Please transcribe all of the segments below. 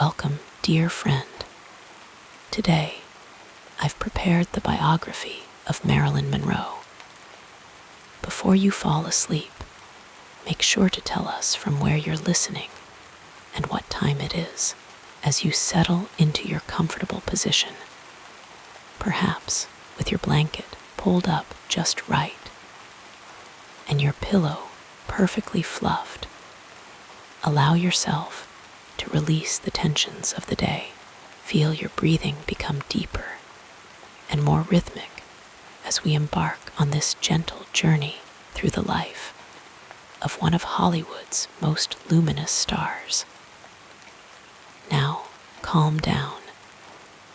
Welcome, dear friend. Today, I've prepared the biography of Marilyn Monroe. Before you fall asleep, make sure to tell us from where you're listening and what time it is as you settle into your comfortable position, perhaps with your blanket pulled up just right and your pillow perfectly fluffed. Allow yourself to release the tensions of the day. Feel your breathing become deeper and more rhythmic as we embark on this gentle journey through the life of one of Hollywood's most luminous stars. Now, calm down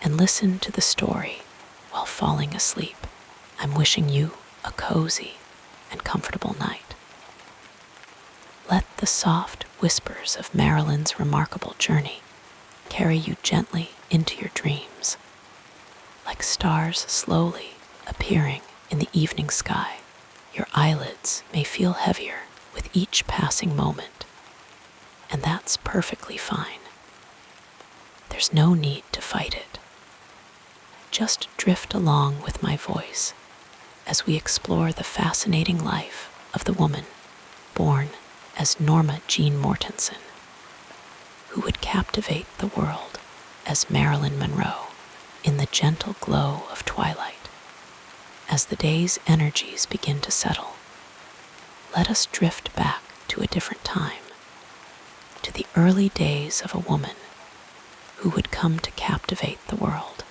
and listen to the story while falling asleep. I'm wishing you a cozy and comfortable night. Let the soft whispers of Marilyn's remarkable journey carry you gently into your dreams, like stars slowly appearing in the evening sky. Your eyelids may feel heavier with each passing moment, and that's perfectly fine. There's no need to fight it. Just drift along with my voice as we explore the fascinating life of the woman born as Norma Jean Mortensen, who would captivate the world as Marilyn Monroe in the gentle glow of twilight. As the day's energies begin to settle, let us drift back to a different time, to the early days of a woman who would come to captivate the world.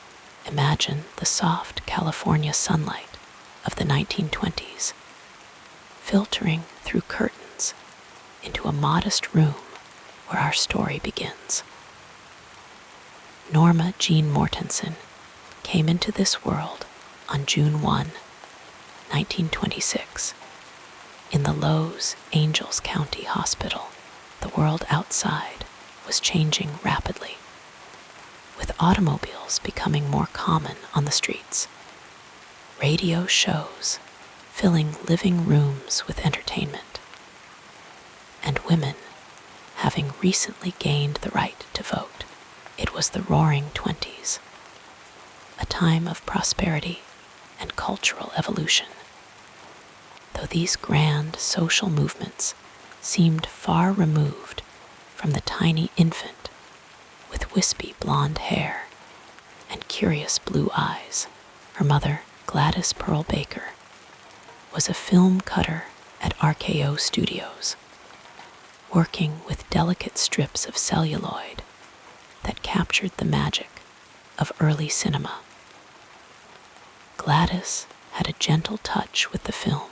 Imagine the soft California sunlight of the 1920s, filtering through curtains into a modest room where our story begins. Norma Jean Mortensen came into this world on June 1, 1926, in the Los Angeles County Hospital. The world outside was changing rapidly, with automobiles becoming more common on the streets, radio shows filling living rooms with entertainment, and women having recently gained the right to vote. It was the Roaring Twenties, a time of prosperity and cultural evolution. Though these grand social movements seemed far removed from the tiny infant with wispy blonde hair and curious blue eyes, her mother, Gladys Pearl Baker, was a film cutter at RKO Studios, working with delicate strips of celluloid that captured the magic of early cinema. Gladys had a gentle touch with the film,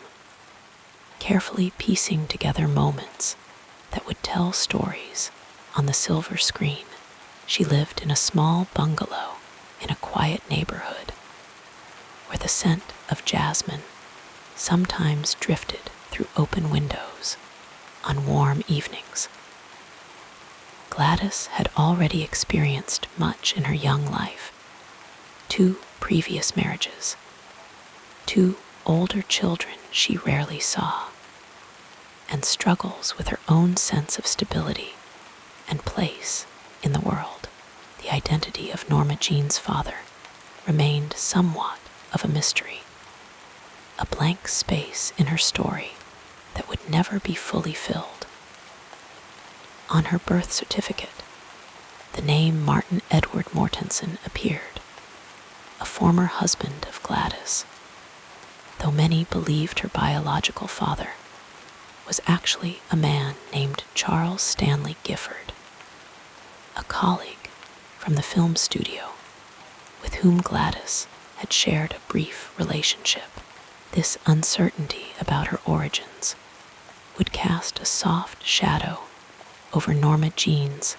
carefully piecing together moments that would tell stories on the silver screen. She lived in a small bungalow in a quiet neighborhood where the scent of jasmine sometimes drifted through open windows on warm evenings. Gladys had already experienced much in her young life: 2 previous marriages, 2 older children she rarely saw, and struggles with her own sense of stability and place in the world. The identity of Norma Jean's father remained somewhat of a mystery, a blank space in her story that would never be fully filled. On her birth certificate, the name Martin Edward Mortensen appeared, a former husband of Gladys, though many believed her biological father was actually a man named Charles Stanley Gifford, a colleague from the film studio with whom Gladys had shared a brief relationship. This uncertainty about her origins would cast a soft shadow over Norma Jean's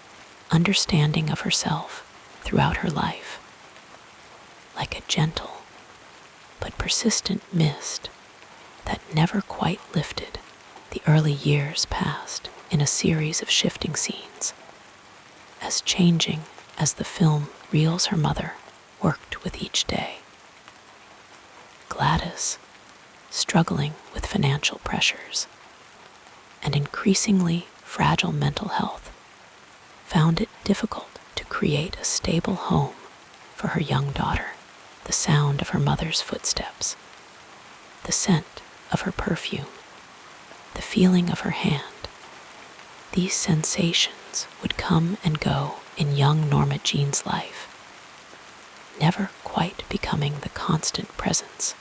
understanding of herself throughout her life, like a gentle but persistent mist that never quite lifted. The early years passed in a series of shifting scenes, as changing as the film reels her mother worked with each day. Gladys, struggling with financial pressures and increasingly fragile mental health, found it difficult to create a stable home for her young daughter. The sound of her mother's footsteps, the scent of her perfume, the feeling of her hand. These sensations would come and go in young Norma Jean's life, never quite becoming the constant presence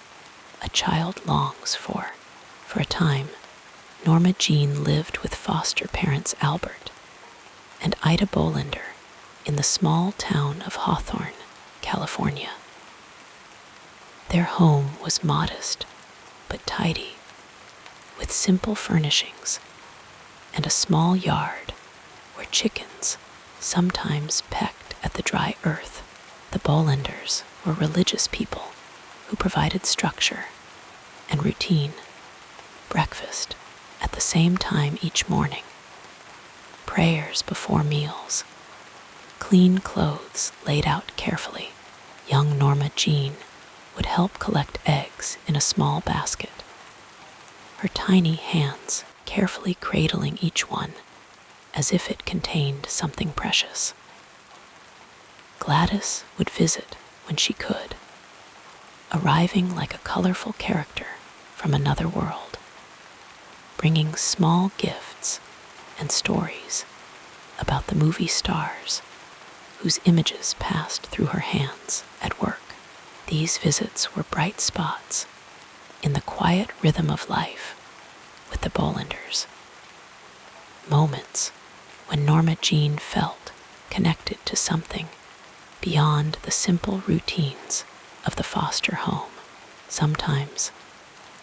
a child longs for. For a time, Norma Jean lived with foster parents Albert and Ida Bolander in the small town of Hawthorne, California. Their home was modest but tidy, with simple furnishings and a small yard where chickens sometimes pecked at the dry earth. The Bolanders were religious people who provided structure and routine. Breakfast at the same time each morning, prayers before meals, clean clothes laid out carefully. Young Norma Jean would help collect eggs in a small basket, her tiny hands carefully cradling each one as if it contained something precious. Gladys would visit when she could, arriving like a colorful character from another world, bringing small gifts and stories about the movie stars whose images passed through her hands at work. These visits were bright spots in the quiet rhythm of life with the Bolanders, moments when Norma Jean felt connected to something beyond the simple routines of the foster home. Sometimes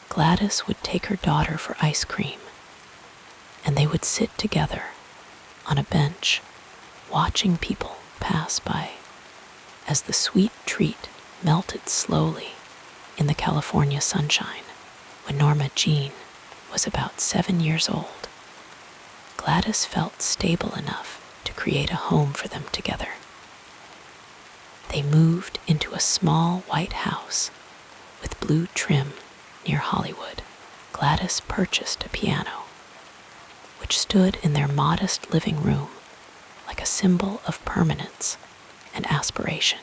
Gladys would take her daughter for ice cream, and they would sit together on a bench watching people pass by as the sweet treat melted slowly in the California sunshine. When Norma Jean was about 7 years old, Gladys felt stable enough to create a home for them together. They moved into a small white house with blue trim near Hollywood. Gladys purchased a piano, which stood in their modest living room like a symbol of permanence and aspiration.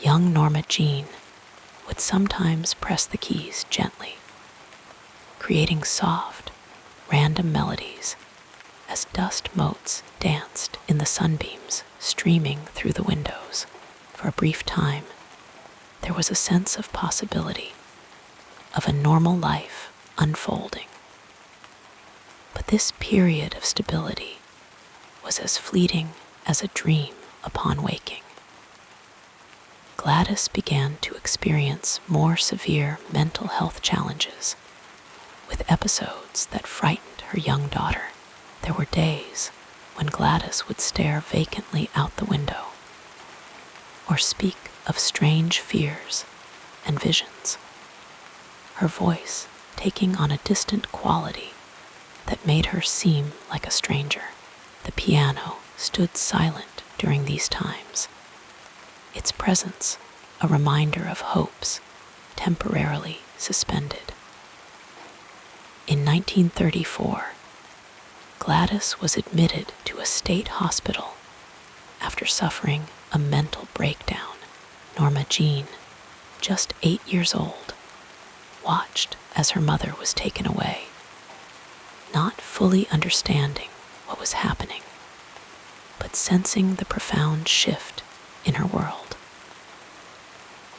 Young Norma Jean would sometimes press the keys gently, creating soft, random melodies as dust motes danced in the sunbeams streaming through the windows. For a brief time, there was a sense of possibility, of a normal life unfolding. But this period of stability was as fleeting as a dream upon waking. Gladys began to experience more severe mental health challenges, with episodes that frightened her young daughter. There were days when Gladys would stare vacantly out the window, or speak of strange fears and visions, her voice taking on a distant quality that made her seem like a stranger. The piano stood silent during these times, its presence a reminder of hopes temporarily suspended. In 1934, Gladys was admitted to a state hospital after suffering a mental breakdown. Norma Jean, just 8 years old, watched as her mother was taken away, not fully understanding what was happening, but sensing the profound shift in her world.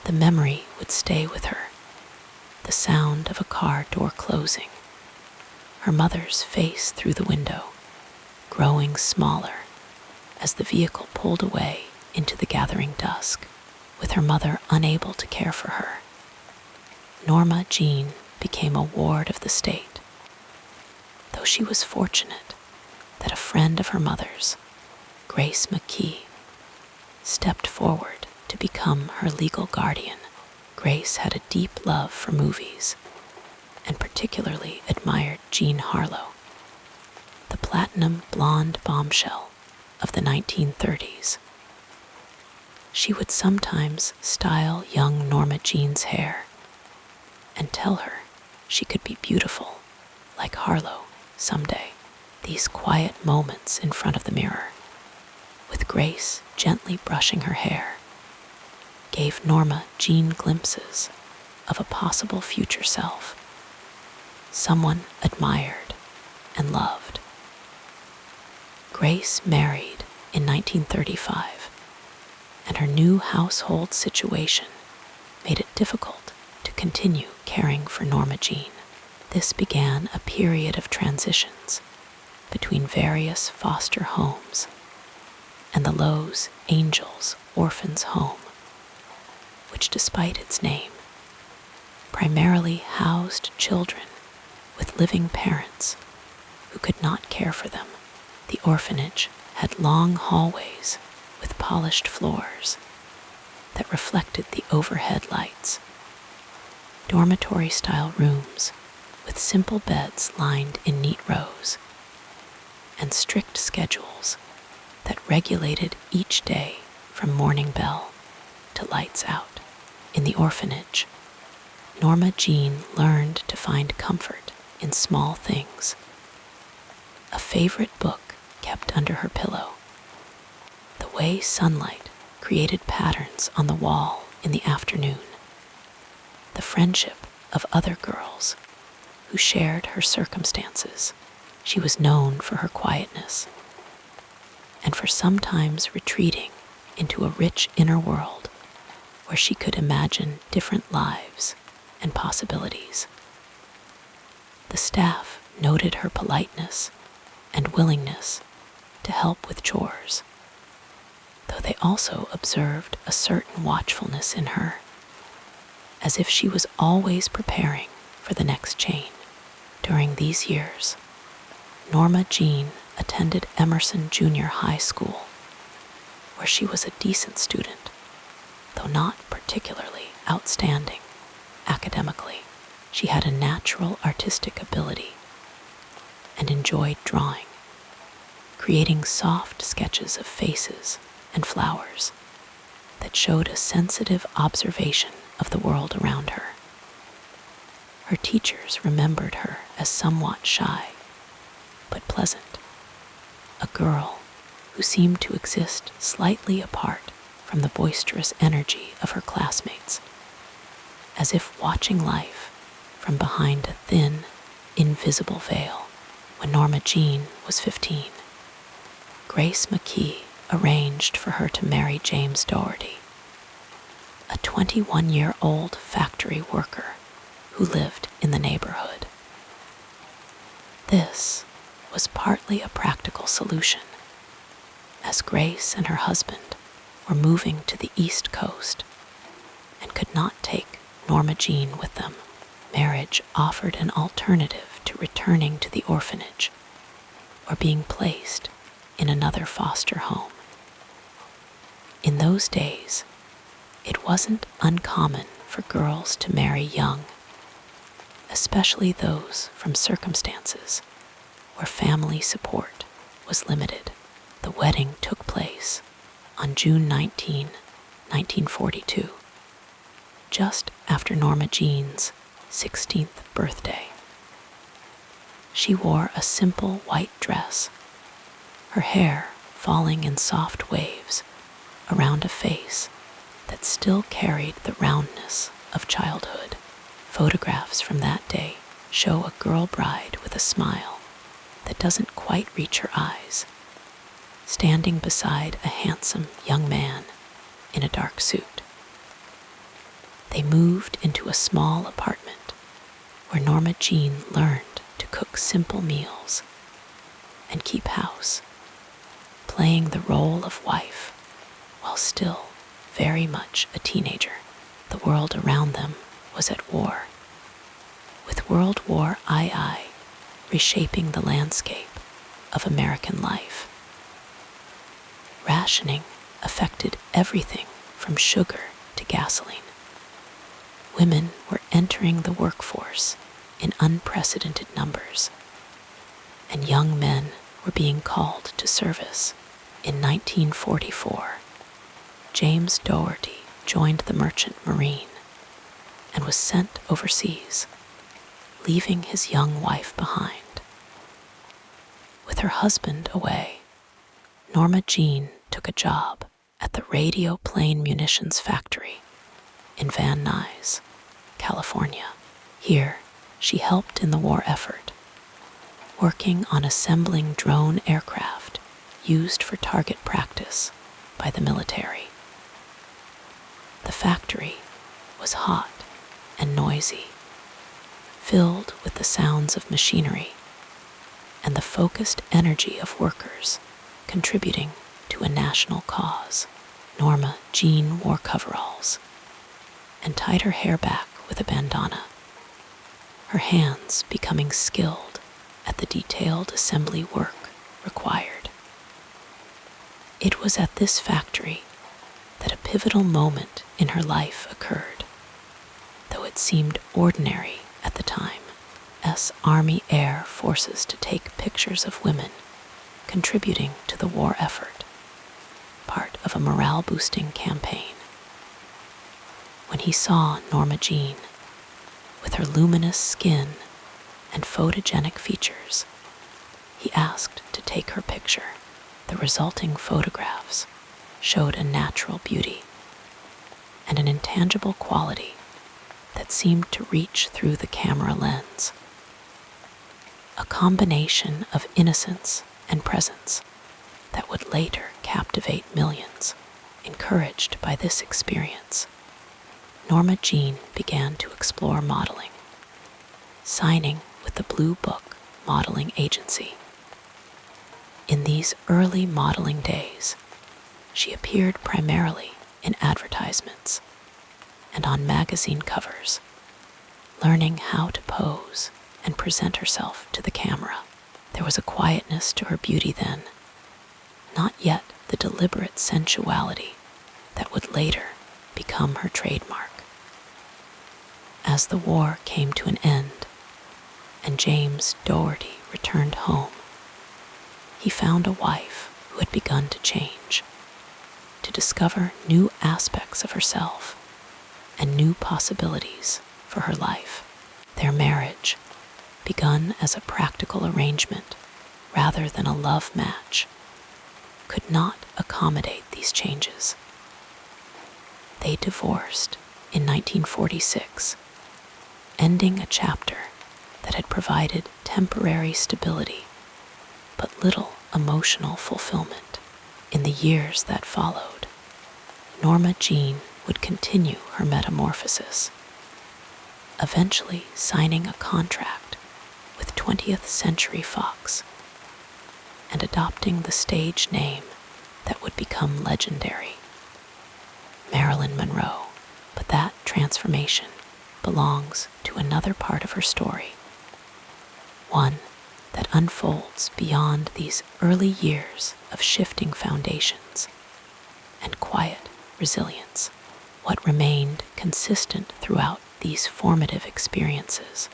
The memory would stay with her, the sound of a car door closing, her mother's face through the window, growing smaller as the vehicle pulled away into the gathering dusk. With her mother unable to care for her, Norma Jean became a ward of the state, though she was fortunate that a friend of her mother's, Grace McKee, stepped forward to become her legal guardian. Grace had a deep love for movies and particularly admired Jean Harlow, the platinum blonde bombshell of the 1930s. She would sometimes style young Norma Jean's hair and tell her she could be beautiful like Harlow someday. These quiet moments in front of the mirror, with Grace, gently brushing her hair, gave Norma Jean glimpses of a possible future self, someone admired and loved. Grace married in 1935, and her new household situation made it difficult to continue caring for Norma Jean. This began a period of transitions between various foster homes and the Lowe's Angels Orphans Home, which, despite its name, primarily housed children with living parents who could not care for them. The orphanage had long hallways with polished floors that reflected the overhead lights, dormitory-style rooms with simple beds lined in neat rows, and strict schedules that regulated each day from morning bell to lights out. In the orphanage, Norma Jean learned to find comfort in small things. A favorite book kept under her pillow, the way sunlight created patterns on the wall in the afternoon, the friendship of other girls who shared her circumstances. She was known for her quietness and for sometimes retreating into a rich inner world where she could imagine different lives and possibilities. The staff noted her politeness and willingness to help with chores, though they also observed a certain watchfulness in her, as if she was always preparing for the next chain. During these years, Norma Jean attended Emerson Junior High School, where she was a decent student, though not particularly outstanding academically. She had a natural artistic ability and enjoyed drawing, creating soft sketches of faces and flowers that showed a sensitive observation of the world around her. Her teachers remembered her as somewhat shy, but pleasant, a girl who seemed to exist slightly apart from the boisterous energy of her classmates, as if watching life from behind a thin, invisible veil. When Norma Jean was 15, Grace McKee arranged for her to marry James Doherty, a 21-year-old factory worker who lived in the neighborhood. This was partly a practical solution, as Grace and her husband were moving to the East Coast and could not take Norma Jean with them. Marriage offered an alternative to returning to the orphanage or being placed in another foster home. In those days, it wasn't uncommon for girls to marry young, especially those from circumstances where family support was limited. The wedding took place on June 19, 1942, just after Norma Jean's 16th birthday. She wore a simple white dress, her hair falling in soft waves around a face that still carried the roundness of childhood. Photographs from that day show a girl bride with a smile that doesn't quite reach her eyes, standing beside a handsome young man in a dark suit. They moved into a small apartment where Norma Jean learned to cook simple meals and keep house, playing the role of wife while still very much a teenager. The world around them was at war, with World War II reshaping the landscape of American life. Rationing affected everything from sugar to gasoline. Women were entering the workforce in unprecedented numbers, and young men were being called to service. In 1944, James Doherty joined the Merchant Marine and was sent overseas, leaving his young wife behind. With her husband away, Norma Jean took a job at the Radio Plane Munitions Factory in Van Nuys, California. Here, she helped in the war effort, working on assembling drone aircraft used for target practice by the military. The factory was hot and noisy, filled with the sounds of machinery and the focused energy of workers contributing to a national cause. Norma Jean wore coveralls and tied her hair back with a bandana, her hands becoming skilled at the detailed assembly work required. It was at this factory that a pivotal moment in her life occurred, though it seemed ordinary at the time. Army Air Forces to take pictures of women contributing to the war effort, part of a morale-boosting campaign. When he saw Norma Jean, with her luminous skin and photogenic features, he asked to take her picture. The resulting photographs showed a natural beauty and an intangible quality that seemed to reach through the camera lens. A combination of innocence and presence that would later captivate millions. Encouraged by this experience, Norma Jean began to explore modeling, signing with the Blue Book Modeling Agency. In these early modeling days, she appeared primarily in advertisements and on magazine covers, learning how to pose and present herself to the camera. There was a quietness to her beauty then, not yet the deliberate sensuality that would later become her trademark. As the war came to an end and James Dougherty returned home, he found a wife who had begun to change, to discover new aspects of herself and new possibilities for her life. Their marriage, begun as a practical arrangement rather than a love match, could not accommodate these changes. They divorced in 1946, ending a chapter that had provided temporary stability but little emotional fulfillment. In the years that followed, Norma Jean would continue her metamorphosis, eventually signing a contract with 20th Century Fox and adopting the stage name that would become legendary, Marilyn Monroe. But that transformation belongs to another part of her story, one that unfolds beyond these early years of shifting foundations and quiet resilience. What remained consistent throughout these formative experiences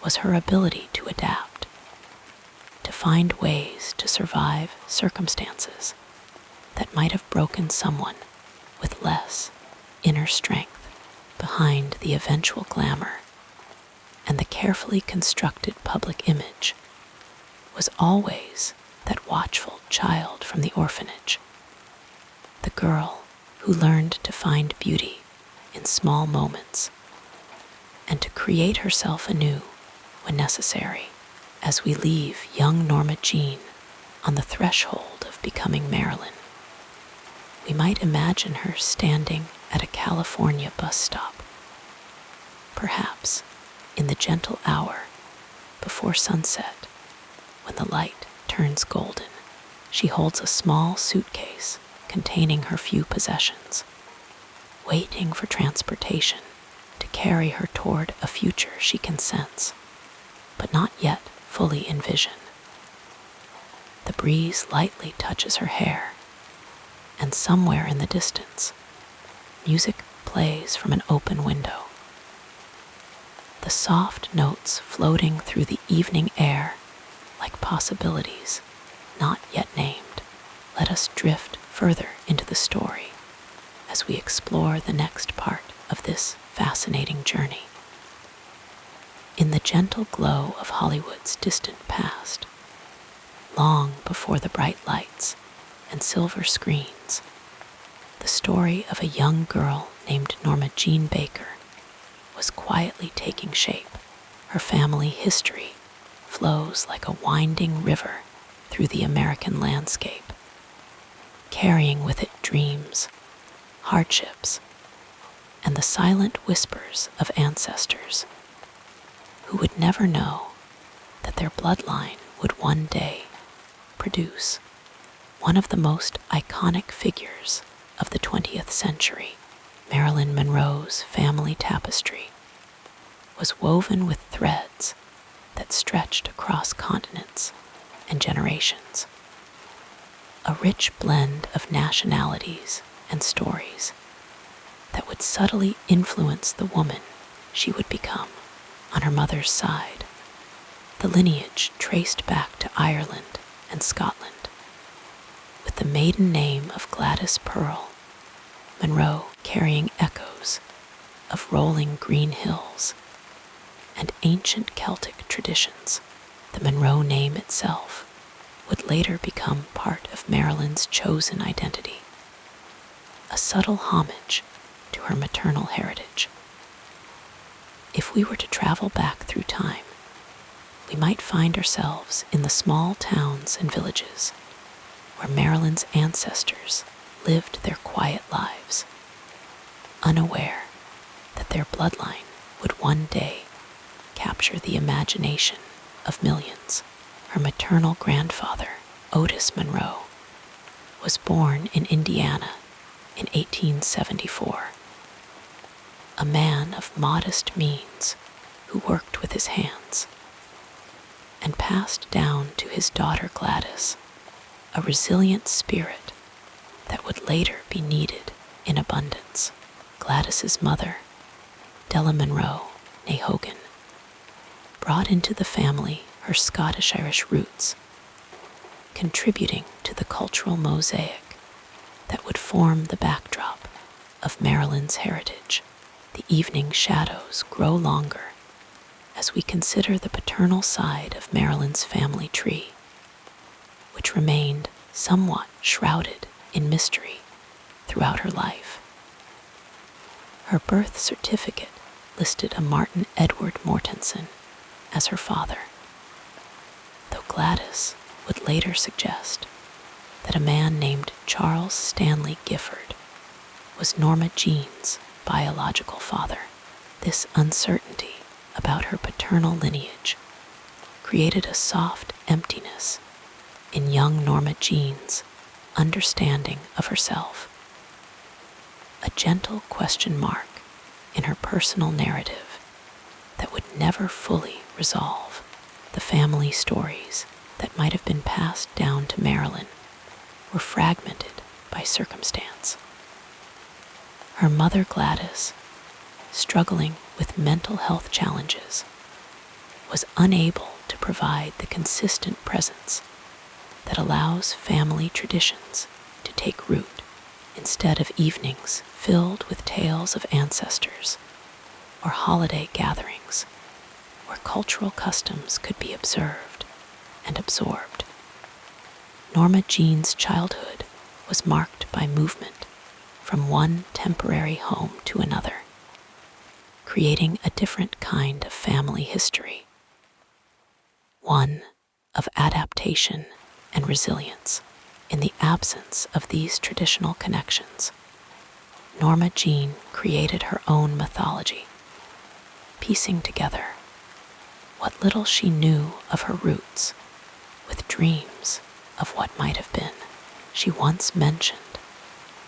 was her ability to adapt, to find ways to survive circumstances that might have broken someone with less inner strength. Behind the eventual glamour and the carefully constructed public image was always that watchful child from the orphanage, the girl who learned to find beauty in small moments and to create herself anew when necessary. As we leave young Norma Jean on the threshold of becoming Marilyn, we might imagine her standing at a California bus stop, perhaps in the gentle hour before sunset when the light turns golden. She holds a small suitcase containing her few possessions, waiting for transportation to carry her toward a future she can sense, but not yet fully envision. The breeze lightly touches her hair, and somewhere in the distance, music plays from an open window. The soft notes floating through the evening air like possibilities not yet named. Let us drift further into the story as we explore the next part of this fascinating journey. In the gentle glow of Hollywood's distant past, long before the bright lights and silver screens, the story of a young girl named Norma Jean Baker was quietly taking shape. Her family history flows like a winding river through the American landscape, carrying with it dreams, hardships, and the silent whispers of ancestors who would never know that their bloodline would one day produce one of the most iconic figures of the 20th century. Marilyn Monroe's family tapestry was woven with threads that stretched across continents and generations, a rich blend of nationalities and stories that would subtly influence the woman she would become. On her mother's side, the lineage traced back to Ireland and Scotland, with the maiden name of Gladys Pearl Monroe carrying echoes of rolling green hills and ancient Celtic traditions. The Monroe name itself would later become part of Marilyn's chosen identity, a subtle homage to her maternal heritage. If we were to travel back through time, we might find ourselves in the small towns and villages where Marilyn's ancestors lived their quiet lives, unaware that their bloodline would one day capture the imagination of millions. Her maternal grandfather, Otis Monroe, was born in Indiana in 1874. A man of modest means who worked with his hands, and passed down to his daughter Gladys a resilient spirit that would later be needed in abundance. Gladys's mother, Della Monroe, née Hogan, brought into the family her Scottish-Irish roots, contributing to the cultural mosaic that would form the backdrop of Marilyn's heritage. The evening shadows grow longer as we consider the paternal side of Marilyn's family tree, which remained somewhat shrouded in mystery throughout her life. Her birth certificate listed a Martin Edward Mortensen as her father, though Gladys would later suggest that a man named Charles Stanley Gifford was Norma Jean's biological father. This uncertainty about her paternal lineage created a soft emptiness in young Norma Jean's understanding of herself, a gentle question mark in her personal narrative that would never fully resolve. The family stories that might have been passed down to Marilyn were fragmented by circumstance. Her mother Gladys, struggling with mental health challenges, was unable to provide the consistent presence that allows family traditions to take root. Instead of evenings filled with tales of ancestors or holiday gatherings where cultural customs could be observed and absorbed, Norma Jean's childhood was marked by movement from one temporary home to another, creating a different kind of family history, one of adaptation and resilience. In the absence of these traditional connections, Norma Jean created her own mythology, piecing together what little she knew of her roots with dreams of what might have been. She once mentioned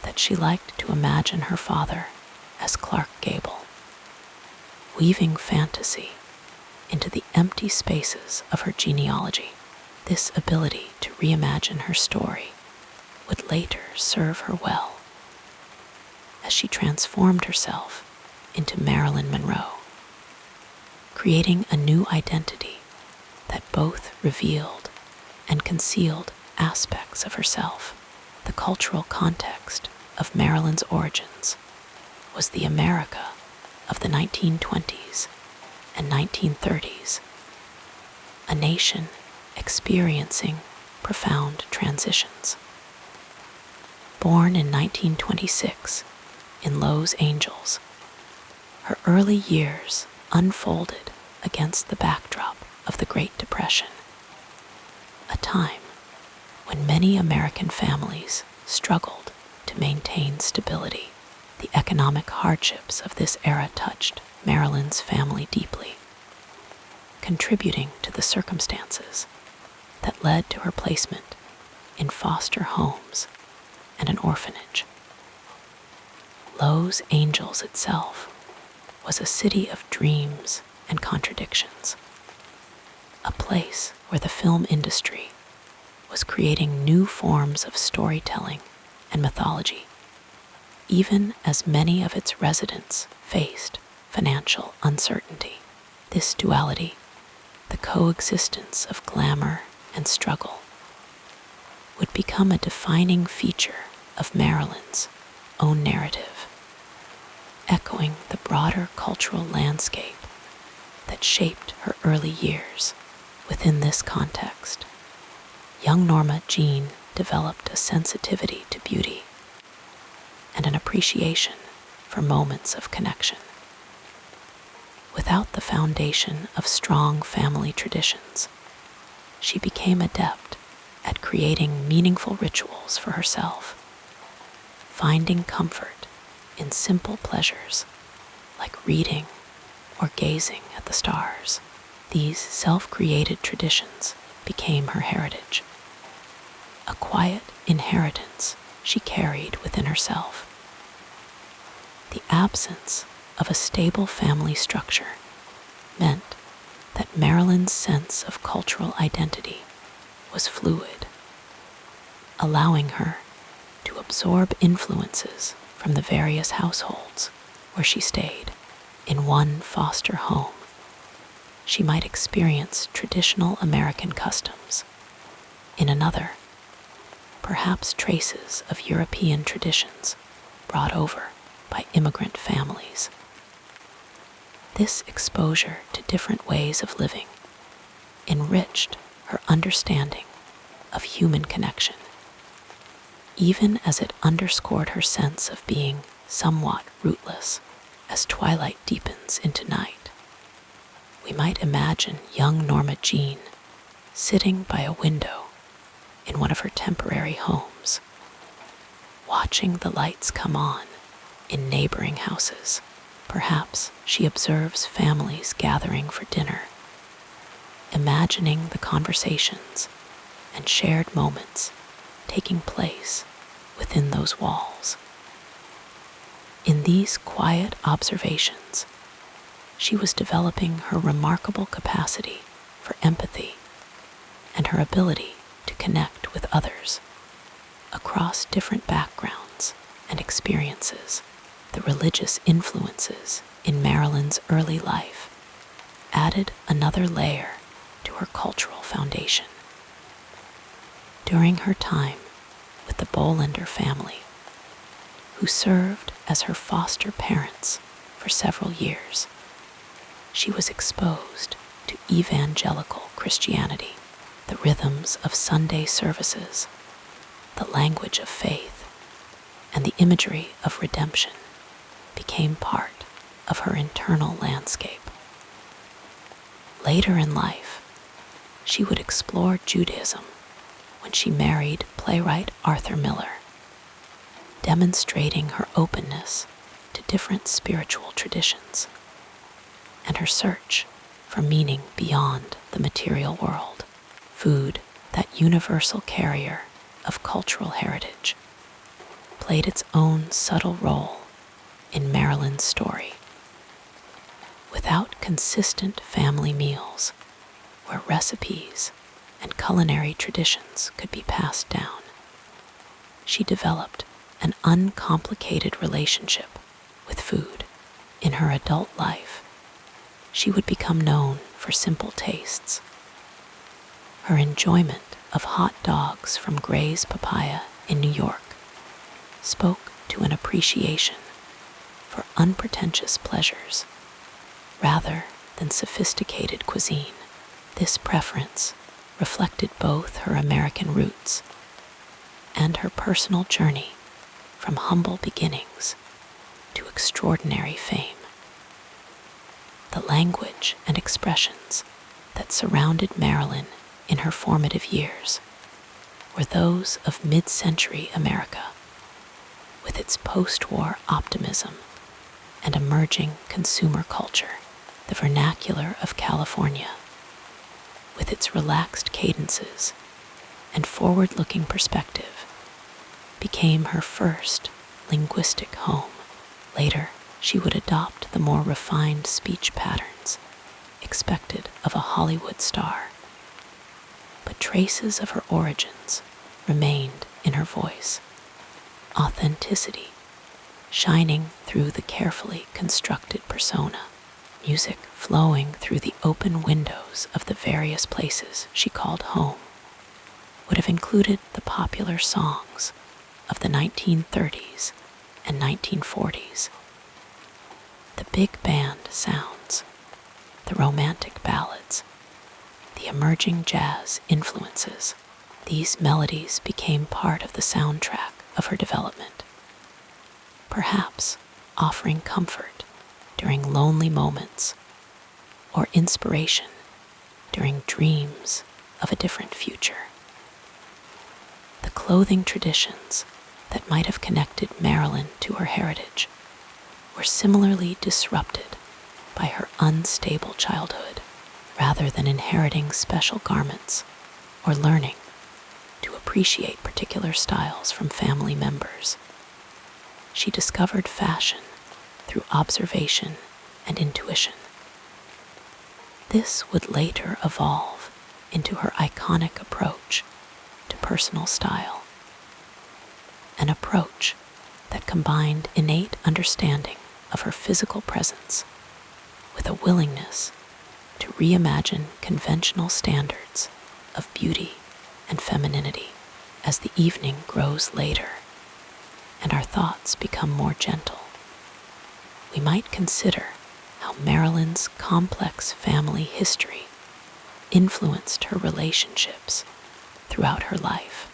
that she liked to imagine her father as Clark Gable, weaving fantasy into the empty spaces of her genealogy. This ability to reimagine her story would later serve her well as she transformed herself into Marilyn Monroe, creating a new identity that both revealed and concealed aspects of herself. The cultural context of Marilyn's origins was the America of the 1920s and 1930s, a nation experiencing profound transitions. Born in 1926 in Los Angeles, her early years unfolded against the backdrop of the Great Depression, a time when many American families struggled to maintain stability. The economic hardships of this era touched Marilyn's family deeply, contributing to the circumstances that led to her placement in foster homes and an orphanage. Los Angeles itself was a city of dreams and contradictions, a place where the film industry was creating new forms of storytelling and mythology, even as many of its residents faced financial uncertainty. This duality, the coexistence of glamour and struggle, would become a defining feature of Marilyn's own narrative, echoing the broader cultural landscape that shaped her early years. Within this context, young Norma Jean developed a sensitivity to beauty and an appreciation for moments of connection. Without the foundation of strong family traditions, she became adept at creating meaningful rituals for herself, finding comfort in simple pleasures like reading or gazing at the stars. These self-created traditions became her heritage, a quiet inheritance she carried within herself. The absence of a stable family structure meant that Marilyn's sense of cultural identity was fluid, allowing her to absorb influences from the various households where she stayed. In one foster home, she might experience traditional American customs. In another, perhaps traces of European traditions brought over by immigrant families. This exposure to different ways of living enriched her understanding of human connection, even as it underscored her sense of being somewhat rootless. As twilight deepens into night, we might imagine young Norma Jean sitting by a window in one of her temporary homes, watching the lights come on in neighboring houses. Perhaps she observes families gathering for dinner, imagining the conversations and shared moments taking place within those walls. In these quiet observations, she was developing her remarkable capacity for empathy and her ability to connect with others across different backgrounds and experiences. The religious influences in Marilyn's early life added another layer to her cultural foundation. During her time with the Bolander family, who served as her foster parents for several years, she was exposed to evangelical Christianity, the rhythms of Sunday services, the language of faith, and the imagery of redemption became part of her internal landscape. Later in life, she would explore Judaism when she married playwright Arthur Miller, demonstrating her openness to different spiritual traditions and her search for meaning beyond the material world. Food, that universal carrier of cultural heritage, played its own subtle role in Marilyn's story. Without consistent family meals, where recipes and culinary traditions could be passed down, she developed an uncomplicated relationship with food. In her adult life, she would become known for simple tastes. Her enjoyment of hot dogs from Gray's Papaya in New York spoke to an appreciation for unpretentious pleasures rather than sophisticated cuisine. This preference reflected both her American roots and her personal journey from humble beginnings to extraordinary fame. The language and expressions that surrounded Marilyn in her formative years were those of mid-century America, with its post-war optimism and emerging consumer culture. The vernacular of California, with its relaxed cadences and forward-looking perspective, became her first linguistic home. Later, she would adopt the more refined speech patterns expected of a Hollywood star. But traces of her origins remained in her voice, authenticity shining through the carefully constructed persona, music flowing through the open windows of the various places she called home, would have included the popular songs of the 1930s and 1940s, the big band sounds, the romantic ballads, the emerging jazz influences. These melodies became part of the soundtrack of her development, perhaps offering comfort during lonely moments or inspiration during dreams of a different future. The clothing traditions that might have connected Marilyn to her heritage were similarly disrupted by her unstable childhood. Rather than inheriting special garments or learning to appreciate particular styles from family members, she discovered fashion through observation and intuition. This would later evolve into her iconic approach to personal style, an approach that combined innate understanding of her physical presence with a willingness to reimagine conventional standards of beauty and femininity. As the evening grows later and our thoughts become more gentle, we might consider how Marilyn's complex family history influenced her relationships throughout her life.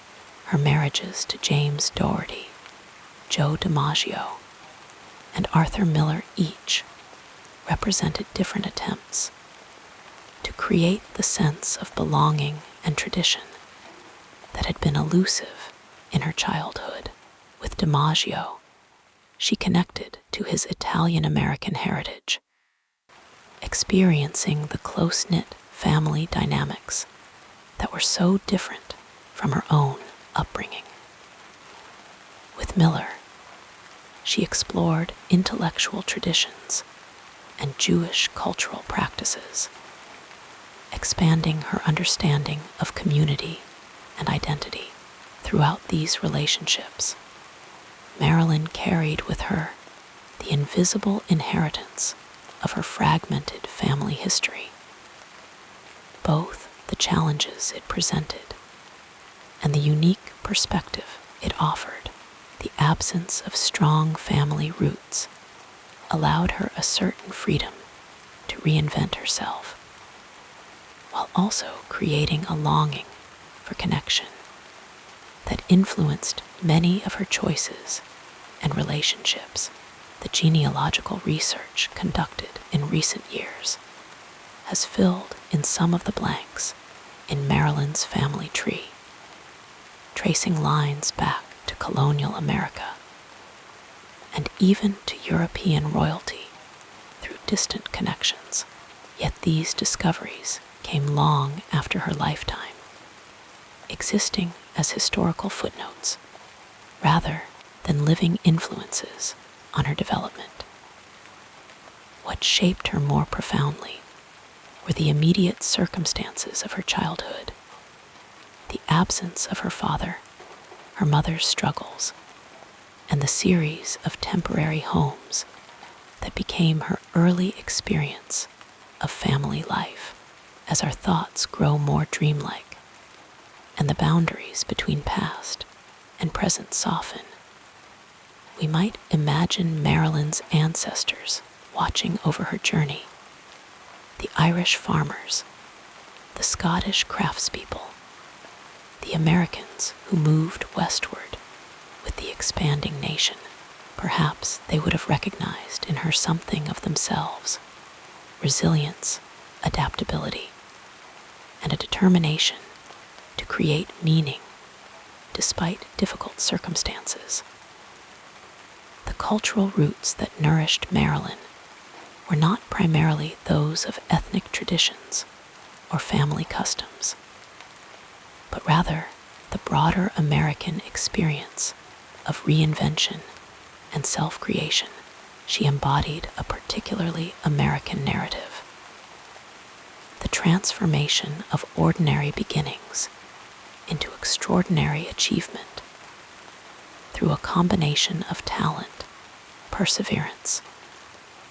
Her marriages to James Doherty, Joe DiMaggio, and Arthur Miller each represented different attempts to create the sense of belonging and tradition that had been elusive in her childhood. With DiMaggio, she connected to his Italian-American heritage, experiencing the close-knit family dynamics that were so different from her own upbringing. With Miller, she explored intellectual traditions and Jewish cultural practices, expanding her understanding of community and identity. Throughout these relationships, Marilyn carried with her the invisible inheritance of her fragmented family history, both the challenges it presented and the unique perspective it offered. The absence of strong family roots allowed her a certain freedom to reinvent herself, while also creating a longing for connection that influenced many of her choices and relationships. The genealogical research conducted in recent years has filled in some of the blanks in Marilyn's family tree, tracing lines back to colonial America and even to European royalty through distant connections. Yet these discoveries came long after her lifetime, existing as historical footnotes rather than living influences on her development. What shaped her more profoundly were the immediate circumstances of her childhood, the absence of her father, her mother's struggles, and the series of temporary homes that became her early experience of family life. As our thoughts grow more dreamlike and the boundaries between past and present soften, we might imagine Marilyn's ancestors watching over her journey, the Irish farmers, the Scottish craftspeople, the Americans who moved westward with the expanding nation, perhaps they would have recognized in her something of themselves: resilience, adaptability, and a determination to create meaning despite difficult circumstances. The cultural roots that nourished Marilyn were not primarily those of ethnic traditions or family customs, but rather the broader American experience of reinvention and self-creation. She embodied a particularly American narrative: the transformation of ordinary beginnings into extraordinary achievement through a combination of talent, perseverance,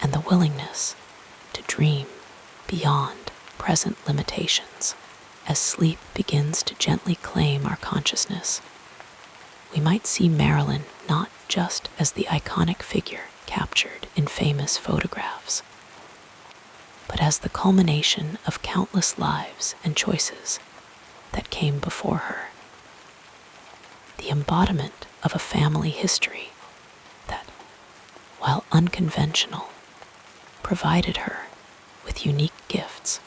and the willingness to dream beyond present limitations. As sleep begins to gently claim our consciousness, we might see Marilyn not just as the iconic figure captured in famous photographs, but as the culmination of countless lives and choices that came before her. The embodiment of a family history that, while unconventional, provided her with unique gifts.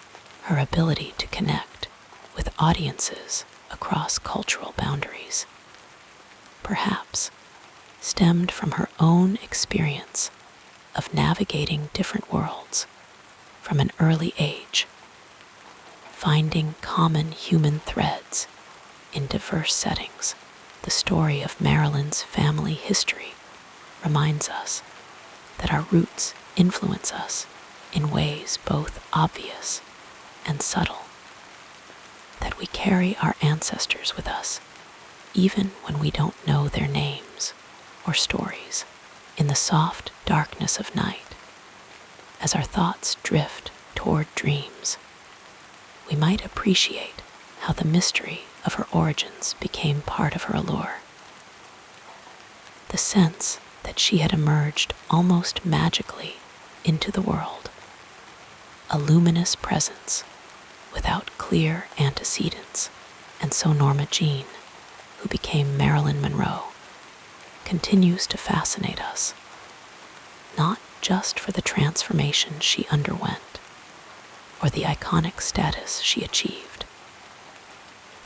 Her ability to connect with audiences across cultural boundaries perhaps stemmed from her own experience of navigating different worlds from an early age, finding common human threads in diverse settings. The story of Marilyn's family history reminds us that our roots influence us in ways both obvious and subtle, that we carry our ancestors with us even when we don't know their names or stories. In the soft darkness of night, as our thoughts drift toward dreams, we might appreciate how the mystery of her origins became part of her allure. The sense that she had emerged almost magically into the world, a luminous presence without clear antecedents. And so Norma Jean, who became Marilyn Monroe, continues to fascinate us, not just for the transformation she underwent or the iconic status she achieved,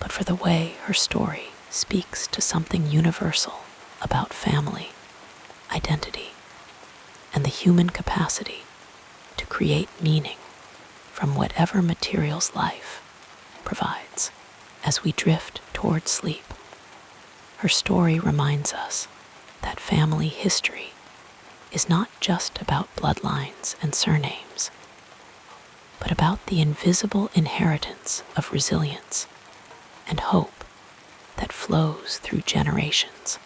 but for the way her story speaks to something universal about family, identity, and the human capacity to create meaning from whatever materials life provides. As we drift toward sleep, her story reminds us that family history is not just about bloodlines and surnames, but about the invisible inheritance of resilience and hope that flows through generations,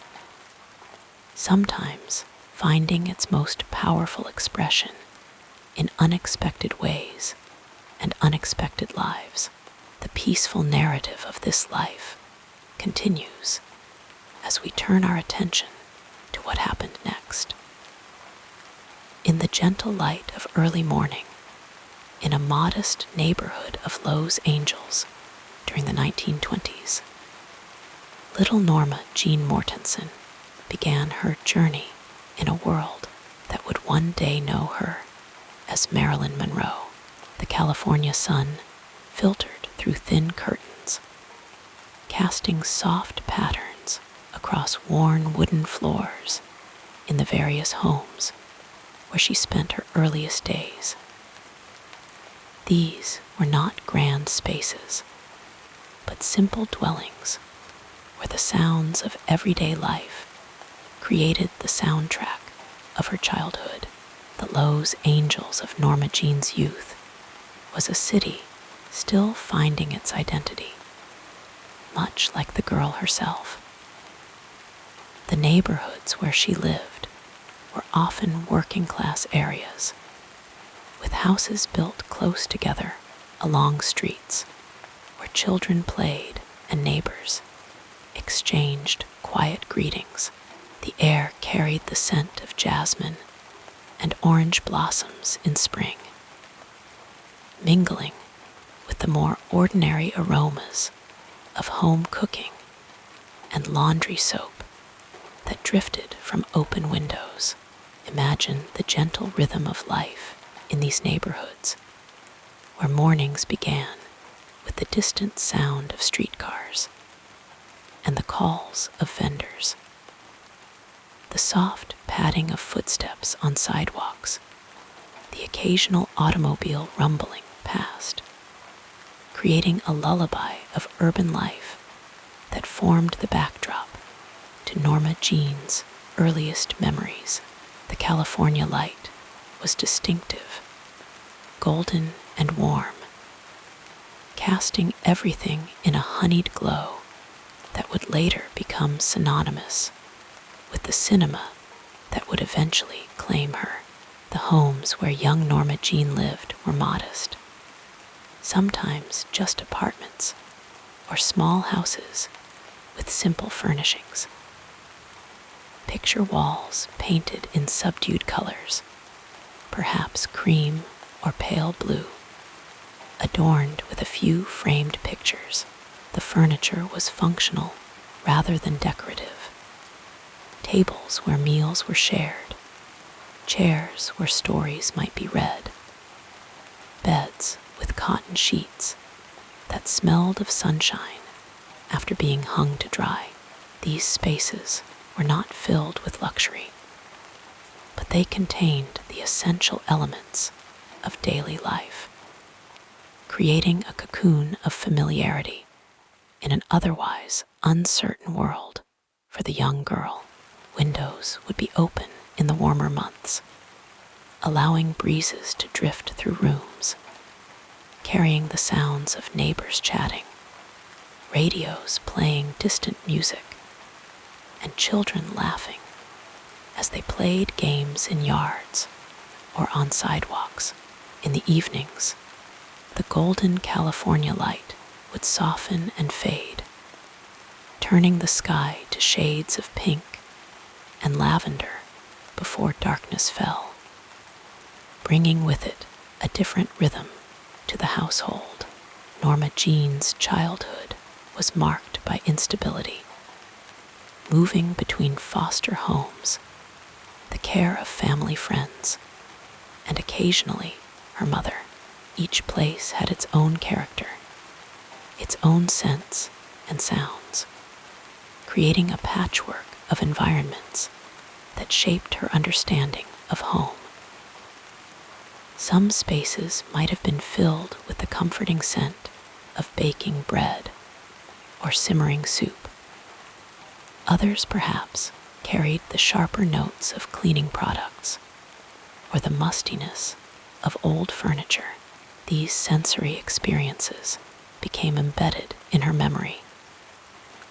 sometimes finding its most powerful expression in unexpected ways and unexpected lives. The peaceful narrative of this life continues as we turn our attention to what happened next. In the gentle light of early morning, in a modest neighborhood of Los Angeles during the 1920s, little Norma Jean Mortensen began her journey in a world that would one day know her as Marilyn Monroe. The California sun filtered through thin curtains, casting soft patterns across worn wooden floors in the various homes where she spent her earliest days. These were not grand spaces, but simple dwellings where the sounds of everyday life created the soundtrack of her childhood. The Los Angeles of Norma Jean's youth was a city still finding its identity, much like the girl herself. The neighborhoods where she lived were often working-class areas, with houses built close together along streets where children played and neighbors exchanged quiet greetings. The air carried the scent of jasmine and orange blossoms in spring, mingling with the more ordinary aromas of home cooking and laundry soap that drifted from open windows. Imagine the gentle rhythm of life in these neighborhoods, where mornings began with the distant sound of streetcars and the calls of vendors, the soft padding of footsteps on sidewalks, the occasional automobile rumbling past, creating a lullaby of urban life that formed the backdrop to Norma Jean's earliest memories. The California light was distinctive, golden and warm, casting everything in a honeyed glow that would later become synonymous with the cinema that would eventually claim her. The homes where young Norma Jean lived were modest, sometimes just apartments or small houses with simple furnishings. Picture walls painted in subdued colors, perhaps cream or pale blue, adorned with a few framed pictures. The furniture was functional rather than decorative. Tables where meals were shared, chairs where stories might be read, beds with cotton sheets that smelled of sunshine after being hung to dry. These spaces were not filled with luxury, but they contained the essential elements of daily life, creating a cocoon of familiarity in an otherwise uncertain world. For the young girl, windows would be open in the warmer months, allowing breezes to drift through rooms, carrying the sounds of neighbors chatting, radios playing distant music, and children laughing as they played games in yards or on sidewalks. In the evenings, the golden California light would soften and fade, turning the sky to shades of pink and lavender before darkness fell, bringing with it a different rhythm to the household. Norma Jean's childhood was marked by instability, moving between foster homes, the care of family friends, and occasionally her mother. Each place had its own character, its own scents and sounds, creating a patchwork of environments that shaped her understanding of home. Some spaces might have been filled with the comforting scent of baking bread or simmering soup. Others perhaps carried the sharper notes of cleaning products or the mustiness of old furniture. These sensory experiences became embedded in her memory,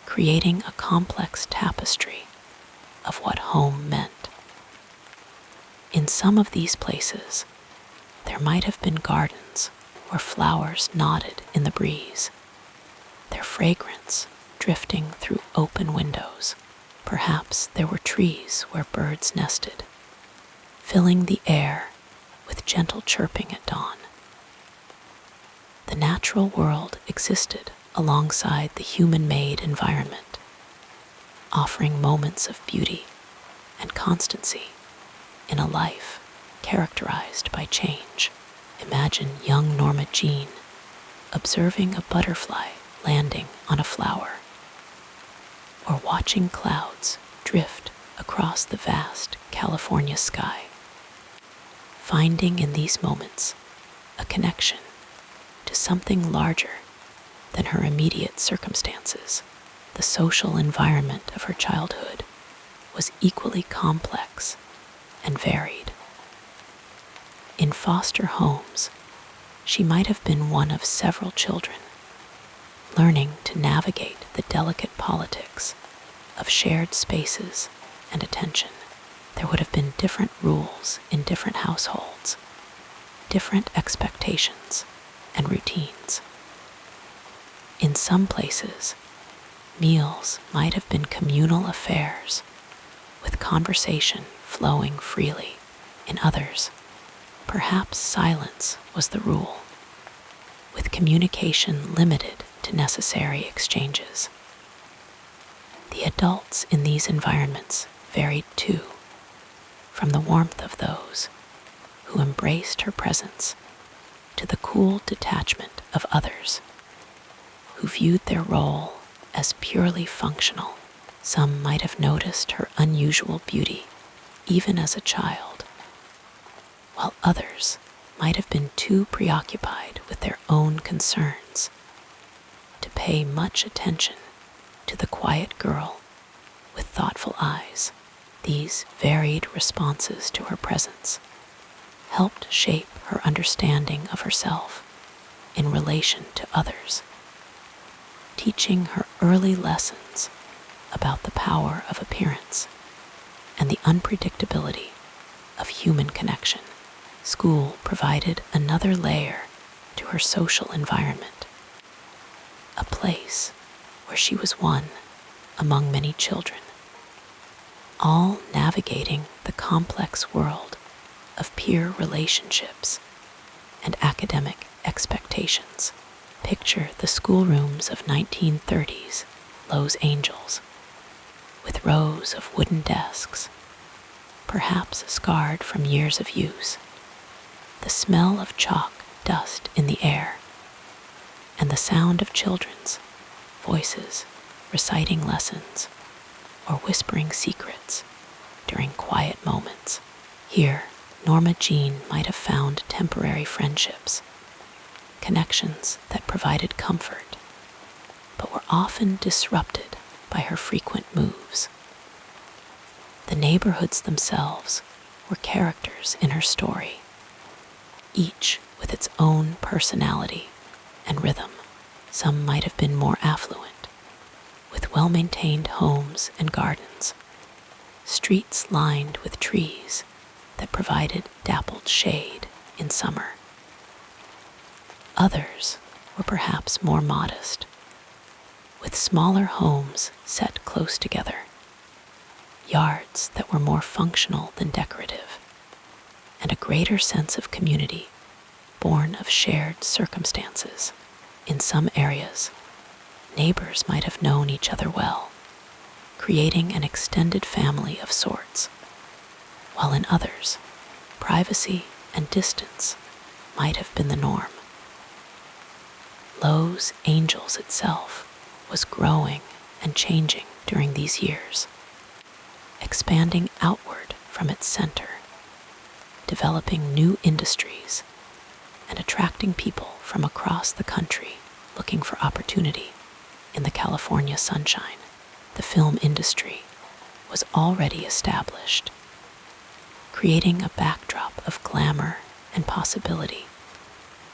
creating a complex tapestry of what home meant. In some of these places, there might have been gardens where flowers nodded in the breeze, their fragrance drifting through open windows. Perhaps there were trees where birds nested, filling the air with gentle chirping at dawn. The natural world existed alongside the human-made environment, offering moments of beauty and constancy in a life characterized by change. Imagine young Norma Jean observing a butterfly landing on a flower, or watching clouds drift across the vast California sky, finding in these moments a connection to something larger than her immediate circumstances. The social environment of her childhood was equally complex and varied. In foster homes, she might have been one of several children, learning to navigate the delicate politics of shared spaces and attention. There would have been different rules in different households, different expectations and routines. In some places, meals might have been communal affairs, with conversation flowing freely. In others, perhaps silence was the rule, with communication limited to necessary exchanges. The adults in these environments varied too, from the warmth of those who embraced her presence to the cool detachment of others who viewed their role as purely functional. Some might have noticed her unusual beauty even as a child, while others might have been too preoccupied with their own concerns to pay much attention to the quiet girl with thoughtful eyes. These varied responses to her presence helped shape her understanding of herself in relation to others, teaching her early lessons about the power of appearance and the unpredictability of human connection. School provided another layer to her social environment, a place where she was one among many children, all navigating the complex world of peer relationships and academic expectations. Picture the schoolrooms of 1930s Los Angeles, with rows of wooden desks, perhaps scarred from years of use, the smell of chalk dust in the air, and the sound of children's voices reciting lessons or whispering secrets during quiet moments. Here, Norma Jean might have found temporary friendships, connections that provided comfort, but were often disrupted by her frequent moves. The neighborhoods themselves were characters in her story, each with its own personality and rhythm. Some might have been more affluent, with well-maintained homes and gardens, streets lined with trees that provided dappled shade in summer. Others were perhaps more modest, with smaller homes set close together, yards that were more functional than decorative, and a greater sense of community born of shared circumstances. In some areas, neighbors might have known each other well, creating an extended family of sorts, while in others, privacy and distance might have been the norm. Los Angeles itself was growing and changing during these years, expanding outward from its center, developing new industries, and attracting people from across the country looking for opportunity. In the California sunshine, the film industry was already established, creating a backdrop of glamour and possibility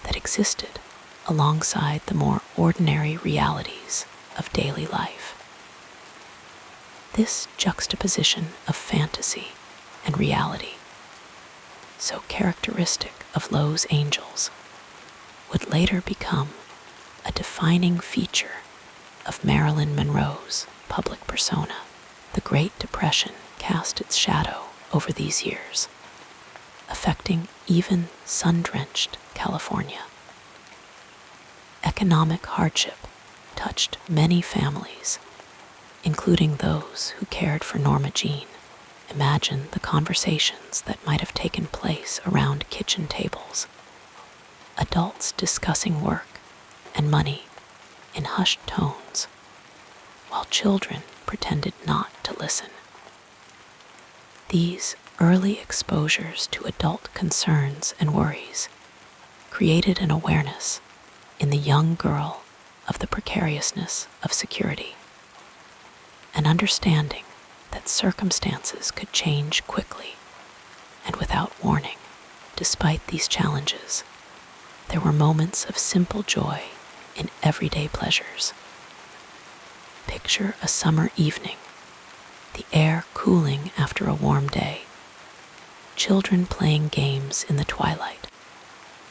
that existed alongside the more ordinary realities of daily life. This juxtaposition of fantasy and reality, so characteristic of Los Angeles, would later become a defining feature of Marilyn Monroe's public persona. The Great Depression cast its shadow over these years, affecting even sun-drenched California. Economic hardship touched many families, including those who cared for Norma Jean. Imagine the conversations that might have taken place around kitchen tables, adults discussing work and money in hushed tones, while children pretended not to listen. These early exposures to adult concerns and worries created an awareness in the young girl of the precariousness of security, an understanding that circumstances could change quickly and without warning. Despite these challenges, there were moments of simple joy in everyday pleasures. Picture a summer evening, the air cooling after a warm day, children playing games in the twilight,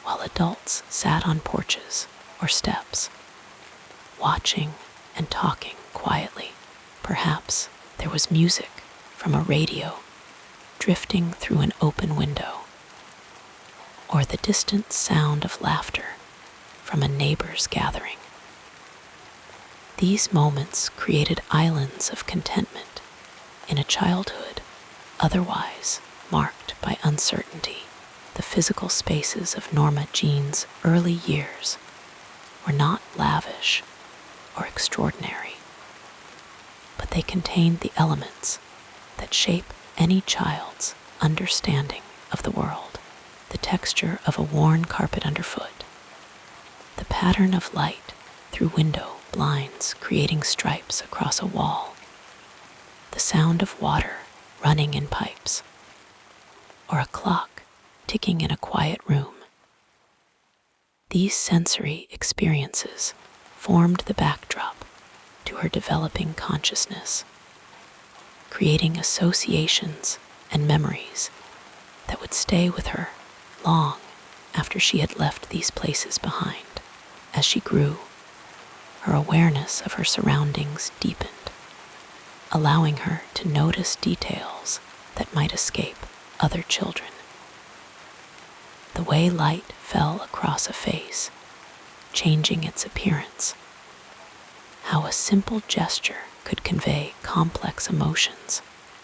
while adults sat on porches or steps, watching and talking quietly. Perhaps there was music from a radio drifting through an open window, or the distant sound of laughter from a neighbor's gathering. These moments created islands of contentment in a childhood otherwise marked by uncertainty. The physical spaces of Norma Jean's early years were not lavish or extraordinary, but they contained the elements that shape any child's understanding of the world. The texture of a worn carpet underfoot, the pattern of light through window blinds creating stripes across a wall, the sound of water running in pipes, or a clock ticking in a quiet room. These sensory experiences formed the backdrop to her developing consciousness, creating associations and memories that would stay with her long after she had left these places behind. As she grew, her awareness of her surroundings deepened, allowing her to notice details that might escape other children. The way light fell across a face, changing its appearance. How a simple gesture could convey complex emotions,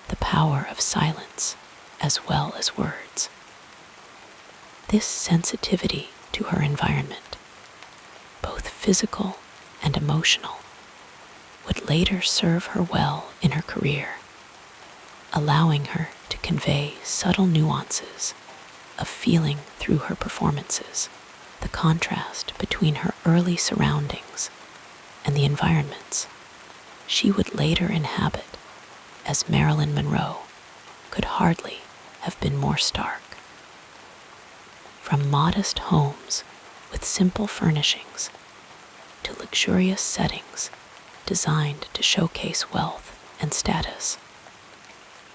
the power of silence as well as words. This sensitivity to her environment, both physical and emotional, would later serve her well in her career, allowing her to convey subtle nuances of feeling through her performances. The contrast between her early surroundings and the environments she would later inhabit as Marilyn Monroe could hardly have been more stark. From modest homes with simple furnishings to luxurious settings designed to showcase wealth and status,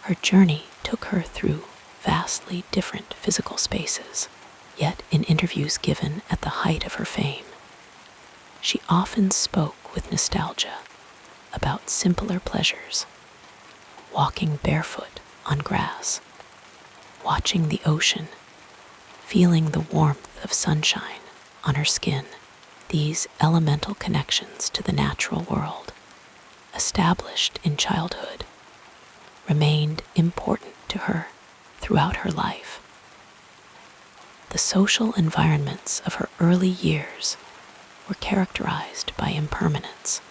her journey took her through vastly different physical spaces. Yet in interviews given at the height of her fame, she often spoke with nostalgia about simpler pleasures, walking barefoot on grass, watching the ocean, feeling the warmth of sunshine on her skin. These elemental connections to the natural world, established in childhood, remained important to her throughout her life. The social environments of her early years were characterized by impermanence,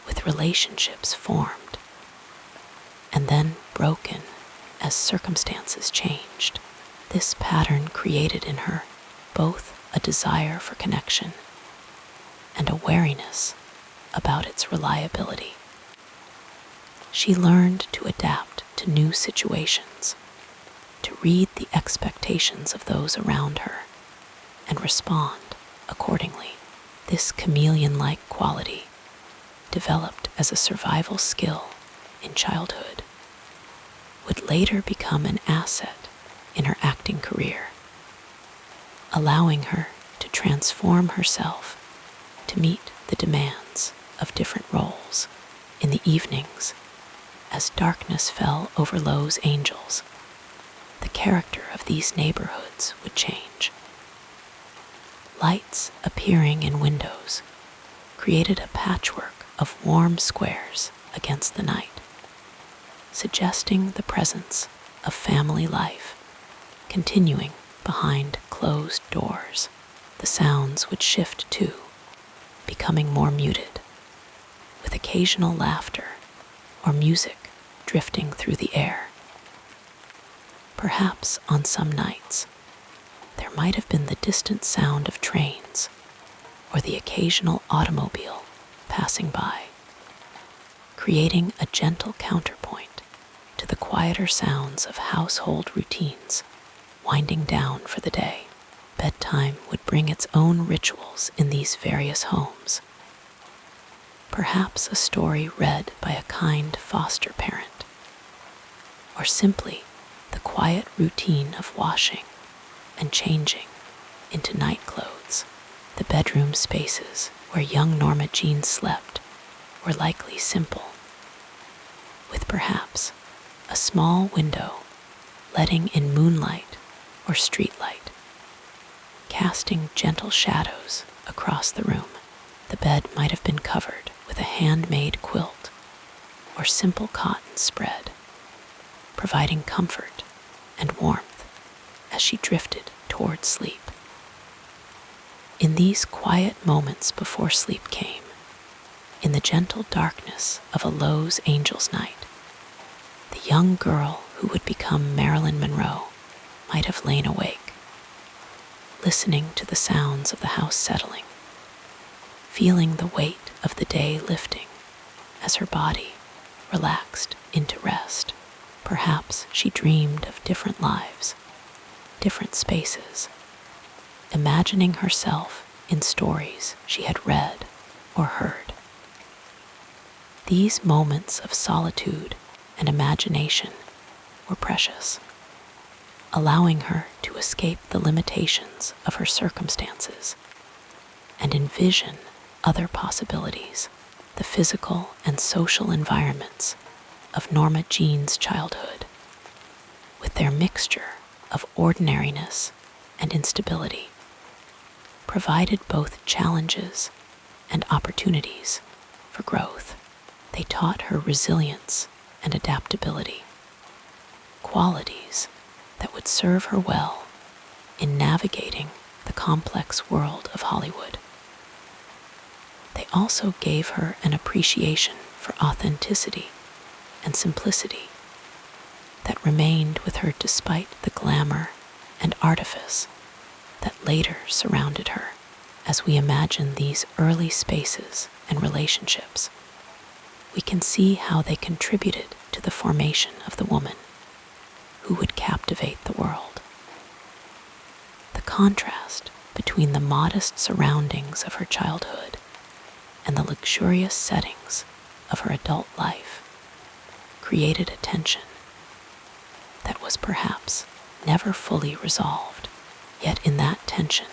with relationships formed and then broken as circumstances changed. This pattern created in her both a desire for connection and a wariness about its reliability. She learned to adapt to new situations, to read the expectations of those around her, and respond accordingly. This chameleon-like quality, developed as a survival skill in childhood, would later become an asset in her acting career, allowing her to transform herself to meet the demands of different roles. In the evenings, as darkness fell over Lowe's Angels, the character of these neighborhoods would change. Lights appearing in windows created a patchwork of warm squares against the night, suggesting the presence of family life continuing behind closed doors. The sounds would shift too, becoming more muted, with occasional laughter or music drifting through the air. Perhaps on some nights, there might have been the distant sound of trains or the occasional automobile passing by, creating a gentle counterpoint to the quieter sounds of household routines winding down for the day. Bedtime would bring its own rituals in these various homes. Perhaps a story read by a kind foster parent, or simply the quiet routine of washing and changing into night clothes. The bedroom spaces where young Norma Jean slept were likely simple, with perhaps a small window letting in moonlight or streetlight, casting gentle shadows across the room. The bed might have been covered with a handmade quilt or simple cotton spread, providing comfort and warmth as she drifted toward sleep. In these quiet moments before sleep came, in the gentle darkness of a Lowe's Angels night, the young girl who would become Marilyn Monroe might have lain awake, listening to the sounds of the house settling, feeling the weight of the day lifting as her body relaxed into rest. Perhaps she dreamed of different lives, different spaces, imagining herself in stories she had read or heard. These moments of solitude and imagination were precious, allowing her to escape the limitations of her circumstances and envision other possibilities, the physical and social environments of Norma Jean's childhood, with their mixture of ordinariness and instability, provided both challenges and opportunities for growth. They taught her resilience and adaptability, qualities that would serve her well in navigating the complex world of Hollywood. They also gave her an appreciation for authenticity and simplicity that remained with her despite the glamour and artifice that later surrounded her. As we imagine these early spaces and relationships, we can see how they contributed to the formation of the woman who would captivate the world. The contrast between the modest surroundings of her childhood and the luxurious settings of her adult life created a tension that was perhaps never fully resolved. Yet in that tension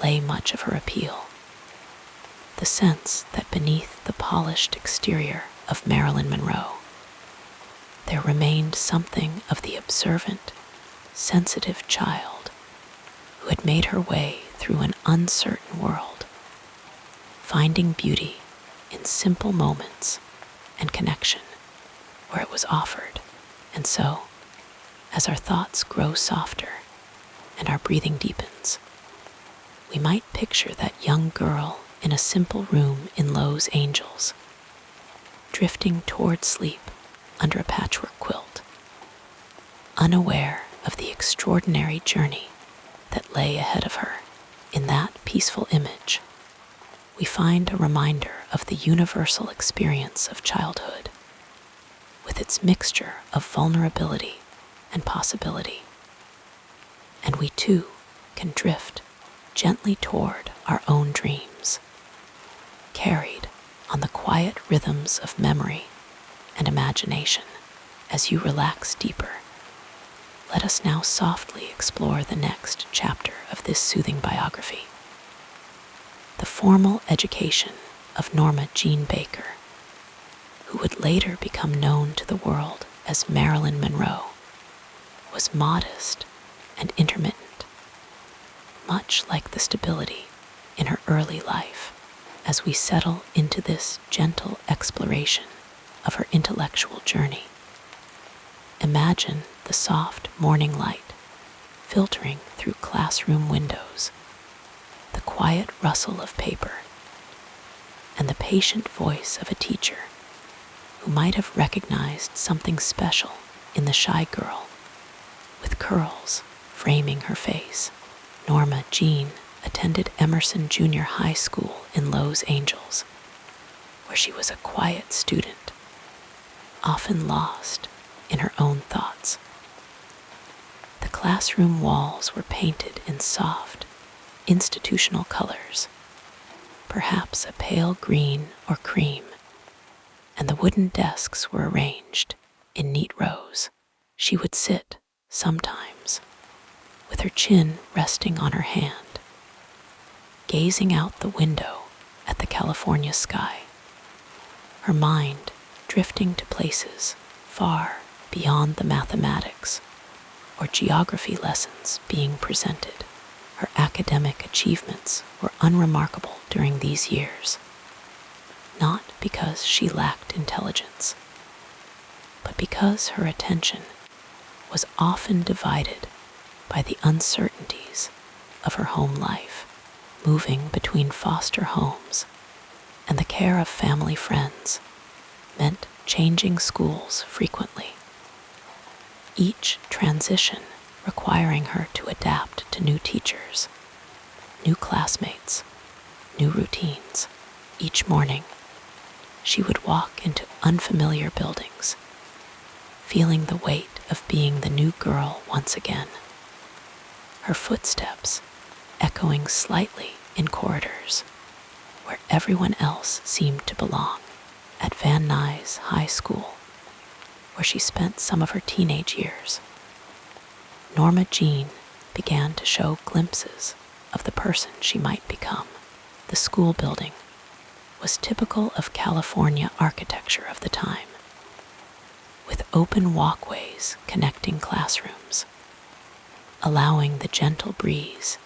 lay much of her appeal. The sense that beneath the polished exterior of Marilyn Monroe, there remained something of the observant, sensitive child who had made her way through an uncertain world, finding beauty in simple moments and connection where it was offered. And so, as our thoughts grow softer and our breathing deepens, we might picture that young girl in a simple room in Lowe's Angels, drifting toward sleep under a patchwork quilt, unaware of the extraordinary journey that lay ahead of her. In that peaceful image, we find a reminder of the universal experience of childhood, with its mixture of vulnerability and possibility. And we too can drift gently toward our own dreams, carried on the quiet rhythms of memory and imagination. As you relax deeper, let us now softly explore the next chapter of this soothing biography, the formal education of Norma Jean Baker, who would later become known to the world as Marilyn Monroe, was modest and intermittent, much like the stability in her early life. As we settle into this gentle exploration of her intellectual journey, imagine the soft morning light filtering through classroom windows, the quiet rustle of paper, and the patient voice of a teacher who might have recognized something special in the shy girl with curls framing her face. Norma Jean attended Emerson Junior High School in Lowe's Angels, where she was a quiet student, often lost in her own thoughts. The classroom walls were painted in soft, institutional colors, perhaps a pale green or cream, and the wooden desks were arranged in neat rows. She would sit, sometimes, with her chin resting on her hand, gazing out the window at the California sky, her mind drifting to places far beyond the mathematics or geography lessons being presented. Her academic achievements were unremarkable during these years, not because she lacked intelligence, but because her attention was often divided by the uncertainties of her home life, moving between foster homes and the care of family friends meant changing schools frequently, each transition requiring her to adapt to new teachers, new classmates, new routines. Each morning, she would walk into unfamiliar buildings, feeling the weight of being the new girl once again, her footsteps echoing slightly in corridors where everyone else seemed to belong. At Van Nuys High School, where she spent some of her teenage years, Norma Jean began to show glimpses of the person she might become. The school building was typical of California architecture of the time, with open walkways connecting classrooms, allowing the gentle breeze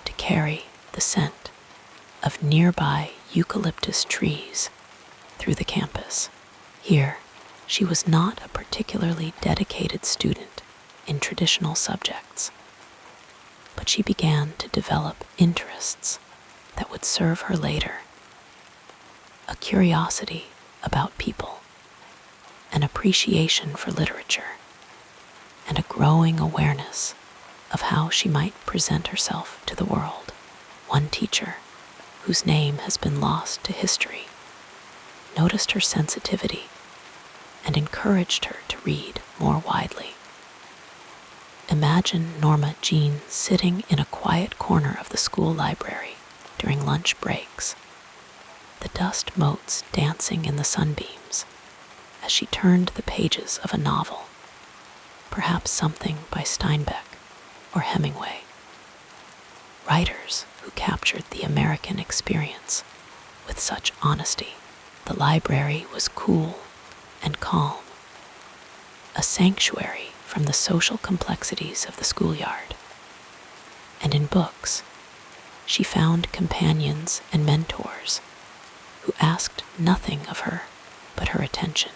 to carry the scent of nearby eucalyptus trees through the campus. Here, she was not a particularly dedicated student in traditional subjects, but she began to develop interests that would serve her later: a curiosity about people, an appreciation for literature, and a growing awareness of how she might present herself to the world. One teacher, whose name has been lost to history, noticed her sensitivity and encouraged her to read more widely. Imagine Norma Jean sitting in a quiet corner of the school library during lunch breaks, the dust motes dancing in the sunbeams as she turned the pages of a novel, perhaps something by Steinbeck or Hemingway, writers who captured the American experience with such honesty. The library was cool and calm, a sanctuary from the social complexities of the schoolyard. And in books, she found companions and mentors who asked nothing of her but her attention.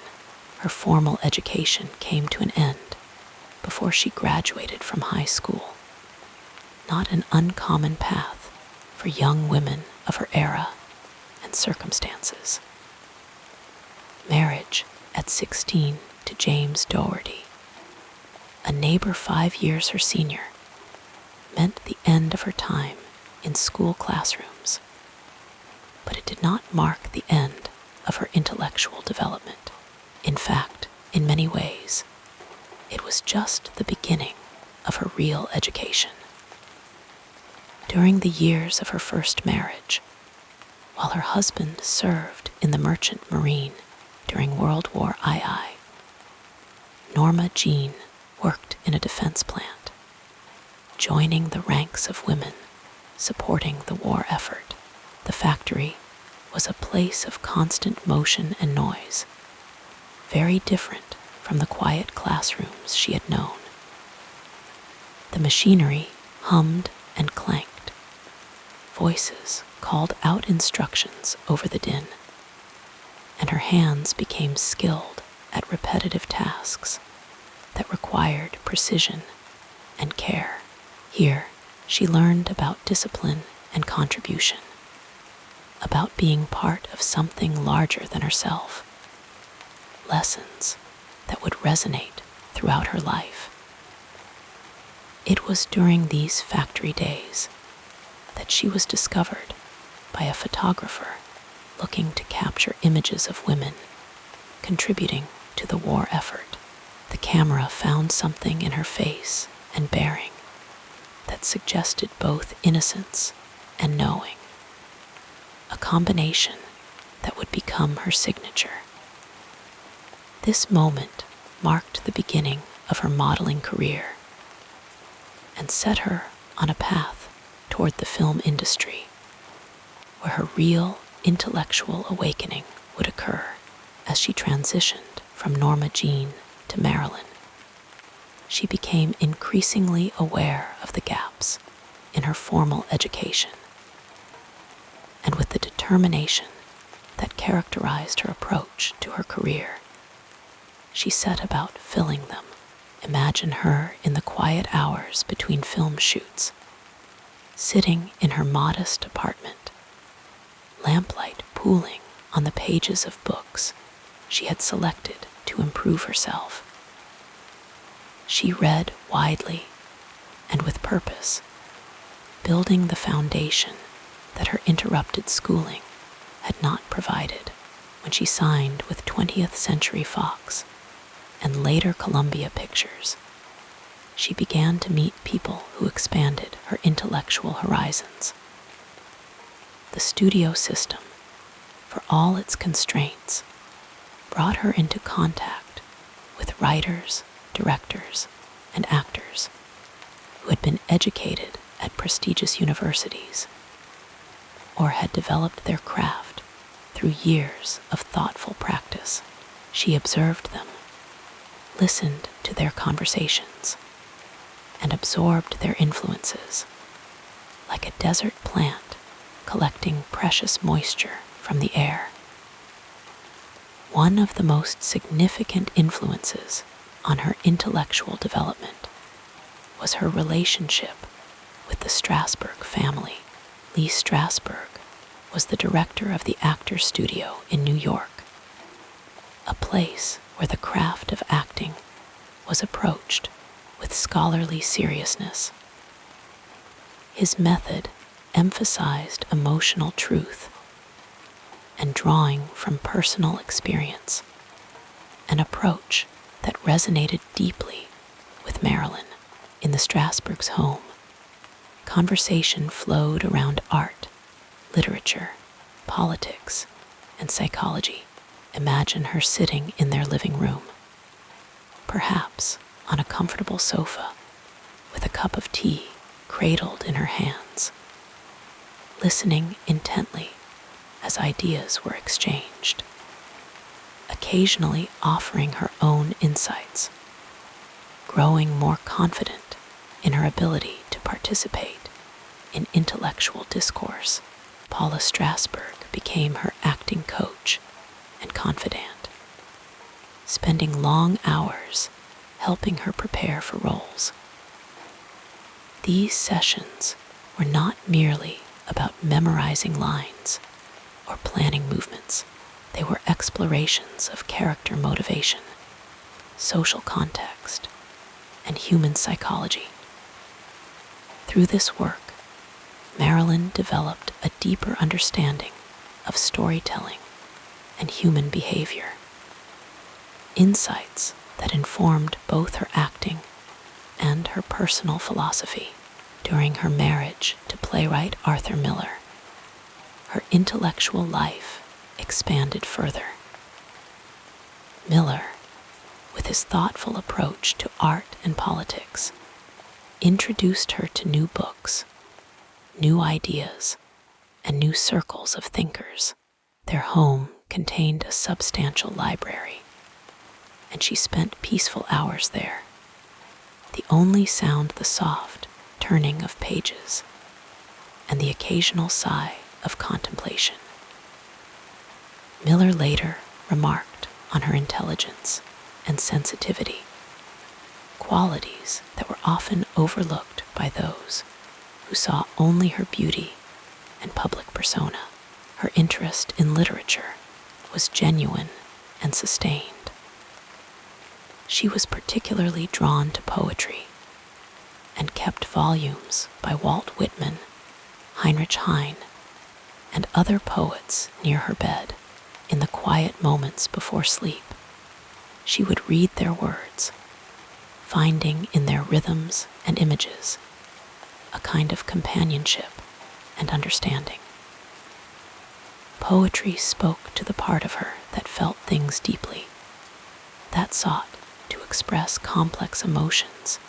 Her formal education came to an end before she graduated from high school, not an uncommon path for young women of her era and circumstances. Marriage at 16 to James Doherty, a neighbor 5 years her senior, meant the end of her time in school classrooms, but it did not mark the end of her intellectual development. In fact, in many ways, it was just the beginning of her real education. During the years of her first marriage, while her husband served in the Merchant Marine during World War II, Norma Jean worked in a defense plant, joining the ranks of women supporting the war effort. The factory was a place of constant motion and noise, very different from the quiet classrooms she had known. The machinery hummed and clanked. Voices called out instructions over the din, and her hands became skilled at repetitive tasks that required precision and care. Here, she learned about discipline and contribution, about being part of something larger than herself, lessons that would resonate throughout her life. It was during these factory days that she was discovered by a photographer looking to capture images of women contributing to the war effort. The camera found something in her face and bearing that suggested both innocence and knowing, a combination that would become her signature. This moment marked the beginning of her modeling career and set her on a path toward the film industry, where her real intellectual awakening would occur. As she transitioned from Norma Jean to Marilyn, she became increasingly aware of the gaps in her formal education, and with the determination that characterized her approach to her career. She set about filling them. Imagine her in the quiet hours between film shoots, sitting in her modest apartment, lamplight pooling on the pages of books she had selected to improve herself. She read widely and with purpose, building the foundation that her interrupted schooling had not provided. When she signed with 20th Century Fox and later Columbia Pictures, she began to meet people who expanded her intellectual horizons. The studio system, for all its constraints, brought her into contact with writers, directors, and actors who had been educated at prestigious universities or had developed their craft through years of thoughtful practice. She observed them, listened to their conversations, and absorbed their influences, like a desert plant collecting precious moisture from the air. One of the most significant influences on her intellectual development was her relationship with the Strasberg family. Lee Strasberg was the director of the Actors Studio in New York, a place where the craft of acting was approached with scholarly seriousness. His method emphasized emotional truth and drawing from personal experience, an approach that resonated deeply with Marilyn. In the Strasbergs' home, conversation flowed around art, literature, politics, and psychology. Imagine her sitting in their living room, perhaps on a comfortable sofa, with a cup of tea cradled in her hands, listening intently as ideas were exchanged, occasionally offering her own insights, growing more confident in her ability to participate in intellectual discourse. Paula Strasberg became her acting coach and confidant, spending long hours helping her prepare for roles. These sessions were not merely about memorizing lines or planning movements. They were explorations of character motivation, social context, and human psychology. Through this work, Marilyn developed a deeper understanding of storytelling and human behavior, insights that informed both her acting and her personal philosophy. During her marriage to playwright Arthur Miller, her intellectual life expanded further. Miller, with his thoughtful approach to art and politics, introduced her to new books, new ideas, and new circles of thinkers. Their home contained a substantial library, and she spent peaceful hours there, the only sound the soft turning of pages and the occasional sigh of contemplation. Miller later remarked on her intelligence and sensitivity, qualities that were often overlooked by those who saw only her beauty and public persona. Her interest in literature was genuine and sustained. She was particularly drawn to poetry and kept volumes by Walt Whitman, Heinrich Heine, and other poets near her bed. In the quiet moments before sleep, she would read their words, finding in their rhythms and images a kind of companionship and understanding. Poetry spoke to the part of her that felt things deeply, that sought to express complex emotions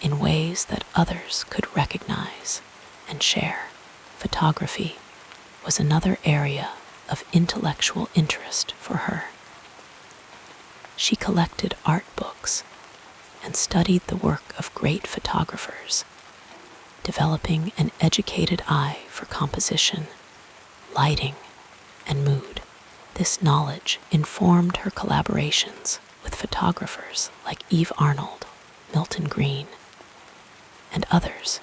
in ways that others could recognize and share. Photography was another area of intellectual interest for her. She collected art books and studied the work of great photographers, developing an educated eye for composition, lighting, and mood. This knowledge informed her collaborations with photographers like Eve Arnold, Milton Green, and others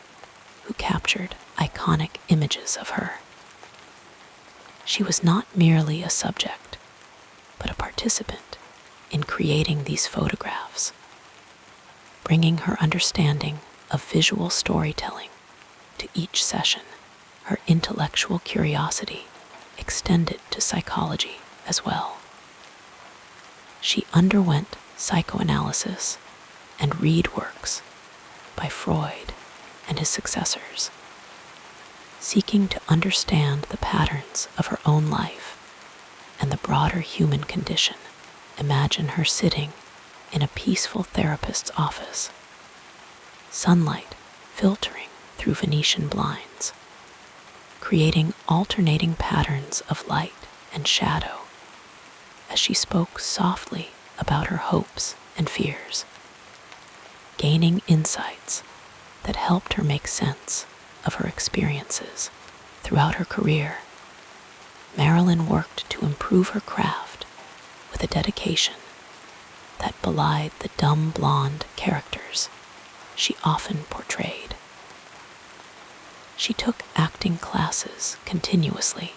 who captured iconic images of her. She was not merely a subject, but a participant in creating these photographs, bringing her understanding of visual storytelling to each session. Her intellectual curiosity extended to psychology as well. She underwent psychoanalysis and read works by Freud and his successors, seeking to understand the patterns of her own life and the broader human condition. Imagine her sitting in a peaceful therapist's office, sunlight filtering through Venetian blinds, creating alternating patterns of light and shadow as she spoke softly about her hopes and fears, gaining insights that helped her make sense of her experiences. Throughout her career, Marilyn worked to improve her craft with a dedication that belied the dumb blonde characters she often portrayed. She took acting classes continuously,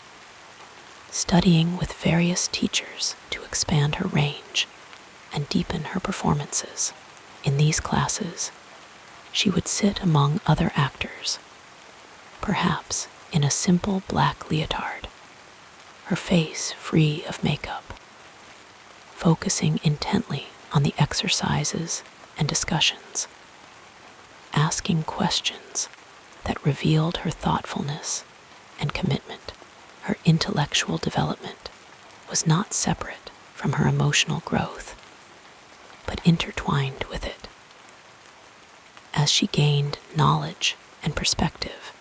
studying with various teachers to expand her range and deepen her performances. In these classes, she would sit among other actors, perhaps in a simple black leotard, her face free of makeup, focusing intently on the exercises and discussions, asking questions that revealed her thoughtfulness and commitment. Her intellectual development was not separate from her emotional growth, but intertwined with it. As she gained knowledge and perspective,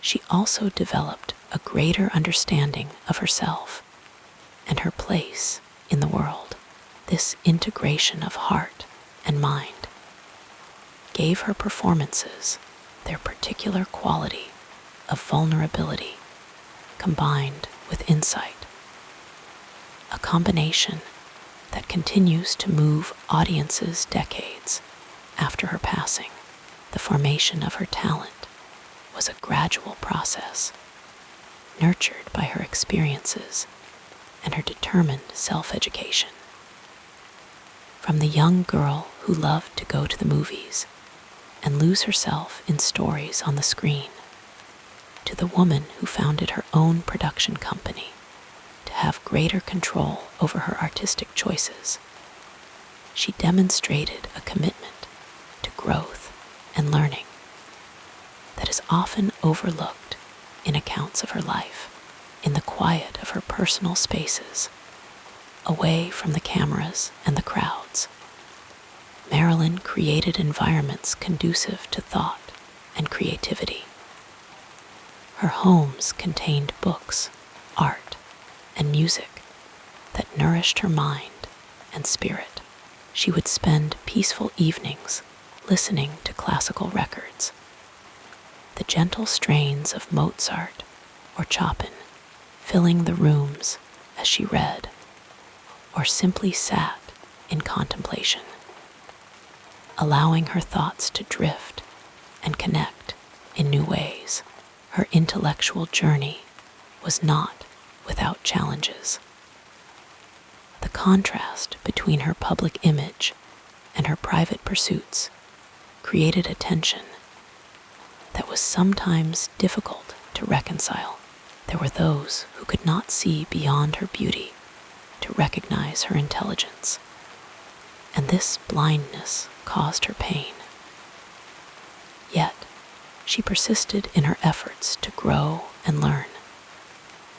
she also developed a greater understanding of herself and her place in the world. This integration of heart and mind gave her performances their particular quality of vulnerability combined with insight, a combination that continues to move audiences decades after her passing. The formation of her talent was a gradual process, nurtured by her experiences and her determined self-education. From the young girl who loved to go to the movies and lose herself in stories on the screen, to the woman who founded her own production company to have greater control over her artistic choices, she demonstrated a commitment to growth and learning that is often overlooked in accounts of her life. In the quiet of her personal spaces, away from the cameras and the crowds, Marilyn created environments conducive to thought and creativity. Her homes contained books, art, and music that nourished her mind and spirit. She would spend peaceful evenings listening to classical records, the gentle strains of Mozart or Chopin filling the rooms as she read or simply sat in contemplation, allowing her thoughts to drift and connect in new ways. Her intellectual journey was not without challenges. The contrast between her public image and her private pursuits created a tension that was sometimes difficult to reconcile. There were those who could not see beyond her beauty to recognize her intelligence, and this blindness caused her pain. Yet, she persisted in her efforts to grow and learn,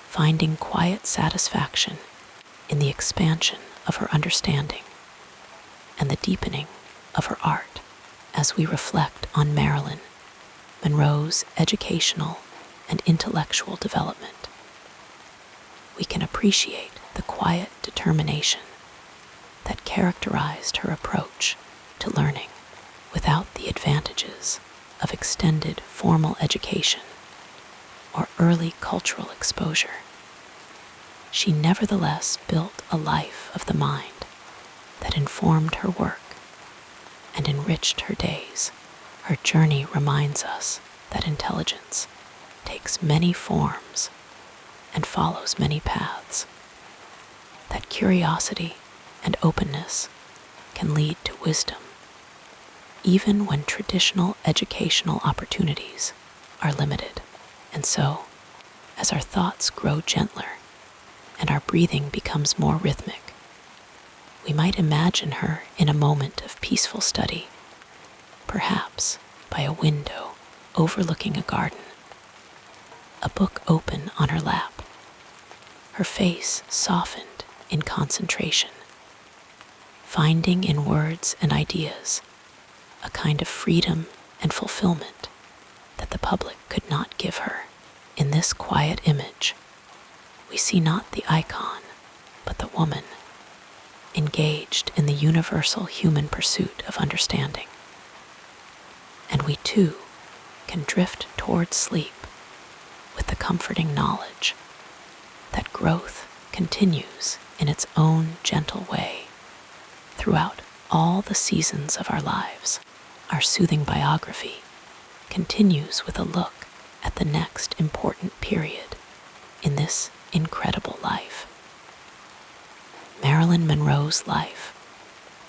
finding quiet satisfaction in the expansion of her understanding and the deepening of her art. As we reflect on Marilyn Monroe's educational and intellectual development, we can appreciate the quiet determination that characterized her approach to learning. Without the advantages of extended formal education or early cultural exposure, she nevertheless built a life of the mind that informed her work and enriched her days. Her journey reminds us that intelligence takes many forms and follows many paths, that curiosity and openness can lead to wisdom, even when traditional educational opportunities are limited. And so, as our thoughts grow gentler and our breathing becomes more rhythmic, we might imagine her in a moment of peaceful study, perhaps by a window overlooking a garden, a book open on her lap, her face softened in concentration, finding in words and ideas a kind of freedom and fulfillment that the public could not give her. In this quiet image, we see not the icon, but the woman, engaged in the universal human pursuit of understanding. And we too can drift toward sleep with the comforting knowledge that growth continues in its own gentle way throughout all the seasons of our lives. Our soothing biography continues with a look at the next important period in this incredible life. Marilyn Monroe's life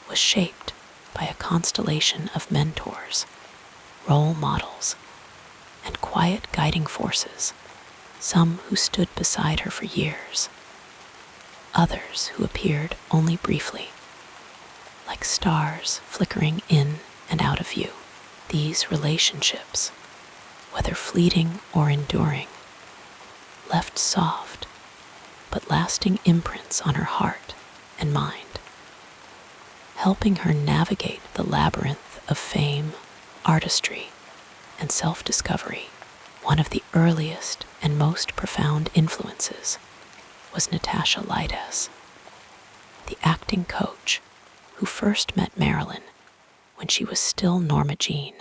was shaped by a constellation of mentors, role models, and quiet guiding forces, some who stood beside her for years, others who appeared only briefly, like stars flickering in and out of view. These relationships, whether fleeting or enduring, left soft but lasting imprints on her heart and mind, helping her navigate the labyrinth of fame, artistry, and self-discovery. One of the earliest and most profound influences was Natasha Lydes, the acting coach who first met Marilyn when she was still Norma Jean,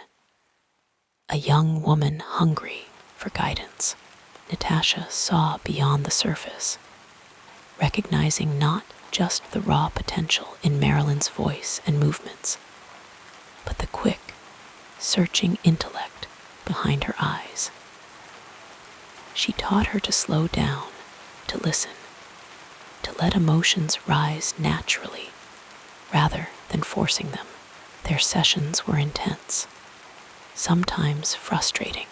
a young woman hungry for guidance. Natasha saw beyond the surface, recognizing not just the raw potential in Marilyn's voice and movements, but the quick, searching intellect behind her eyes. She taught her to slow down, to listen, to let emotions rise naturally rather than forcing them. Their sessions were intense, sometimes frustrating,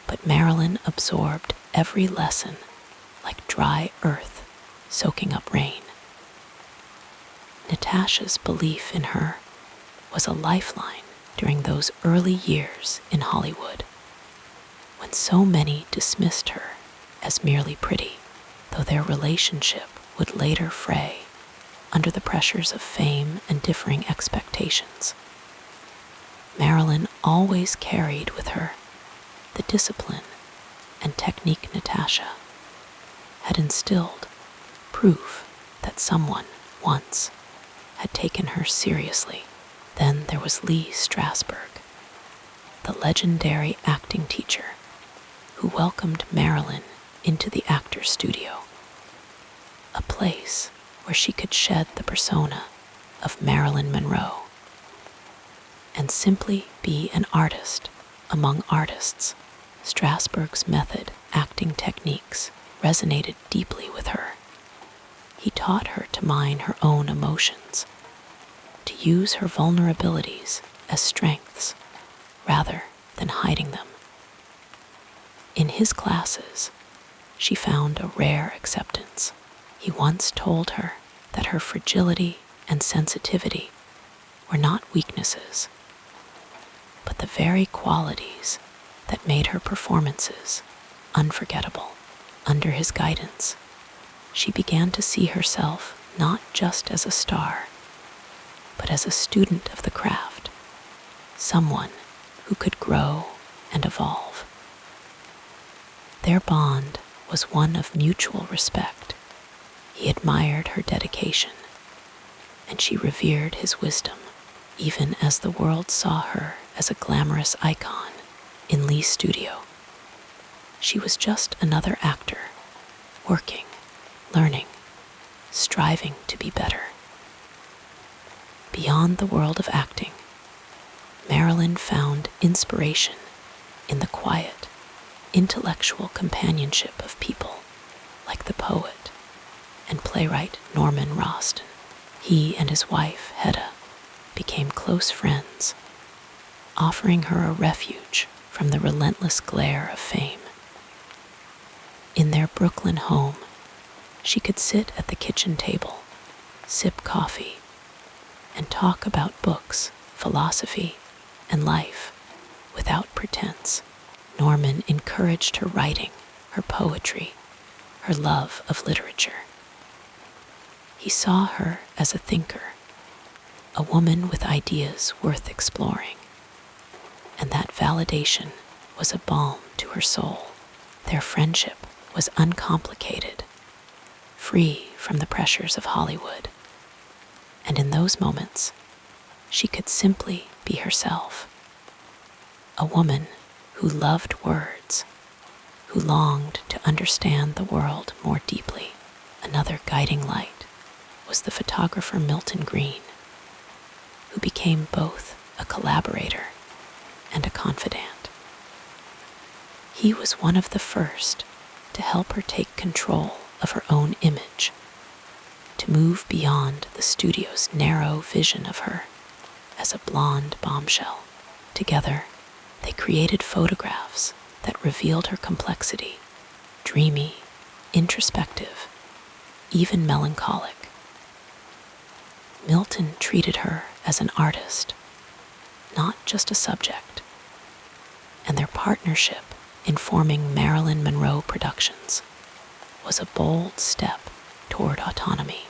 but Marilyn absorbed every lesson like dry earth soaking up rain. Natasha's belief in her was a lifeline during those early years in Hollywood, when so many dismissed her as merely pretty, though their relationship would later fray under the pressures of fame and differing expectations. Marilyn always carried with her the discipline and technique Natasha had instilled, proof that someone once had taken her seriously. Then there was Lee Strasberg, the legendary acting teacher who welcomed Marilyn into the actor's studio, a place where she could shed the persona of Marilyn Monroe and simply be an artist among artists. Strasberg's method acting techniques resonated deeply with her. He taught her to mine her own emotions, to use her vulnerabilities as strengths rather than hiding them. In his classes, she found a rare acceptance. He once told her that her fragility and sensitivity were not weaknesses, but the very qualities that made her performances unforgettable. Under his guidance, she began to see herself not just as a star, but as a student of the craft, someone who could grow and evolve. Their bond was one of mutual respect. He admired her dedication, and she revered his wisdom, even as the world saw her as a glamorous icon in Lee's studio. She was just another actor, working learning, striving to be better. Beyond the world of acting, Marilyn found inspiration in the quiet, intellectual companionship of people like the poet and playwright Norman Roston. He and his wife, Hedda, became close friends, offering her a refuge from the relentless glare of fame. In their Brooklyn home, she could sit at the kitchen table, sip coffee, and talk about books, philosophy, and life without pretense. Norman encouraged her writing, her poetry, her love of literature. He saw her as a thinker, a woman with ideas worth exploring, and that validation was a balm to her soul. Their friendship was uncomplicated, free from the pressures of Hollywood, and in those moments, she could simply be herself. A woman who loved words, who longed to understand the world more deeply. Another guiding light was the photographer Milton Greene, who became both a collaborator and a confidant. He was one of the first to help her take control of her own image, to move beyond the studio's narrow vision of her as a blonde bombshell. Together, they created photographs that revealed her complexity, dreamy, introspective, even melancholic. Milton treated her as an artist, not just a subject, and their partnership in forming Marilyn Monroe Productions was a bold step toward autonomy,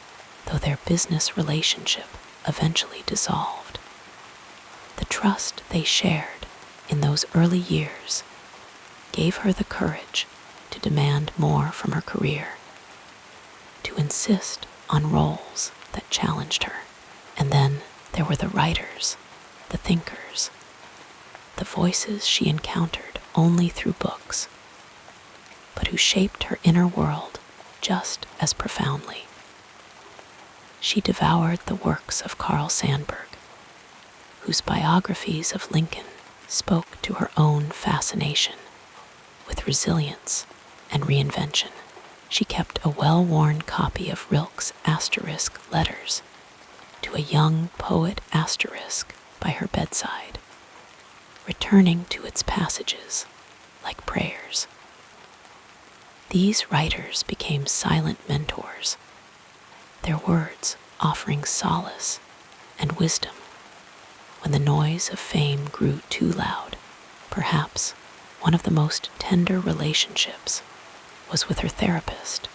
though their business relationship eventually dissolved. The trust they shared in those early years gave her the courage to demand more from her career, to insist on roles that challenged her. And then there were the writers, the thinkers, the voices she encountered only through books, but who shaped her inner world just as profoundly. She devoured the works of Carl Sandburg, whose biographies of Lincoln spoke to her own fascination with resilience and reinvention. She kept a well-worn copy of Rilke's Asterisk Letters to a young poet asterisk by her bedside, returning to its passages like prayers. These writers became silent mentors, their words offering solace and wisdom when the noise of fame grew too loud. Perhaps one of the most tender relationships was with her therapist,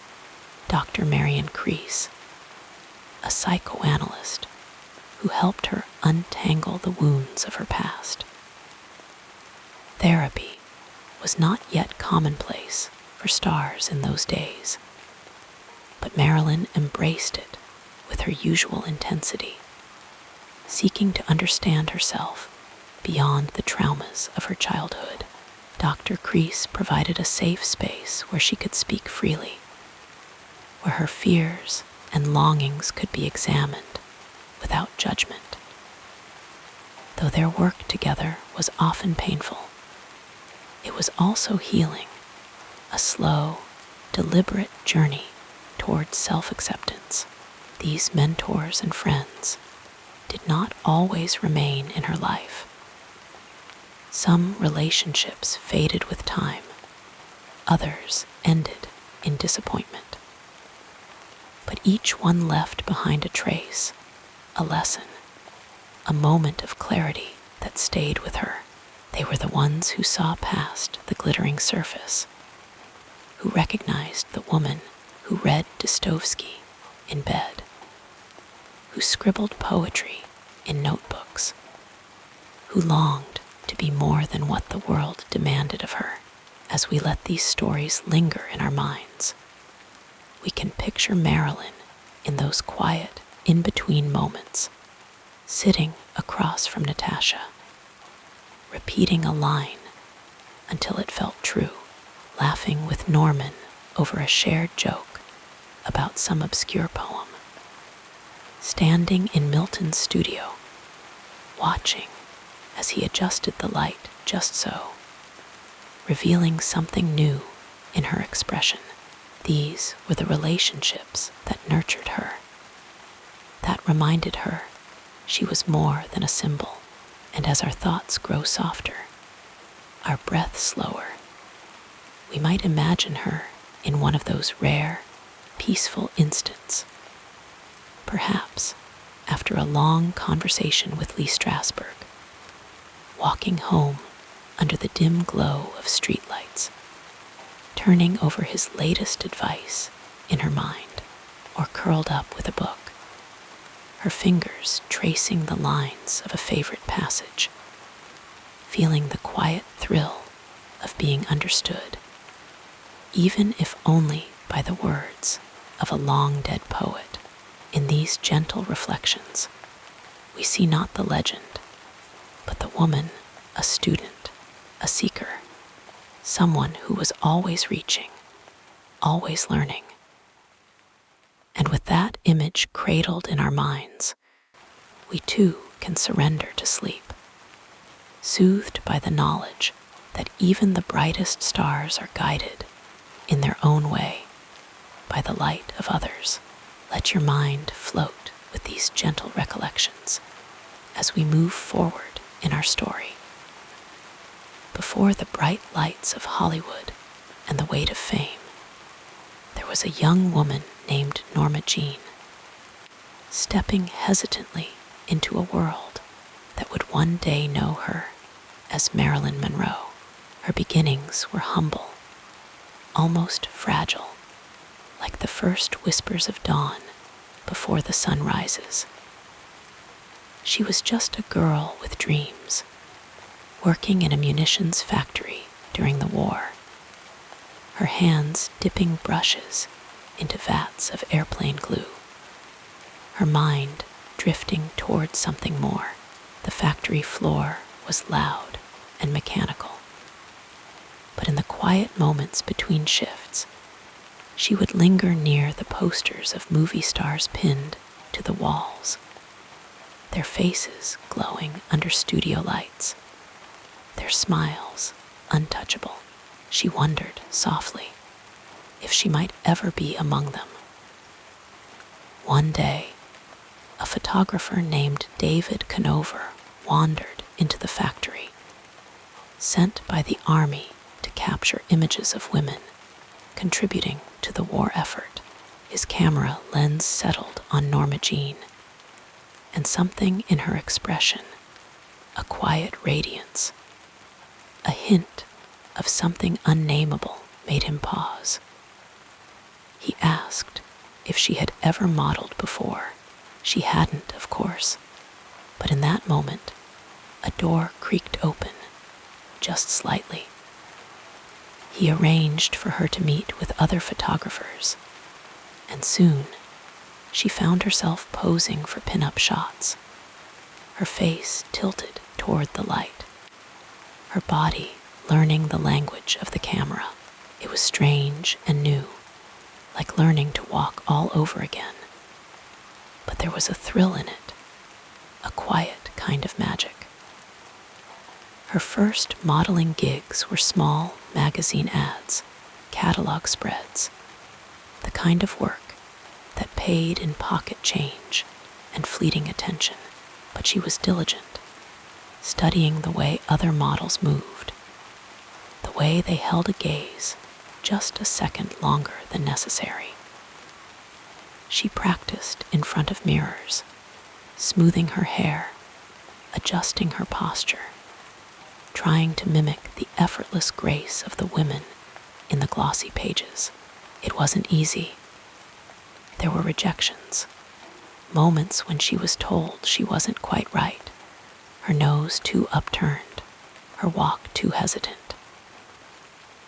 Dr. Marion Crease, a psychoanalyst who helped her untangle the wounds of her past. Therapy was not yet commonplace for stars in those days, but Marilyn embraced it with her usual intensity, seeking to understand herself beyond the traumas of her childhood. Dr. Crease provided a safe space where she could speak freely, where her fears and longings could be examined without judgment. Though their work together was often painful, it was also healing, a slow, deliberate journey towards self-acceptance. These mentors and friends did not always remain in her life. Some relationships faded with time, others ended in disappointment. But each one left behind a trace, a lesson, a moment of clarity that stayed with her. They were the ones who saw past the glittering surface, who recognized the woman who read Dostoevsky in bed, who scribbled poetry in notebooks, who longed to be more than what the world demanded of her. As we let these stories linger in our minds, we can picture Marilyn in those quiet, in-between moments, sitting across from Natasha, repeating a line until it felt true, laughing with Norman over a shared joke, about some obscure poem. Standing in Milton's studio, watching as he adjusted the light just so, revealing something new in her expression. These were the relationships that nurtured her, that reminded her she was more than a symbol. And as our thoughts grow softer, our breath slower, we might imagine her in one of those rare, peaceful instants. Perhaps after a long conversation with Lee Strasberg, walking home under the dim glow of streetlights, turning over his latest advice in her mind, or curled up with a book, her fingers tracing the lines of a favorite passage, feeling the quiet thrill of being understood, even if only by the words of a long-dead poet. In these gentle reflections, we see not the legend, but the woman, a student, a seeker, someone who was always reaching, always learning. And with that image cradled in our minds, we too can surrender to sleep, soothed by the knowledge that even the brightest stars are guided in their own way by the light of others. Let your mind float with these gentle recollections as we move forward in our story. Before the bright lights of Hollywood and the weight of fame, there was a young woman named Norma Jean, stepping hesitantly into a world that would one day know her as Marilyn Monroe. Her beginnings were humble, almost fragile, like the first whispers of dawn before the sun rises. She was just a girl with dreams, working in a munitions factory during the war, her hands dipping brushes into vats of airplane glue, her mind drifting towards something more. The factory floor was loud and mechanical, but in the quiet moments between shifts, she would linger near the posters of movie stars pinned to the walls, their faces glowing under studio lights, their smiles untouchable. She wondered softly if she might ever be among them. One day, a photographer named David Conover wandered into the factory, sent by the army to capture images of women contributing to the war effort. His camera lens settled on Norma Jean, and something in her expression, a quiet radiance, a hint of something unnameable, made him pause. He asked if she had ever modeled before. She hadn't, of course, but in that moment, a door creaked open, just slightly. He arranged for her to meet with other photographers, and soon she found herself posing for pin-up shots, her face tilted toward the light, her body learning the language of the camera. It was strange and new, like learning to walk all over again. But there was a thrill in it, a quiet kind of magic. Her first modeling gigs were small magazine ads, catalog spreads, the kind of work that paid in pocket change and fleeting attention. But she was diligent, studying the way other models moved, the way they held a gaze just a second longer than necessary. She practiced in front of mirrors, smoothing her hair, adjusting her posture, trying to mimic the effortless grace of the women in the glossy pages. It wasn't easy. There were rejections, moments when she was told she wasn't quite right, her nose too upturned, her walk too hesitant.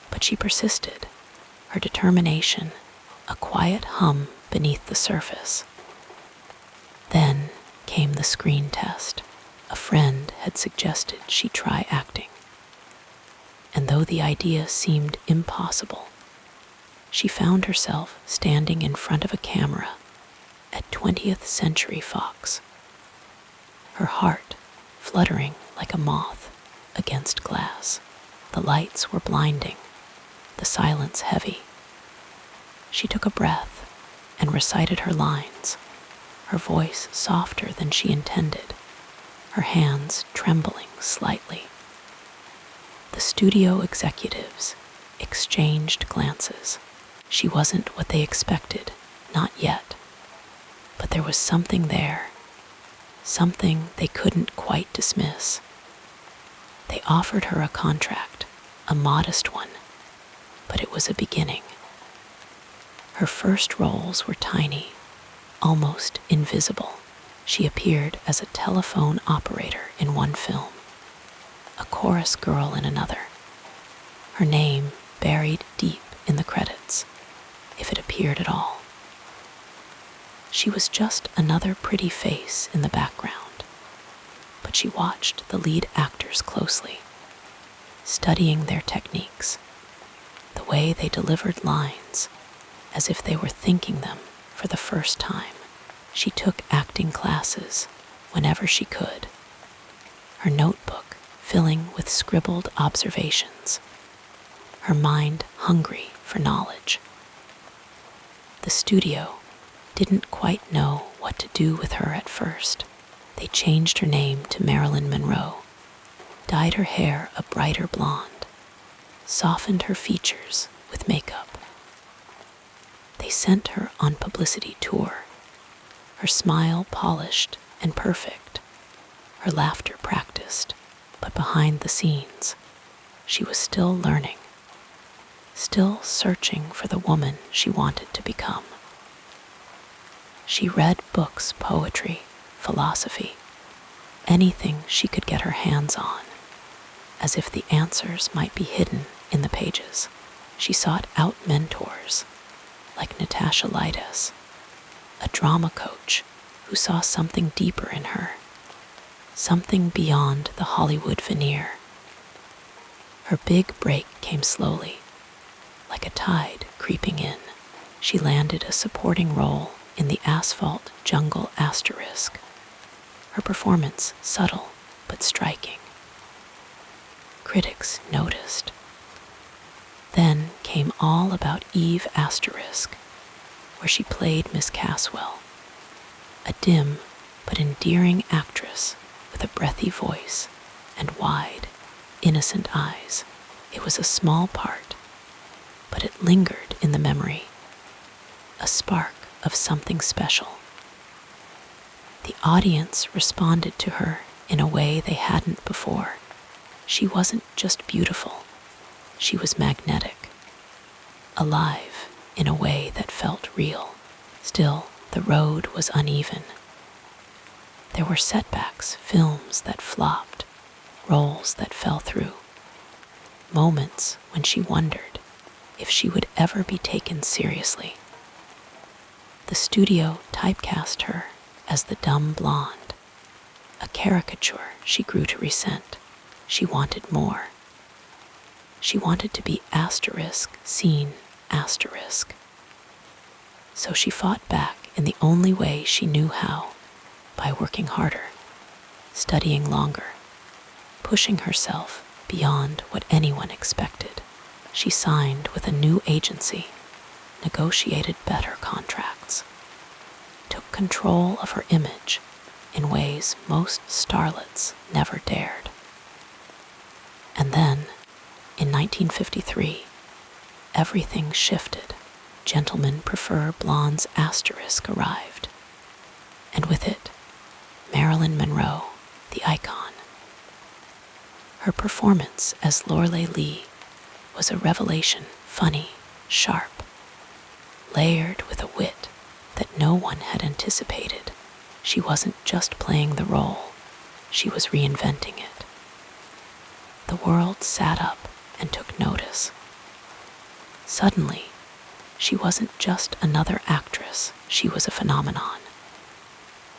But she persisted, her determination a quiet hum beneath the surface. Then came the screen test. A friend had suggested she try acting. And though the idea seemed impossible, she found herself standing in front of a camera at 20th Century Fox, her heart fluttering like a moth against glass. The lights were blinding, the silence heavy. She took a breath and recited her lines, her voice softer than she intended, her hands trembling slightly. The studio executives exchanged glances. She wasn't what they expected, not yet. But there was something there, something they couldn't quite dismiss. They offered her a contract, a modest one, but it was a beginning. Her first roles were tiny, almost invisible. She appeared as a telephone operator in one film, a chorus girl in another, her name buried deep in the credits, if it appeared at all. She was just another pretty face in the background, but she watched the lead actors closely, studying their techniques, the way they delivered lines, as if they were thinking them for the first time. She took acting classes whenever she could, her notebook filling with scribbled observations, her mind hungry for knowledge. The studio didn't quite know what to do with her at first. They changed her name to Marilyn Monroe, dyed her hair a brighter blonde, softened her features with makeup. They sent her on publicity tour, her smile polished and perfect, her laughter practiced, but behind the scenes, she was still learning, still searching for the woman she wanted to become. She read books, poetry, philosophy, anything she could get her hands on, as if the answers might be hidden in the pages. She sought out mentors, like Natasha Lydes, a drama coach who saw something deeper in her, something beyond the Hollywood veneer. Her big break came slowly, like a tide creeping in. She landed a supporting role in the Asphalt Jungle Asterisk, her performance subtle but striking. Critics noticed. Then came All About Eve Asterisk, where she played Miss Caswell, a dim but endearing actress with a breathy voice and wide, innocent eyes. It was a small part, but it lingered in the memory, a spark of something special. The audience responded to her in a way they hadn't before. She wasn't just beautiful, she was magnetic, alive in a way that felt real. Still, the road was uneven. There were setbacks, films that flopped, roles that fell through, moments when she wondered if she would ever be taken seriously. The studio typecast her as the dumb blonde, a caricature she grew to resent. She wanted more. She wanted to be asterisk, seen asterisk. So she fought back in the only way she knew how, by working harder, studying longer, pushing herself beyond what anyone expected. She signed with a new agency, negotiated better contracts, took control of her image in ways most starlets never dared. And then, in 1953, everything shifted. Gentlemen Prefer Blondes asterisk arrived, and with it, Marilyn Monroe, the icon. Her performance as Lorelei Lee was a revelation, funny, sharp, layered with a wit that no one had anticipated. She wasn't just playing the role, she was reinventing it. The world sat up and took notice. Suddenly, she wasn't just another actress, she was a phenomenon.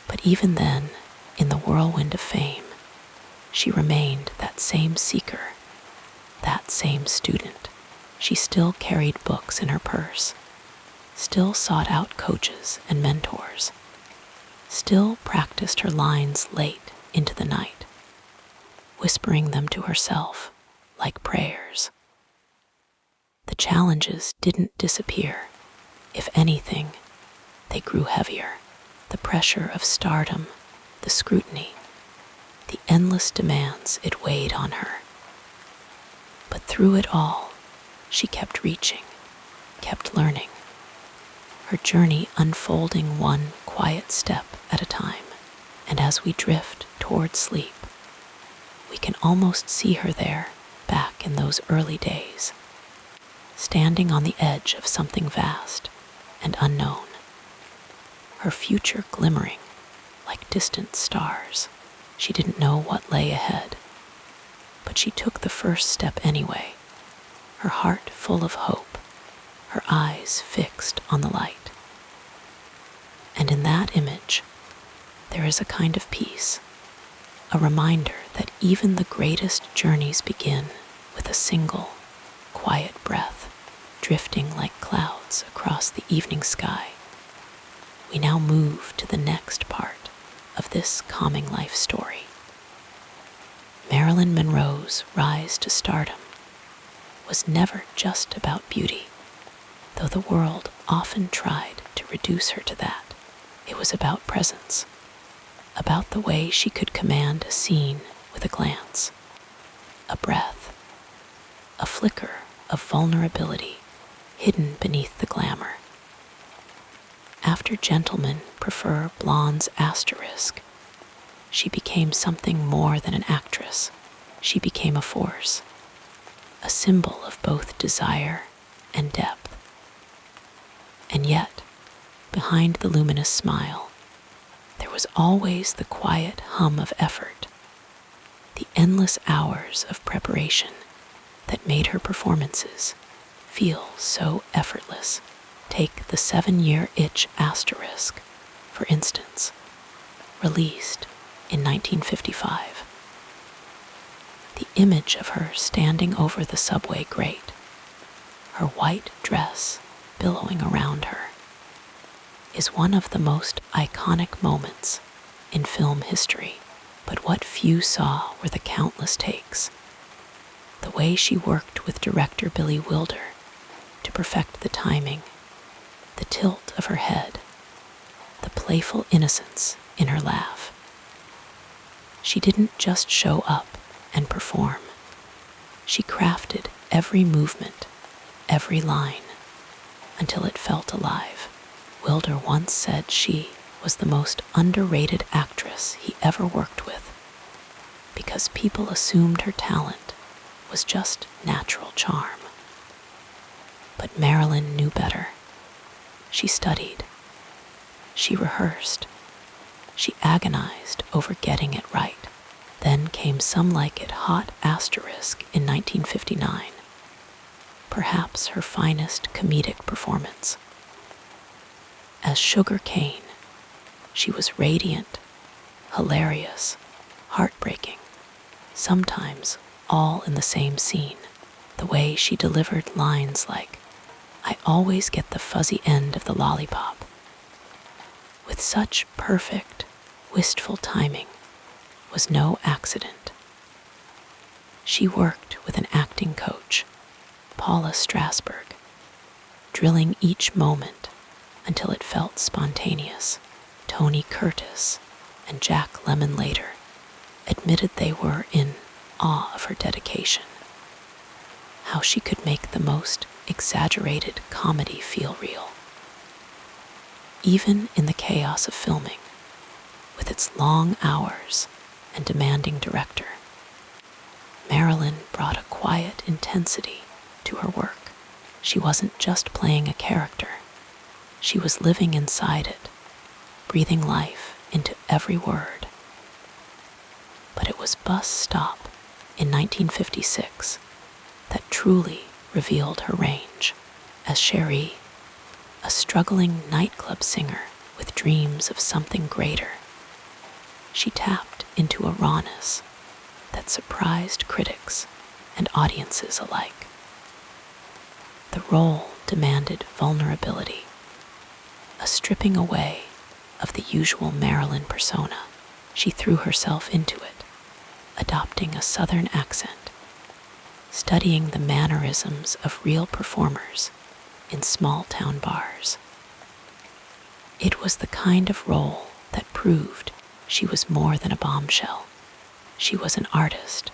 But even then, in the whirlwind of fame, she remained that same seeker, that same student. She still carried books in her purse, still sought out coaches and mentors, still practiced her lines late into the night, whispering them to herself like prayers. The challenges didn't disappear. If anything, they grew heavier. The pressure of stardom, the scrutiny, the endless demands it weighed on her. But through it all, she kept reaching, kept learning, her journey unfolding one quiet step at a time. And as we drift toward sleep, we can almost see her there, back in those early days, standing on the edge of something vast and unknown, her future glimmering like distant stars. She didn't know what lay ahead, but she took the first step anyway, her heart full of hope, her eyes fixed on the light. And in that image, there is a kind of peace, a reminder that even the greatest journeys begin with a single, quiet breath, drifting like clouds across the evening sky. We now move to the next part of this calming life story. Marilyn Monroe's rise to stardom was never just about beauty, though the world often tried to reduce her to that. It was about presence, about the way she could command a scene with a glance, a breath, a flicker of vulnerability hidden beneath the glamour. After gentlemen prefer blonde's asterisk, she became something more than an actress. She became a force, a symbol of both desire and depth. And yet, behind the luminous smile, there was always the quiet hum of effort, the endless hours of preparation that made her performances feel so effortless. Take the 7-year itch asterisk, for instance, released in 1955. The image of her standing over the subway grate, her white dress billowing around her, is one of the most iconic moments in film history. But what few saw were the countless takes, the way she worked with director Billy Wilder to perfect the timing, the tilt of her head, the playful innocence in her laugh. She didn't just show up and perform. She crafted every movement, every line, until it felt alive. Wilder once said she was the most underrated actress he ever worked with, because people assumed her talent was just natural charm. But Marilyn knew better. She studied. She rehearsed. She agonized over getting it right. Then came Some Like It Hot asterisk in 1959, perhaps her finest comedic performance. As Sugar Cane, she was radiant, hilarious, heartbreaking, sometimes all in the same scene. The way she delivered lines like, "I always get the fuzzy end of the lollipop," with such perfect, wistful timing, was no accident. She worked with an acting coach, Paula Strasberg, drilling each moment until it felt spontaneous. Tony Curtis and Jack Lemmon later admitted they were in awe of her dedication, how she could make the most exaggerated comedy feel real. Even in the chaos of filming, with its long hours and demanding director, Marilyn brought a quiet intensity to her work. She wasn't just playing a character. She was living inside it, breathing life into every word. But it was Bus Stop in 1956 that truly revealed her range as Cherie, a struggling nightclub singer with dreams of something greater. She tapped into a rawness that surprised critics and audiences alike. The role demanded vulnerability, a stripping away of the usual Marilyn persona. She threw herself into it, adopting a Southern accent, studying the mannerisms of real performers in small-town bars. It was the kind of role that proved she was more than a bombshell. She was an artist,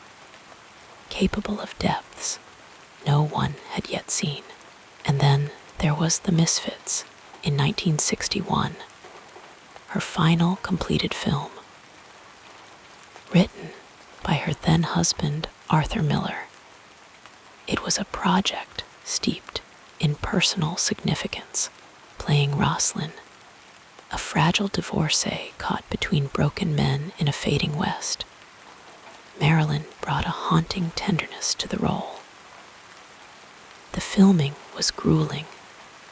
capable of depths no one had yet seen. And then there was The Misfits in 1961, her final completed film. Written by her then-husband, Arthur Miller, it was a project steeped in personal significance, playing Rosalind, a fragile divorcee caught between broken men in a fading West. Marilyn brought a haunting tenderness to the role. The filming was grueling,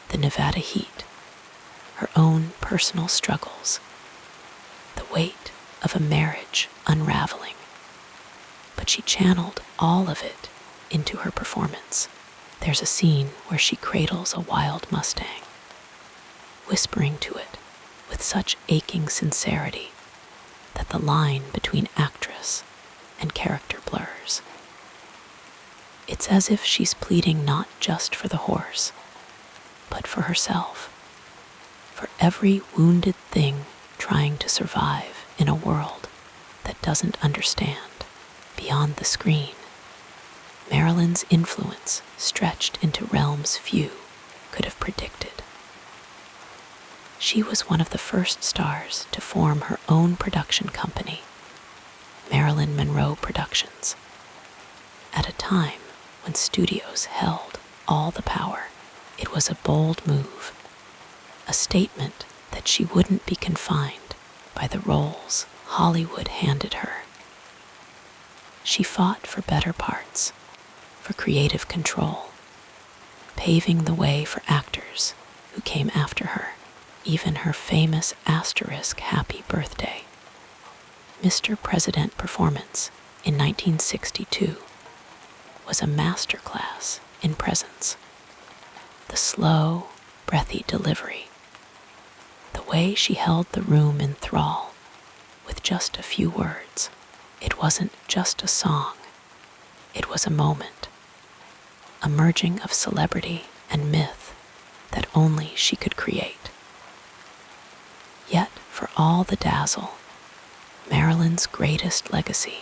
the Nevada heat, her own personal struggles, the weight of a marriage unraveling. But she channeled all of it into her performance. There's a scene where she cradles a wild Mustang, whispering to it with such aching sincerity that the line between actress and character blurs. It's as if she's pleading not just for the horse, but for herself, for every wounded thing trying to survive in a world that doesn't understand. Beyond the screen, Marilyn's influence stretched into realms few could have predicted. She was one of the first stars to form her own production company, Marilyn Monroe Productions, at a time when studios held all the power. It was a bold move, a statement that she wouldn't be confined by the roles Hollywood handed her. She fought for better parts, for creative control, paving the way for actors who came after her. Even her famous asterisk Happy Birthday, Mr. President performance in 1962 was a masterclass in presence. The slow, breathy delivery, the way she held the room in thrall with just a few words. It wasn't just a song, it was a moment, a merging of celebrity and myth that only she could create. Yet, for all the dazzle, Marilyn's greatest legacy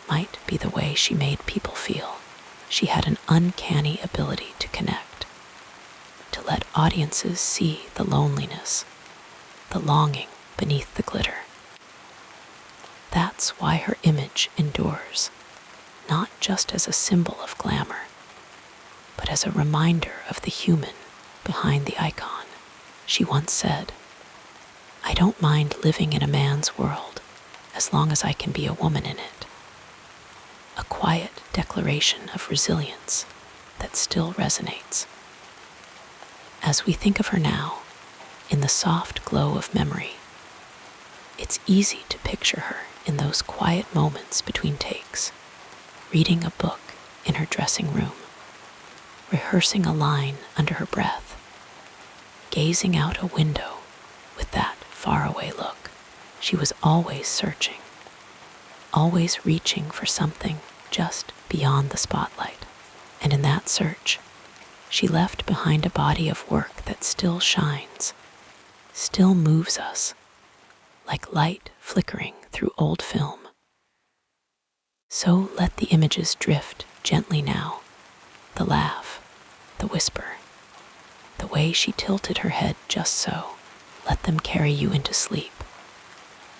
might be the way she made people feel. She had an uncanny ability to connect, to let audiences see the loneliness, the longing beneath the glitter. That's why her image endures, not just as a symbol of glamour, but as a reminder of the human behind the icon. She once said, "I don't mind living in a man's world as long as I can be a woman in it." A quiet declaration of resilience that still resonates. As we think of her now, in the soft glow of memory, it's easy to picture her in those quiet moments between takes, reading a book in her dressing room, rehearsing a line under her breath, gazing out a window with that faraway look. She was always searching, always reaching for something just beyond the spotlight. And in that search, she left behind a body of work that still shines, still moves us, like light flickering through old film. So let the images drift gently now, the laugh, the whisper, the way she tilted her head just so. Let them carry you into sleep,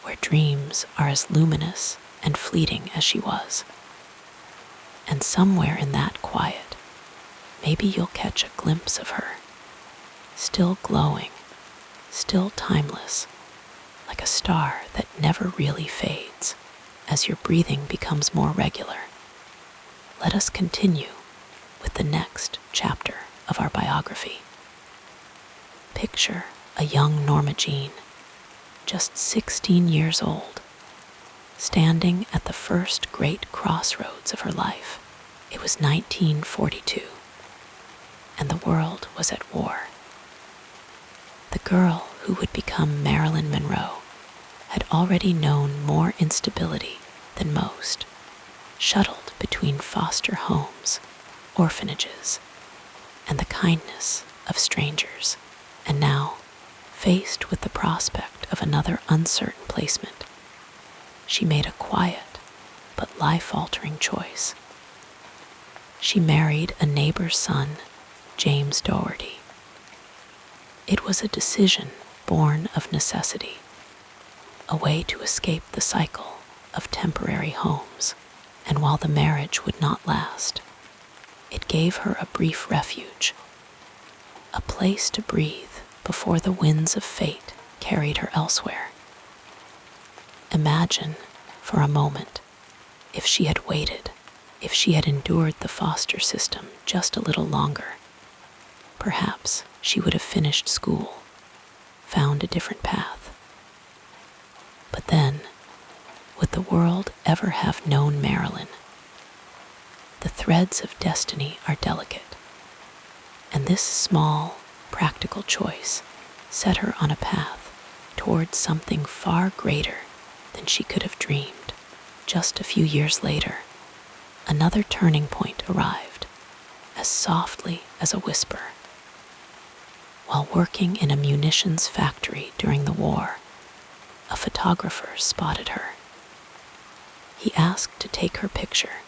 where dreams are as luminous and fleeting as she was. And somewhere in that quiet, maybe you'll catch a glimpse of her, still glowing, still timeless, like a star that never really fades. As your breathing becomes more regular, let us continue with the next chapter of our biography. Picture a young Norma Jean, just 16 years old, standing at the first great crossroads of her life. It was 1942. and the world was at war. The girl who would become Marilyn Monroe had already known more instability than most, shuttled between foster homes, orphanages, and the kindness of strangers, and now, faced with the prospect of another uncertain placement, she made a quiet but life-altering choice. She married a neighbor's son, James Doherty. It was a decision born of necessity, a way to escape the cycle of temporary homes, and while the marriage would not last, it gave her a brief refuge, a place to breathe before the winds of fate carried her elsewhere. Imagine, for a moment, if she had waited, if she had endured the foster system just a little longer. Perhaps she would have finished school, found a different path. But then, would the world ever have known Marilyn? The threads of destiny are delicate, and this small, practical choice set her on a path towards something far greater than she could have dreamed. Just a few years later, another turning point arrived, as softly as a whisper. While working in a munitions factory during the war, a photographer spotted her. He asked to take her picture,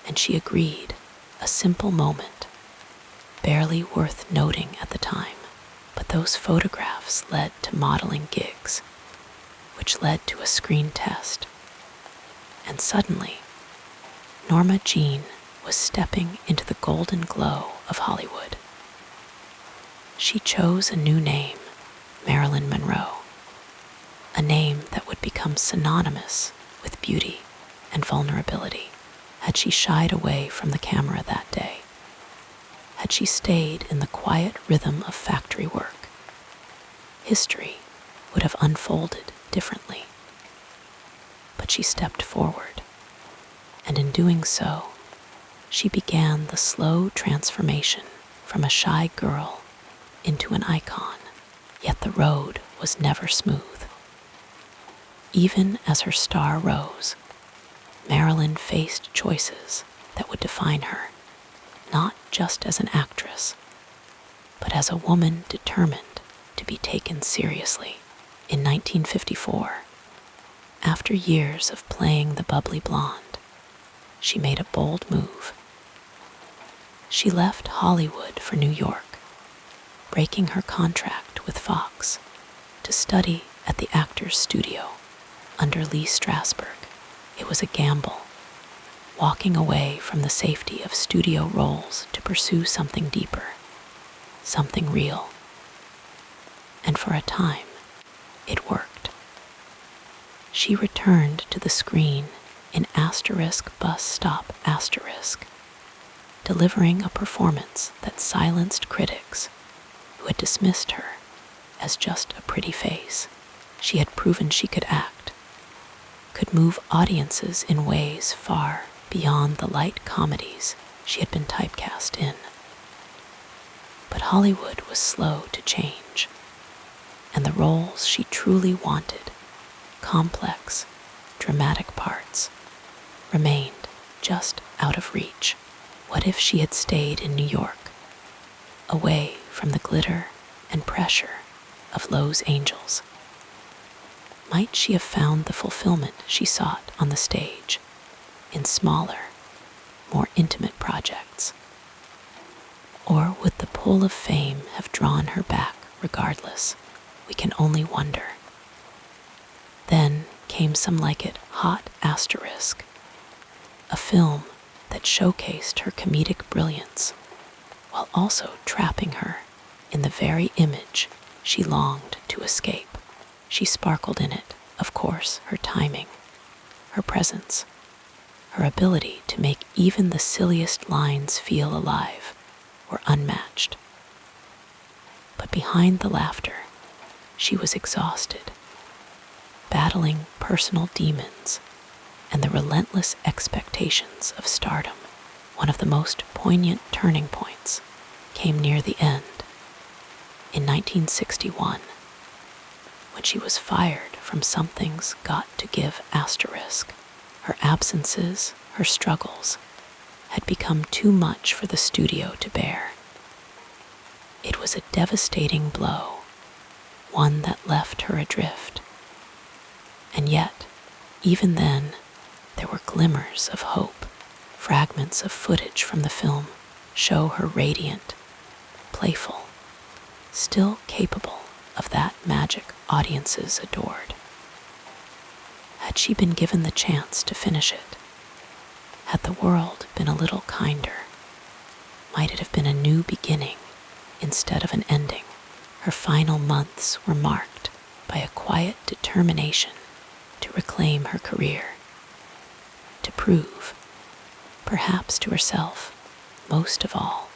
and she agreed, a simple moment, barely worth noting at the time. But those photographs led to modeling gigs, which led to a screen test. And suddenly, Norma Jean was stepping into the golden glow of Hollywood. She chose a new name, Marilyn Monroe, a name that would become synonymous with beauty and vulnerability. Had she shied away from the camera that day, had she stayed in the quiet rhythm of factory work, history would have unfolded differently. But she stepped forward, and in doing so, she began the slow transformation from a shy girl into an icon. Yet the road was never smooth. Even as her star rose, Marilyn faced choices that would define her, not just as an actress, but as a woman determined to be taken seriously. In 1954, after years of playing the bubbly blonde, she made a bold move. She left Hollywood for New York, breaking her contract with Fox to study at the Actors Studio under Lee Strasberg. It was a gamble, walking away from the safety of studio roles to pursue something deeper, something real. And for a time, it worked. She returned to the screen in Bus Stop Asterisk, delivering a performance that silenced critics who had dismissed her as just a pretty face. She had proven she could act, could move audiences in ways far beyond the light comedies she had been typecast in. But Hollywood was slow to change, and the roles she truly wanted, complex, dramatic parts, remained just out of reach. What if she had stayed in New York, away from the glitter and pressure of Los Angeles? Might she have found the fulfillment she sought on the stage, in smaller, more intimate projects? Or would the pull of fame have drawn her back regardless? We can only wonder. Then came Some Like It Hot Asterisk, a film that showcased her comedic brilliance while also trapping her in the very image she longed to escape. She sparkled in it, of course, her timing, her presence, her ability to make even the silliest lines feel alive were unmatched. But behind the laughter, she was exhausted, battling personal demons and the relentless expectations of stardom. One of the most poignant turning points came near the end. In 1961, when she was fired from Something's Got to Give asterisk, her absences, her struggles, had become too much for the studio to bear. It was a devastating blow, one that left her adrift. And yet, even then, there were glimmers of hope. Fragments of footage from the film show her radiant, playful, still capable of that magic audiences adored. Had she been given the chance to finish it, had the world been a little kinder, might it have been a new beginning instead of an ending? Her final months were marked by a quiet determination to reclaim her career, to prove, perhaps to herself, most of all,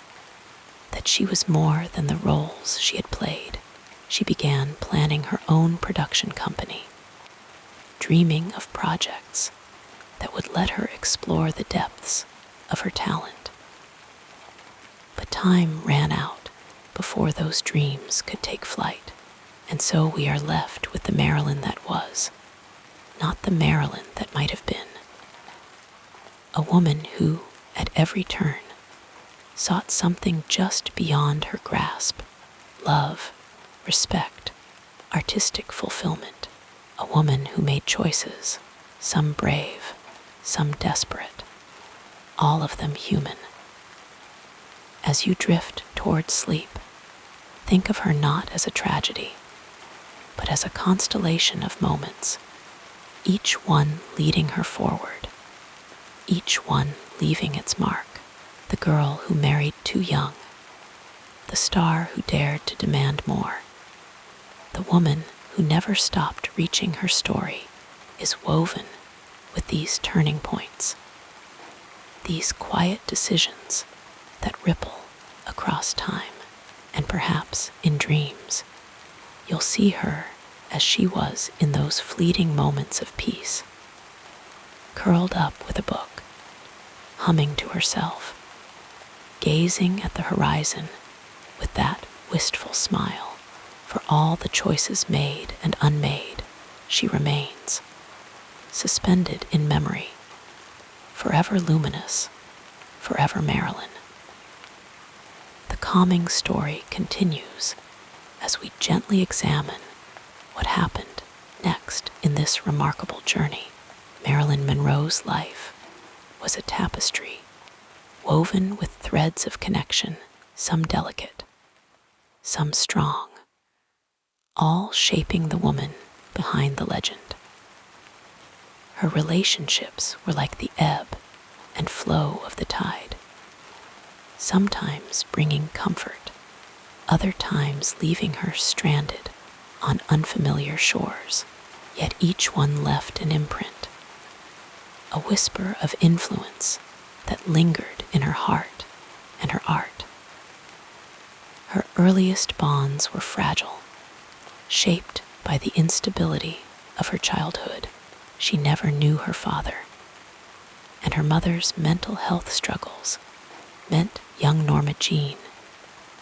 that she was more than the roles she had played. She began planning her own production company, dreaming of projects that would let her explore the depths of her talent. But time ran out before those dreams could take flight, and so we are left with the Marilyn that was, not the Marilyn that might have been. A woman who, at every turn, sought something just beyond her grasp: love, respect, artistic fulfillment. A woman who made choices, some brave, some desperate, all of them human. As you drift toward sleep, think of her not as a tragedy, but as a constellation of moments, each one leading her forward, each one leaving its mark. The girl who married too young, the star who dared to demand more, the woman who never stopped reaching her story is woven with these turning points, these quiet decisions that ripple across time. And perhaps in dreams, you'll see her as she was in those fleeting moments of peace, curled up with a book, humming to herself, gazing at the horizon with that wistful smile. For all the choices made and unmade, she remains, suspended in memory, forever luminous, forever Marilyn. The calming story continues as we gently examine what happened next in this remarkable journey. Marilyn Monroe's life was a tapestry woven with threads of connection, some delicate, some strong, all shaping the woman behind the legend. Her relationships were like the ebb and flow of the tide, sometimes bringing comfort, other times leaving her stranded on unfamiliar shores, yet each one left an imprint, a whisper of influence that lingered in her heart and her art. Her earliest bonds were fragile, shaped by the instability of her childhood. She never knew her father, and her mother's mental health struggles meant young Norma Jean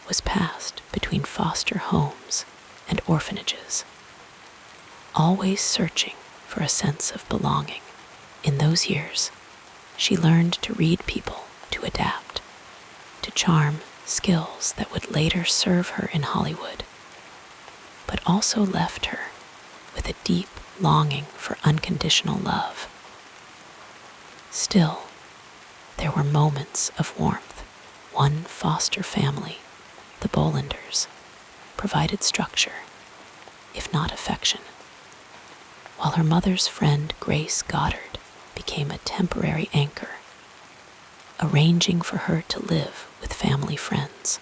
was passed between foster homes and orphanages, always searching for a sense of belonging. In those years, she learned to read people, to adapt, to charm, skills that would later serve her in Hollywood, but also left her with a deep longing for unconditional love. Still, there were moments of warmth. One foster family, the Bollanders, provided structure, if not affection, while her mother's friend Grace Goddard became a temporary anchor, arranging for her to live with family friends.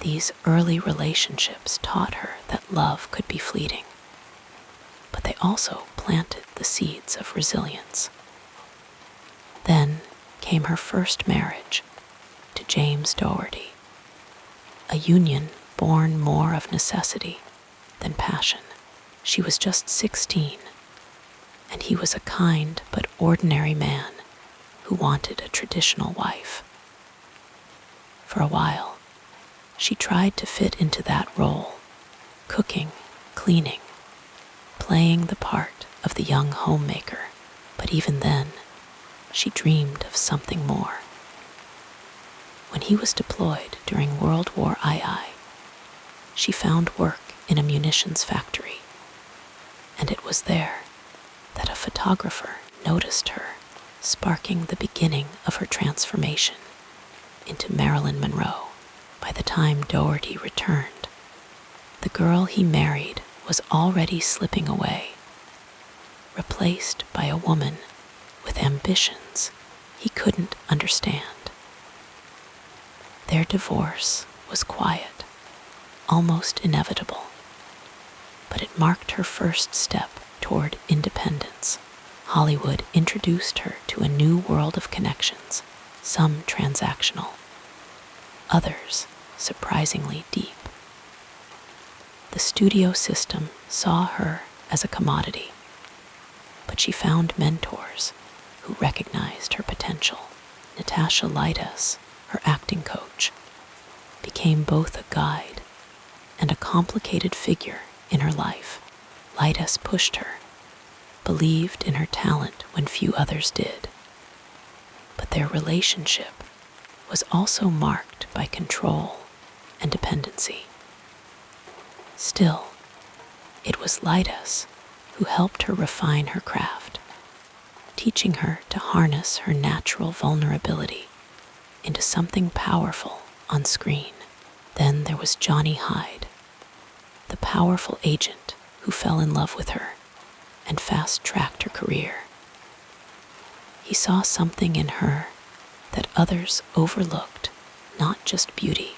These early relationships taught her that love could be fleeting, but they also planted the seeds of resilience. Then came her first marriage to James Dougherty, a union born more of necessity than passion. She was just 16, and he was a kind but ordinary man who wanted a traditional wife. For a while, She tried to fit into that role, cooking, cleaning, playing the part of the young homemaker. But even then, she dreamed of something more. When he was deployed during World War II, she found work in a munitions factory, and it was there that a photographer noticed her, sparking the beginning of her transformation into Marilyn Monroe. By the time Doherty returned, the girl he married was already slipping away, replaced by a woman with ambitions he couldn't understand. Their divorce was quiet, almost inevitable, but it marked her first step toward independence. Hollywood introduced her to a new world of connections, some transactional, others surprisingly deep. The studio system saw her as a commodity, but she found mentors who recognized her potential. Natasha Lytas, her acting coach, became both a guide and a complicated figure in her life. Lytas pushed her, believed in her talent when few others did. But their relationship was also marked by control and dependency. Still, it was Lytas who helped her refine her craft, teaching her to harness her natural vulnerability into something powerful on screen. Then there was Johnny Hyde, the powerful agent who fell in love with her and fast-tracked her career. He saw something in her that others overlooked, not just beauty,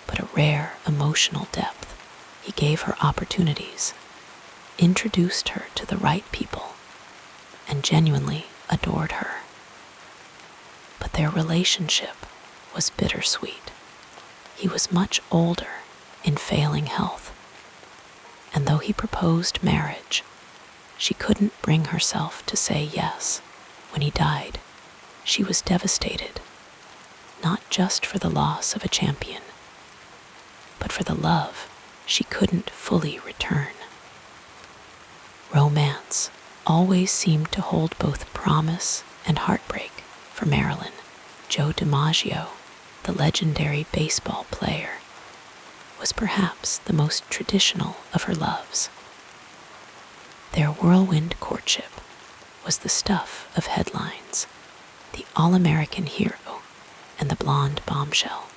but a rare emotional depth. He gave her opportunities, introduced her to the right people, and genuinely adored her. But their relationship was bittersweet. He was much older, in failing health, and though he proposed marriage, she couldn't bring herself to say yes. When he died, she was devastated, not just for the loss of a champion, but for the love she couldn't fully return. Romance always seemed to hold both promise and heartbreak for Marilyn. Joe DiMaggio, the legendary baseball player, was perhaps the most traditional of her loves. Their whirlwind courtship was the stuff of headlines, the all-American hero and the blonde bombshell.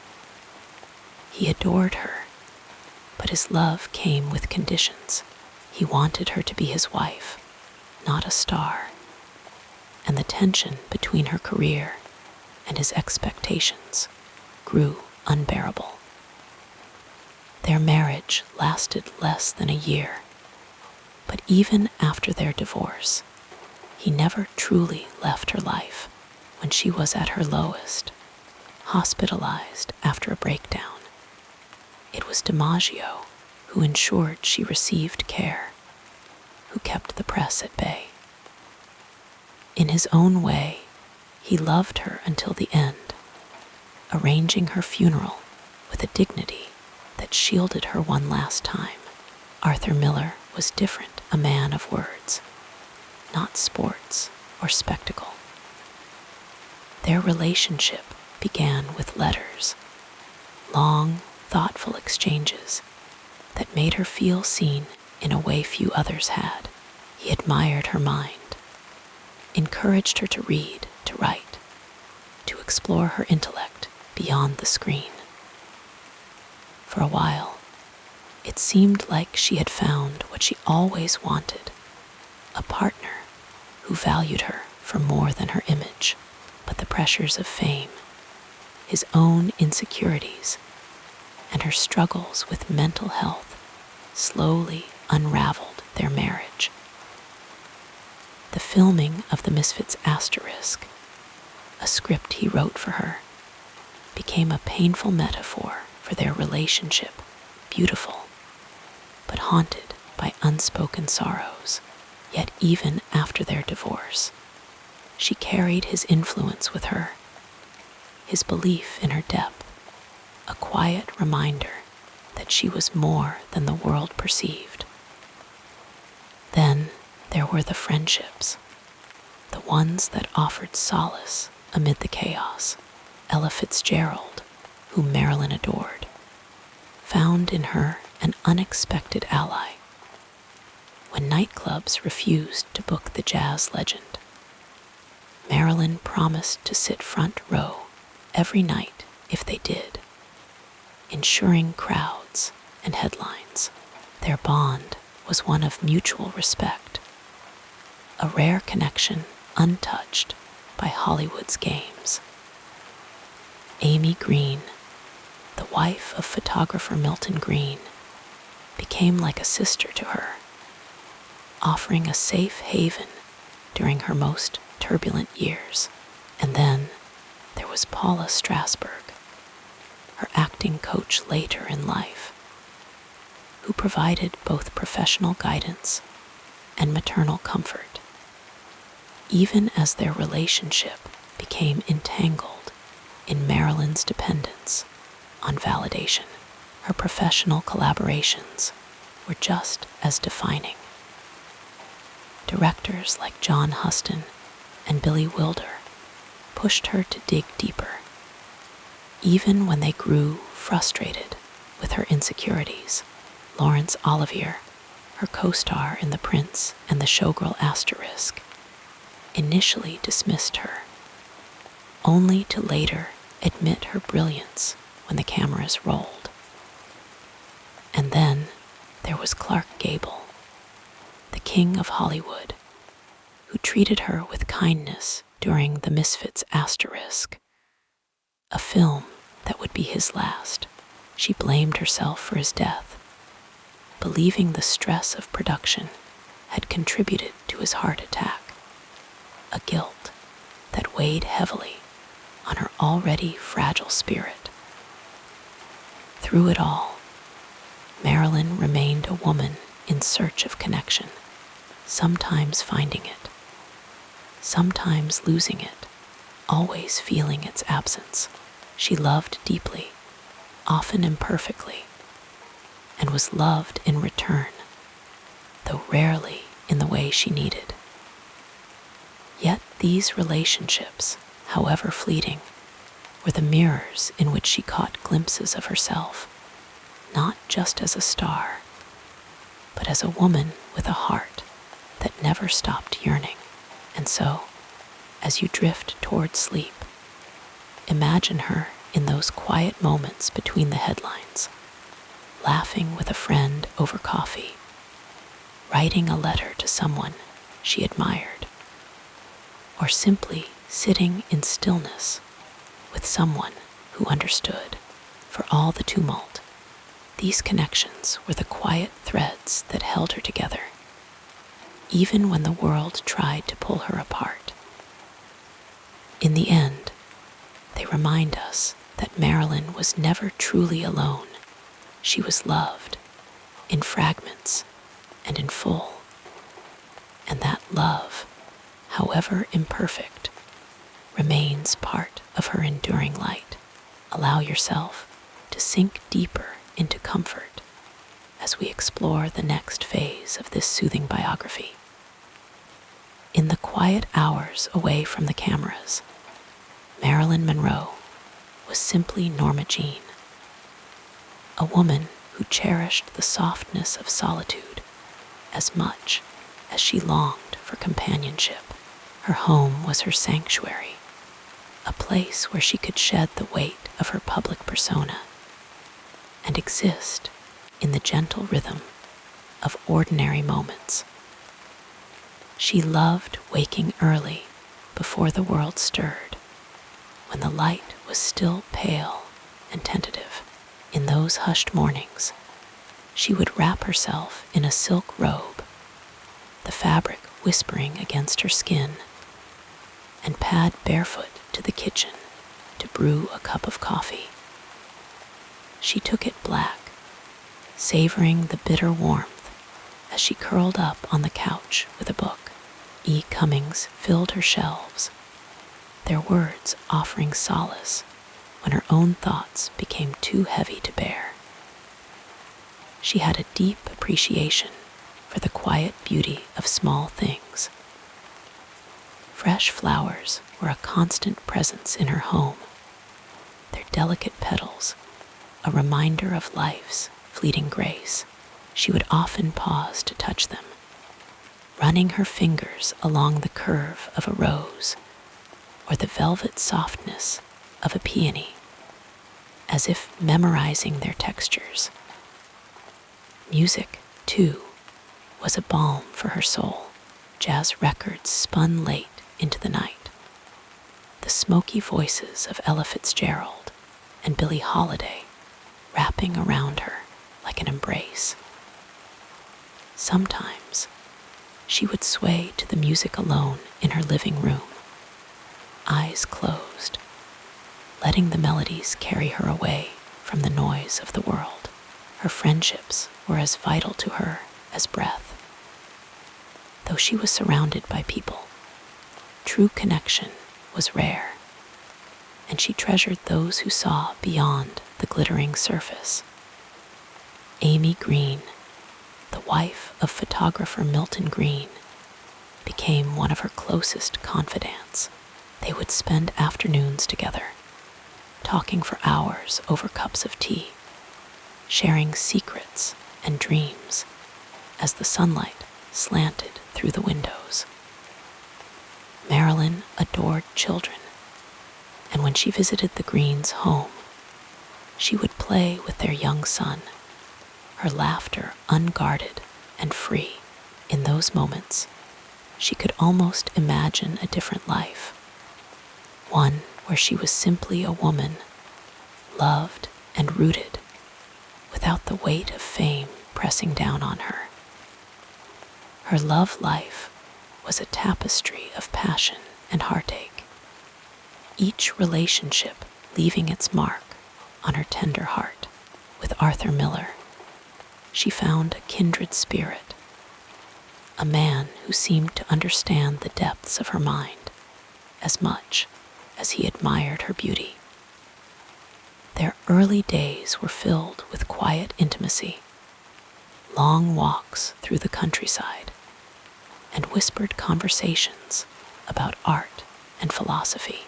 He adored her, but his love came with conditions. He wanted her to be his wife, not a star, and the tension between her career and his expectations grew unbearable. Their marriage lasted less than a year, but even after their divorce, he never truly left her life. When she was at her lowest, hospitalized after a breakdown, it was DiMaggio who ensured she received care, who kept the press at bay. In his own way, he loved her until the end, arranging her funeral with a dignity that shielded her one last time. Arthur Miller was different, a man of words, not sports or spectacle. Their relationship began with letters, long, thoughtful exchanges that made her feel seen in a way few others had. He admired her mind, encouraged her to read, to write, to explore her intellect beyond the screen. For a while, it seemed like she had found what she always wanted, a partner who valued her for more than her image. But the pressures of fame, his own insecurities, and her struggles with mental health slowly unraveled their marriage. The filming of The Misfits*, a script he wrote for her, became a painful metaphor for their relationship, beautiful, but haunted by unspoken sorrows. Yet even after their divorce, she carried his influence with her, his belief in her depth, a quiet reminder that she was more than the world perceived. Then there were the friendships, the ones that offered solace amid the chaos. Ella Fitzgerald, whom Marilyn adored, found in her an unexpected ally. When nightclubs refused to book the jazz legend, Marilyn promised to sit front row every night if they did, ensuring crowds and headlines. Their bond was one of mutual respect, a rare connection untouched by Hollywood's games. Amy Green, the wife of photographer Milton Green, became like a sister to her, offering a safe haven during her most turbulent years. And then there was Paula Strasberg, her acting coach later in life, who provided both professional guidance and maternal comfort. Even as their relationship became entangled in Marilyn's dependence on validation, her professional collaborations were just as defining. Directors like John Huston and Billy Wilder pushed her to dig deeper, even when they grew frustrated with her insecurities. Laurence Olivier, her co-star in The Prince and the Showgirl Asterisk, initially dismissed her, only to later admit her brilliance when the cameras rolled. And then there was Clark Gable, the king of Hollywood, who treated her with kindness during The Misfits Asterisk, a film that would be his last. She blamed herself for his death, believing the stress of production had contributed to his heart attack, a guilt that weighed heavily on her already fragile spirit. Through it all, Marilyn remained a woman in search of connection, sometimes finding it, sometimes losing it, always feeling its absence. She loved deeply, often imperfectly, and was loved in return, though rarely in the way she needed. Yet these relationships, however fleeting, were the mirrors in which she caught glimpses of herself, not just as a star, but as a woman with a heart that never stopped yearning. And so, as you drift toward sleep, imagine her in those quiet moments between the headlines, laughing with a friend over coffee, writing a letter to someone she admired, or simply sitting in stillness with someone who understood. For all the tumult, these connections were the quiet threads that held her together, even when the world tried to pull her apart. In the end, they remind us that Marilyn was never truly alone. She was loved, in fragments and in full. And that love, however imperfect, remains part of her enduring light. Allow yourself to sink deeper into comfort as we explore the next phase of this soothing biography. In the quiet hours away from the cameras, Marilyn Monroe was simply Norma Jean, a woman who cherished the softness of solitude as much as she longed for companionship. Her home was her sanctuary, a place where she could shed the weight of her public persona and exist in the gentle rhythm of ordinary moments. She loved waking early before the world stirred, when the light was still pale and tentative. In those hushed mornings, she would wrap herself in a silk robe, the fabric whispering against her skin, and pad barefoot to the kitchen to brew a cup of coffee. She took it black, savoring the bitter warmth as she curled up on the couch with a book. E. Cummings filled her shelves, their words offering solace when her own thoughts became too heavy to bear. She had a deep appreciation for the quiet beauty of small things. Fresh flowers were a constant presence in her home, their delicate petals a reminder of life's fleeting grace. She would often pause to touch them, running her fingers along the curve of a rose or the velvet softness of a peony, as if memorizing their textures. Music, too, was a balm for her soul. Jazz records spun late into the night. The smoky voices of Ella Fitzgerald and Billie Holiday wrapping around her like an embrace. Sometimes she would sway to the music alone in her living room, eyes closed, letting the melodies carry her away from the noise of the world. Her friendships were as vital to her as breath. Though she was surrounded by people, true connection was rare, and she treasured those who saw beyond the glittering surface. Amy Green, the wife of photographer Milton Green, became one of her closest confidants. They would spend afternoons together, talking for hours over cups of tea, sharing secrets and dreams as the sunlight slanted through the windows. Marilyn adored children, and when she visited the Greens' home, she would play with their young son, her laughter unguarded and free. In those moments, she could almost imagine a different life, one where she was simply a woman, loved and rooted, without the weight of fame pressing down on her. Her love life was a tapestry of passion and heartache, each relationship leaving its mark on her tender heart. With Arthur Miller, she found a kindred spirit, a man who seemed to understand the depths of her mind as much as he admired her beauty. Their early days were filled with quiet intimacy, long walks through the countryside, and whispered conversations about art and philosophy.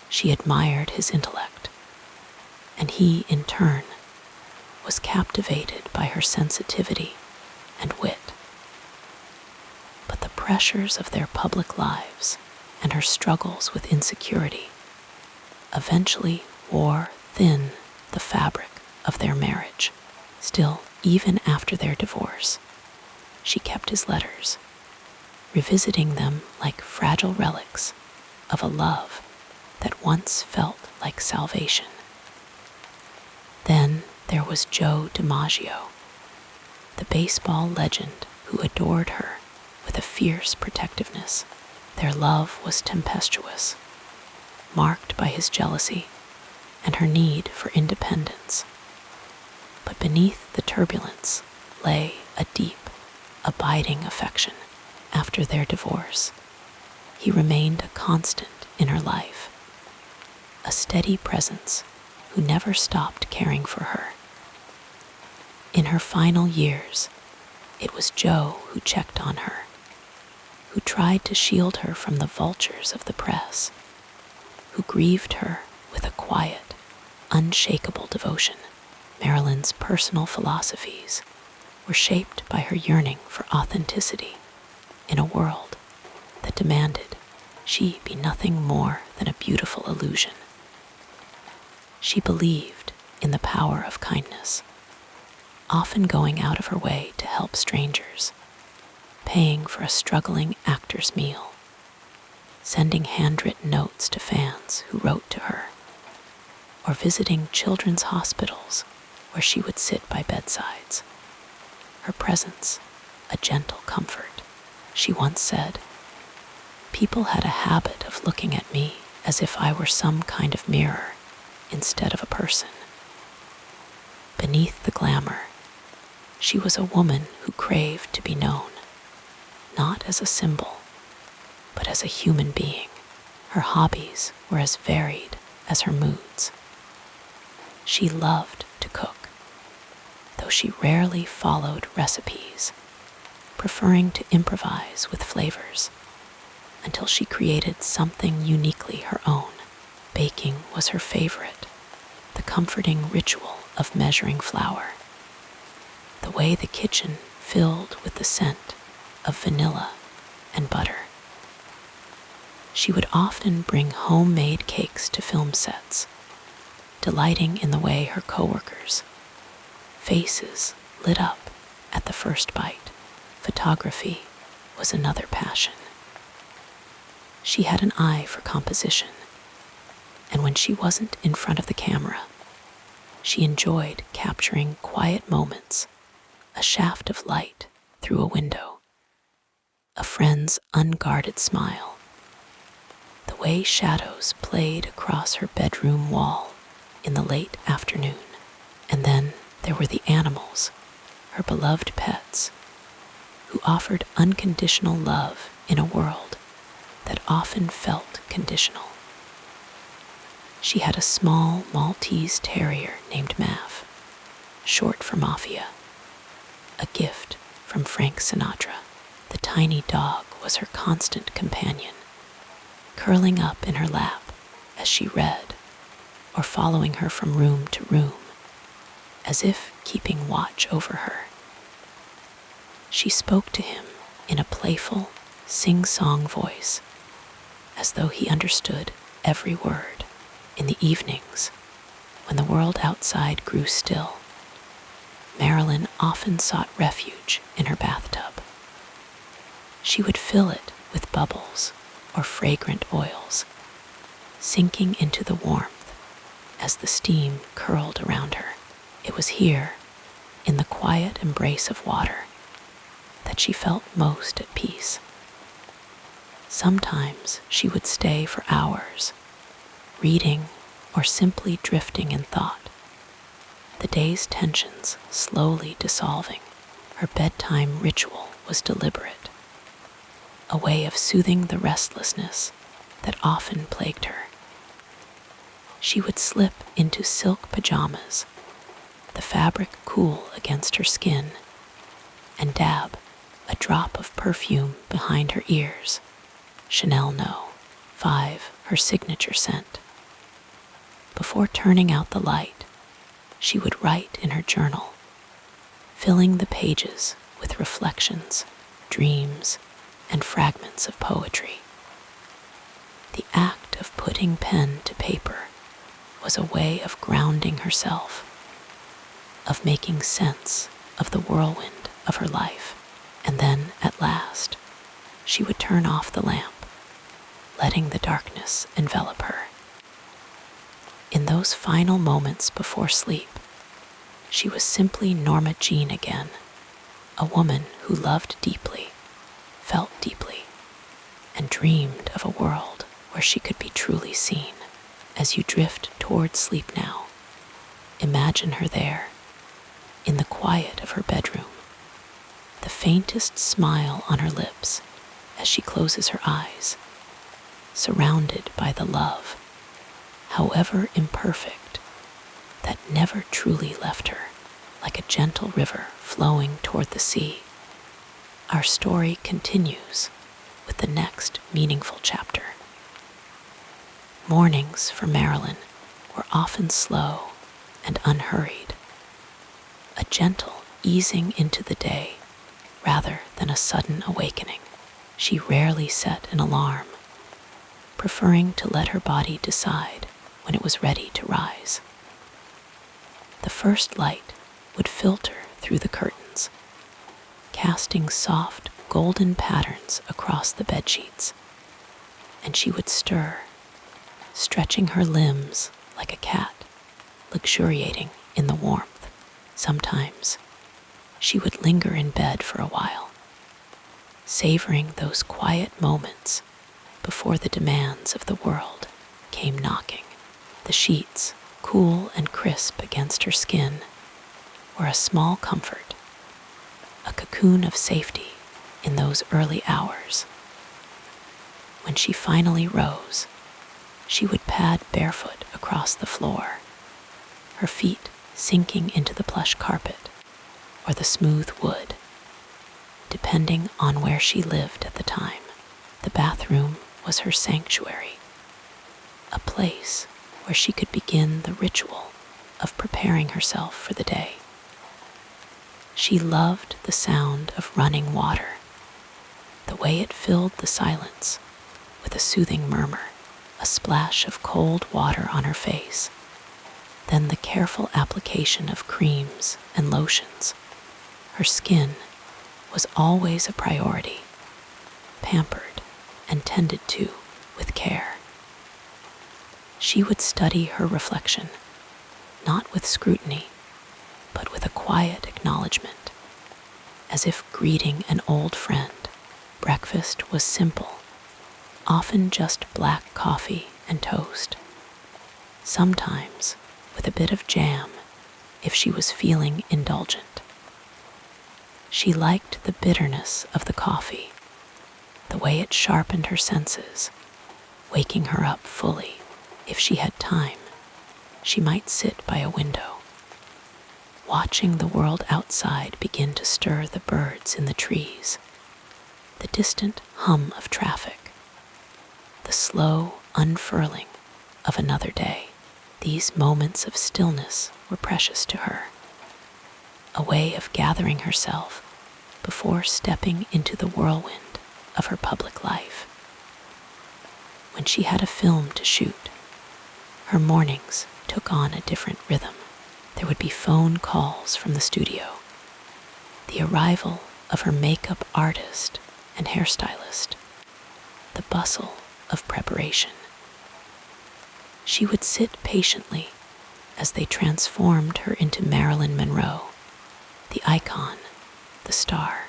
She admired his intellect, and he, in turn, was captivated by her sensitivity and wit. But the pressures of their public lives and her struggles with insecurity eventually wore thin the fabric of their marriage. Still, even after their divorce, she kept his letters, revisiting them like fragile relics of a love that once felt like salvation. Then there was Joe DiMaggio, the baseball legend who adored her with a fierce protectiveness. Their love was tempestuous, marked by his jealousy and her need for independence. But beneath the turbulence lay a deep, abiding affection. After their divorce, he remained a constant in her life, a steady presence who never stopped caring for her. In her final years, it was Joe who checked on her, who tried to shield her from the vultures of the press, who grieved her with a quiet, unshakable devotion. Marilyn's personal philosophies were shaped by her yearning for authenticity in a world that demanded she be nothing more than a beautiful illusion. She believed in the power of kindness, often going out of her way to help strangers, paying for a struggling actor's meal, sending handwritten notes to fans who wrote to her, or visiting children's hospitals where she would sit by bedsides, her presence a gentle comfort. She once said, "People had a habit of looking at me as if I were some kind of mirror instead of a person." Beneath the glamour, she was a woman who craved to be known, not as a symbol, but as a human being. Her hobbies were as varied as her moods, She loved to cook, though she rarely followed recipes, preferring to improvise with flavors until she created something uniquely her own. Baking was her favorite, the comforting ritual of measuring flour, the way the kitchen filled with the scent of vanilla and butter. She would often bring homemade cakes to film sets, delighting in the way her coworkers' faces lit up at the first bite. Photography was another passion. She had an eye for composition, and when she wasn't in front of the camera, she enjoyed capturing quiet moments, a shaft of light through a window, a friend's unguarded smile, the way shadows played across her bedroom wall in the late afternoon. And then there were the animals, her beloved pets, who offered unconditional love in a world that often felt conditional. She had a small Maltese terrier named Mav, short for Mafia, a gift from Frank Sinatra. The tiny dog was her constant companion, curling up in her lap as she read, or following her from room to room, as if keeping watch over her. She spoke to him in a playful, sing-song voice, as though he understood every word. In the evenings, when the world outside grew still, Marilyn often sought refuge in her bathtub. She would fill it with bubbles or fragrant oils, sinking into the warmth as the steam curled around her. It was here, in the quiet embrace of water, that she felt most at peace. Sometimes she would stay for hours, reading or simply drifting in thought, the day's tensions slowly dissolving. Her bedtime ritual was deliberate, a way of soothing the restlessness that often plagued her. She would slip into silk pajamas, the fabric cool against her skin, and dab a drop of perfume behind her ears, Chanel No. 5, her signature scent. Before turning out the light, she would write in her journal, filling the pages with reflections, dreams, and fragments of poetry. The act of putting pen to paper was a way of grounding herself, of making sense of the whirlwind of her life. And then, at last, she would turn off the lamp, letting the darkness envelop her. In those final moments before sleep, she was simply Norma Jean again, a woman who loved deeply, felt deeply, and dreamed of a world where she could be truly seen. As you drift toward sleep now, imagine her there, in the quiet of her bedroom, the faintest smile on her lips as she closes her eyes, surrounded by the love, however imperfect, that never truly left her, like a gentle river flowing toward the sea. Our story continues with the next meaningful chapter. Mornings for Marilyn were often slow and unhurried, a gentle easing into the day rather than a sudden awakening. She rarely set an alarm, preferring to let her body decide when it was ready to rise. The first light would filter through the curtains, casting soft, golden patterns across the bedsheets, and she would stir, stretching her limbs like a cat, luxuriating in the warmth. Sometimes she would linger in bed for a while, savoring those quiet moments before the demands of the world came knocking. The sheets, cool and crisp against her skin, were a small comfort, a cocoon of safety in those early hours. When she finally rose, she would pad barefoot across the floor, her feet sinking into the plush carpet or the smooth wood, depending on where she lived at the time. The bathroom was her sanctuary, a place where she could begin the ritual of preparing herself for the day. She loved the sound of running water, the way it filled the silence with a soothing murmur, a splash of cold water on her face, then the careful application of creams and lotions. Her skin was always a priority, pampered and tended to with care. She would study her reflection, not with scrutiny, but with a quiet acknowledgement, as if greeting an old friend. Breakfast was simple, often just black coffee and toast, sometimes with a bit of jam if she was feeling indulgent. She liked the bitterness of the coffee, the way it sharpened her senses, waking her up fully. If she had time, she might sit by a window, watching the world outside begin to stir the birds in the trees, the distant hum of traffic, the slow unfurling of another day. These moments of stillness were precious to her, a way of gathering herself before stepping into the whirlwind of her public life. When she had a film to shoot, her mornings took on a different rhythm. There would be phone calls from the studio, the arrival of her makeup artist and hairstylist, the bustle of preparation. She would sit patiently as they transformed her into Marilyn Monroe, the icon, the star.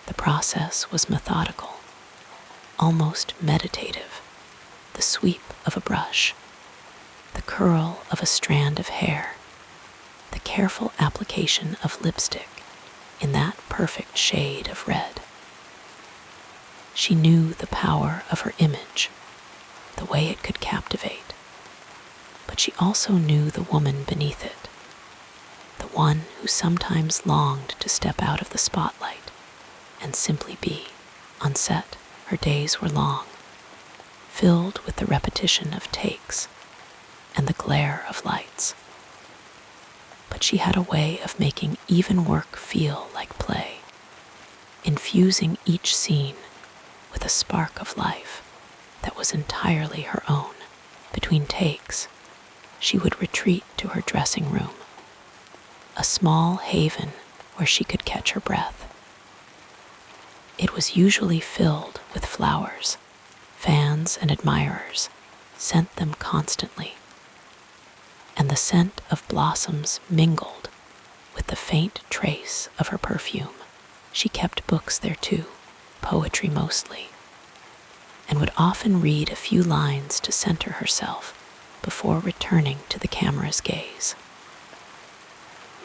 The process was methodical, almost meditative. The sweep of a brush, the curl of a strand of hair, the careful application of lipstick in that perfect shade of red. She knew the power of her image, the way it could captivate, but she also knew the woman beneath it, the one who sometimes longed to step out of the spotlight and simply be. On set, her days were long, filled with the repetition of takes and the glare of lights. But she had a way of making even work feel like play, infusing each scene with a spark of life that was entirely her own. Between takes, she would retreat to her dressing room, a small haven where she could catch her breath. It was usually filled with flowers. Fans and admirers sent them constantly, and the scent of blossoms mingled with the faint trace of her perfume. She kept books there too, poetry mostly, and would often read a few lines to center herself before returning to the camera's gaze.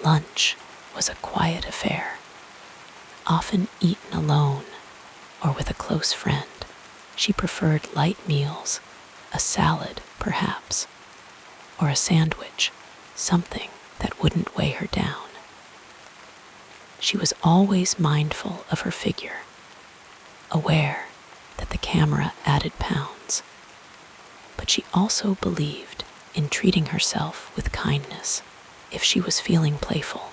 Lunch was a quiet affair, often eaten alone or with a close friend. She preferred light meals, a salad perhaps, or a sandwich, something that wouldn't weigh her down. She was always mindful of her figure, aware that the camera added pounds, but she also believed in treating herself with kindness. If she was feeling playful,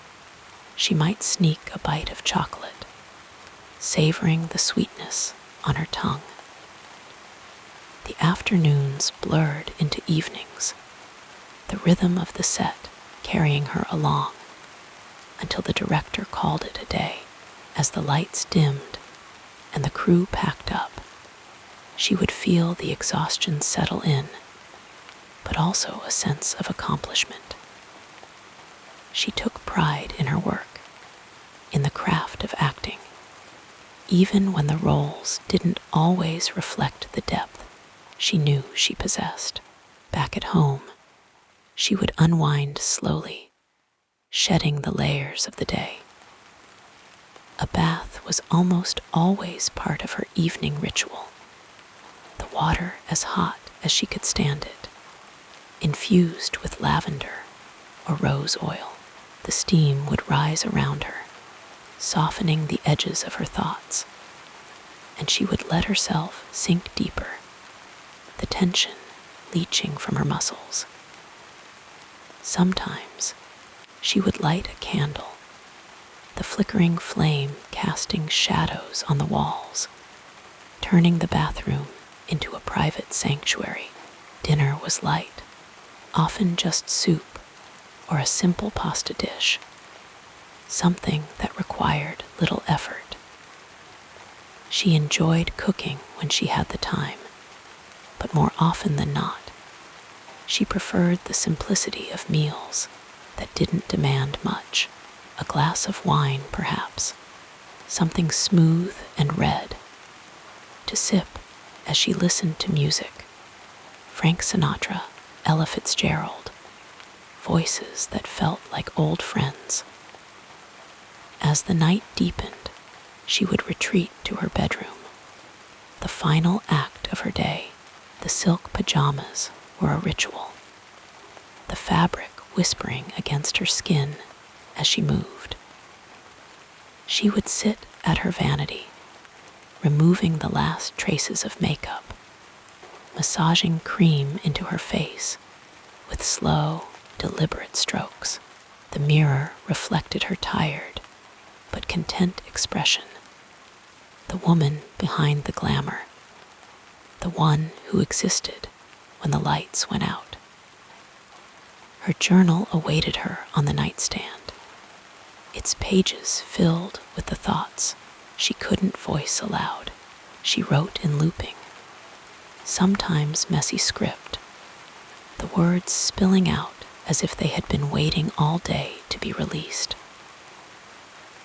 she might sneak a bite of chocolate, savoring the sweetness on her tongue. The afternoons blurred into evenings, the rhythm of the set carrying her along, until the director called it a day. As the lights dimmed and the crew packed up, she would feel the exhaustion settle in, but also a sense of accomplishment. She took pride in her work, in the craft of acting, even when the roles didn't always reflect the depth she knew she possessed. Back at home, she would unwind slowly, shedding the layers of the day. A bath was almost always part of her evening ritual, the water as hot as she could stand it, infused with lavender or rose oil. The steam would rise around her, softening the edges of her thoughts, and she would let herself sink deeper, the tension leaching from her muscles. Sometimes she would light a candle, the flickering flame casting shadows on the walls, turning the bathroom into a private sanctuary. Dinner was light, often just soup or a simple pasta dish, something that required little effort. She enjoyed cooking when she had the time, but more often than not, she preferred the simplicity of meals that didn't demand much. A glass of wine, perhaps, something smooth and red, to sip as she listened to music. Frank Sinatra, Ella Fitzgerald, voices that felt like old friends. As the night deepened, she would retreat to her bedroom. The final act of her day, the silk pajamas were a ritual, the fabric whispering against her skin as she moved. She would sit at her vanity, removing the last traces of makeup, massaging cream into her face with slow, deliberate strokes. The mirror reflected her tired but content expression, the woman behind the glamour, the one who existed when the lights went out. Her journal awaited her on the nightstand, its pages filled with the thoughts she couldn't voice aloud. She wrote in looping, sometimes messy script, the words spilling out as if they had been waiting all day to be released.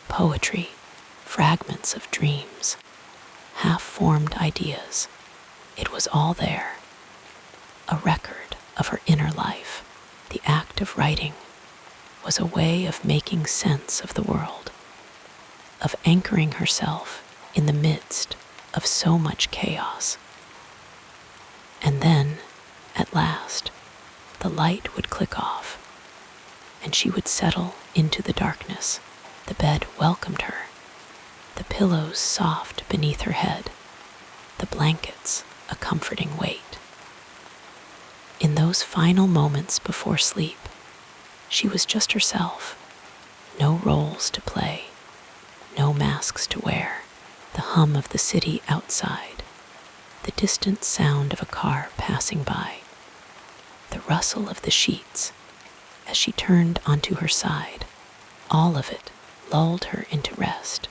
Poetry, fragments of dreams, half-formed ideas. It was all there, a record of her inner life. The act of writing was a way of making sense of the world, of anchoring herself in the midst of so much chaos. And then, at last, the light would click off, and she would settle into the darkness. The bed welcomed her, the pillows soft beneath her head, the blankets a comforting weight. In those final moments before sleep, she was just herself, no roles to play, no masks to wear. The hum of the city outside, the distant sound of a car passing by, the rustle of the sheets as she turned onto her side, all of it lulled her into rest.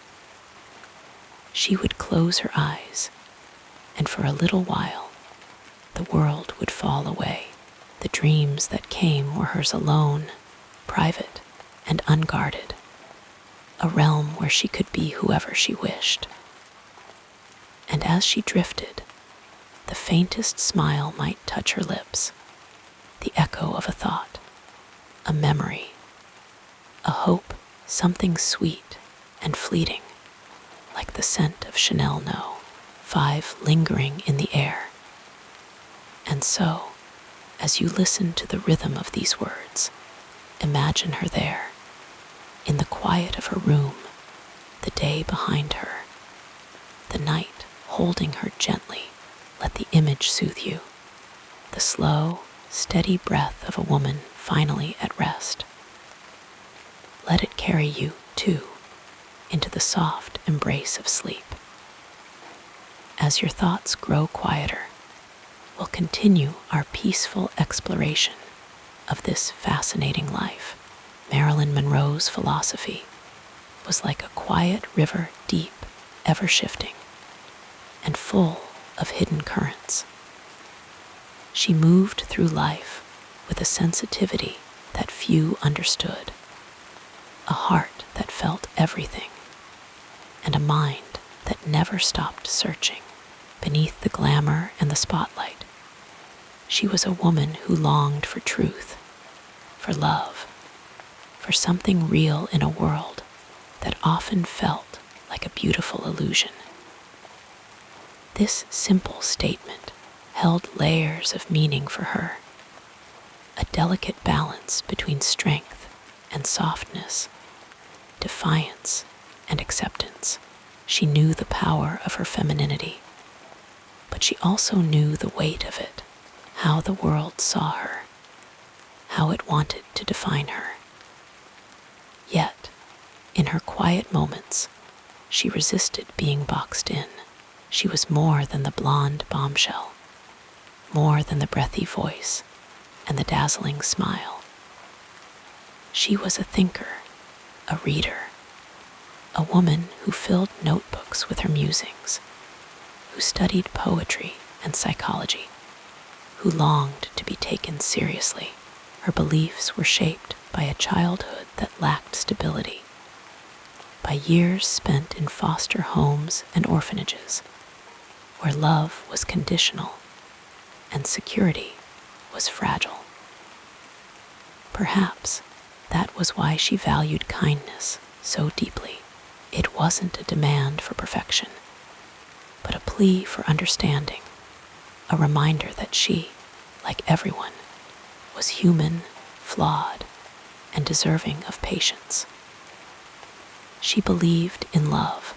She would close her eyes, and for a little while, the world would fall away. The dreams that came were hers alone, private and unguarded, a realm where she could be whoever she wished. And as she drifted, the faintest smile might touch her lips, the echo of a thought, a memory, a hope, something sweet and fleeting, like the scent of Chanel No. 5 lingering in the air. And so, as you listen to the rhythm of these words, imagine her there, in the quiet of her room, the day behind her, the night holding her gently. Let the image soothe you, the slow, steady breath of a woman finally at rest. Let it carry you, too, into the soft embrace of sleep. As your thoughts grow quieter, we'll continue our peaceful exploration of this fascinating life. Marilyn Monroe's philosophy was like a quiet river, deep, ever-shifting, and full of hidden currents. She moved through life with a sensitivity that few understood, a heart that felt everything, and a mind that never stopped searching. Beneath the glamour and the spotlight, she was a woman who longed for truth, for love, for something real in a world that often felt like a beautiful illusion. This simple statement held layers of meaning for her, a delicate balance between strength and softness, defiance and acceptance. She knew the power of her femininity, but she also knew the weight of it, how the world saw her, how it wanted to define her. Yet, in her quiet moments, she resisted being boxed in. She was more than the blonde bombshell, more than the breathy voice and the dazzling smile. She was a thinker, a reader, a woman who filled notebooks with her musings, who studied poetry and psychology, who longed to be taken seriously. Her beliefs were shaped by a childhood that lacked stability, by years spent in foster homes and orphanages, where love was conditional and security was fragile. Perhaps that was why she valued kindness so deeply. It wasn't a demand for perfection, but a plea for understanding, a reminder that she, like everyone, was human, flawed, and deserving of patience. She believed in love,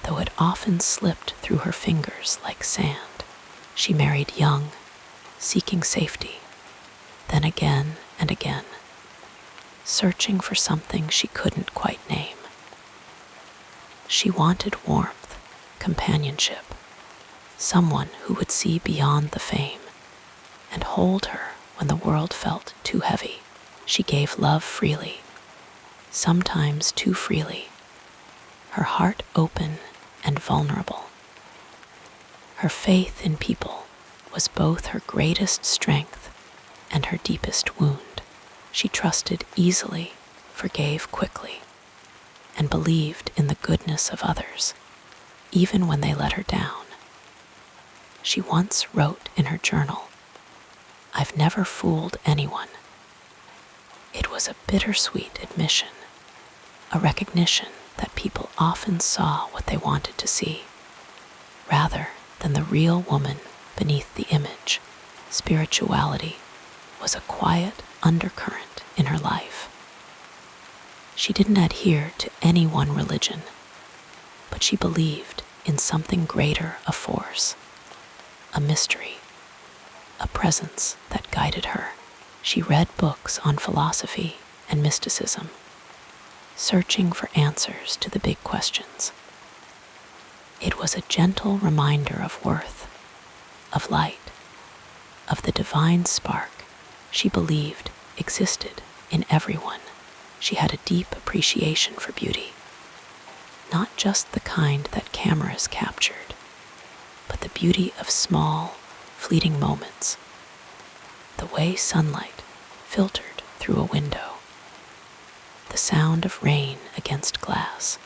though it often slipped through her fingers like sand. She married young, seeking safety, then again and again, searching for something she couldn't quite name. She wanted warmth, companionship, someone who would see beyond the fame and hold her when the world felt too heavy. She gave love freely, sometimes too freely, her heart open and vulnerable. Her faith in people was both her greatest strength and her deepest wound. She trusted easily, forgave quickly, and believed in the goodness of others, even when they let her down. She once wrote in her journal, "I've never fooled anyone." It was a bittersweet admission, a recognition that people often saw what they wanted to see, rather than the real woman beneath the image. Spirituality was a quiet undercurrent in her life. She didn't adhere to any one religion, but she believed in something greater, a force, a mystery, a presence that guided her. She read books on philosophy and mysticism, searching for answers to the big questions. It was a gentle reminder of worth, of light, of the divine spark she believed existed in everyone. She had a deep appreciation for beauty, not just the kind that cameras captured, but the beauty of small, fleeting moments, the way sunlight filtered through a window, the sound of rain against glass,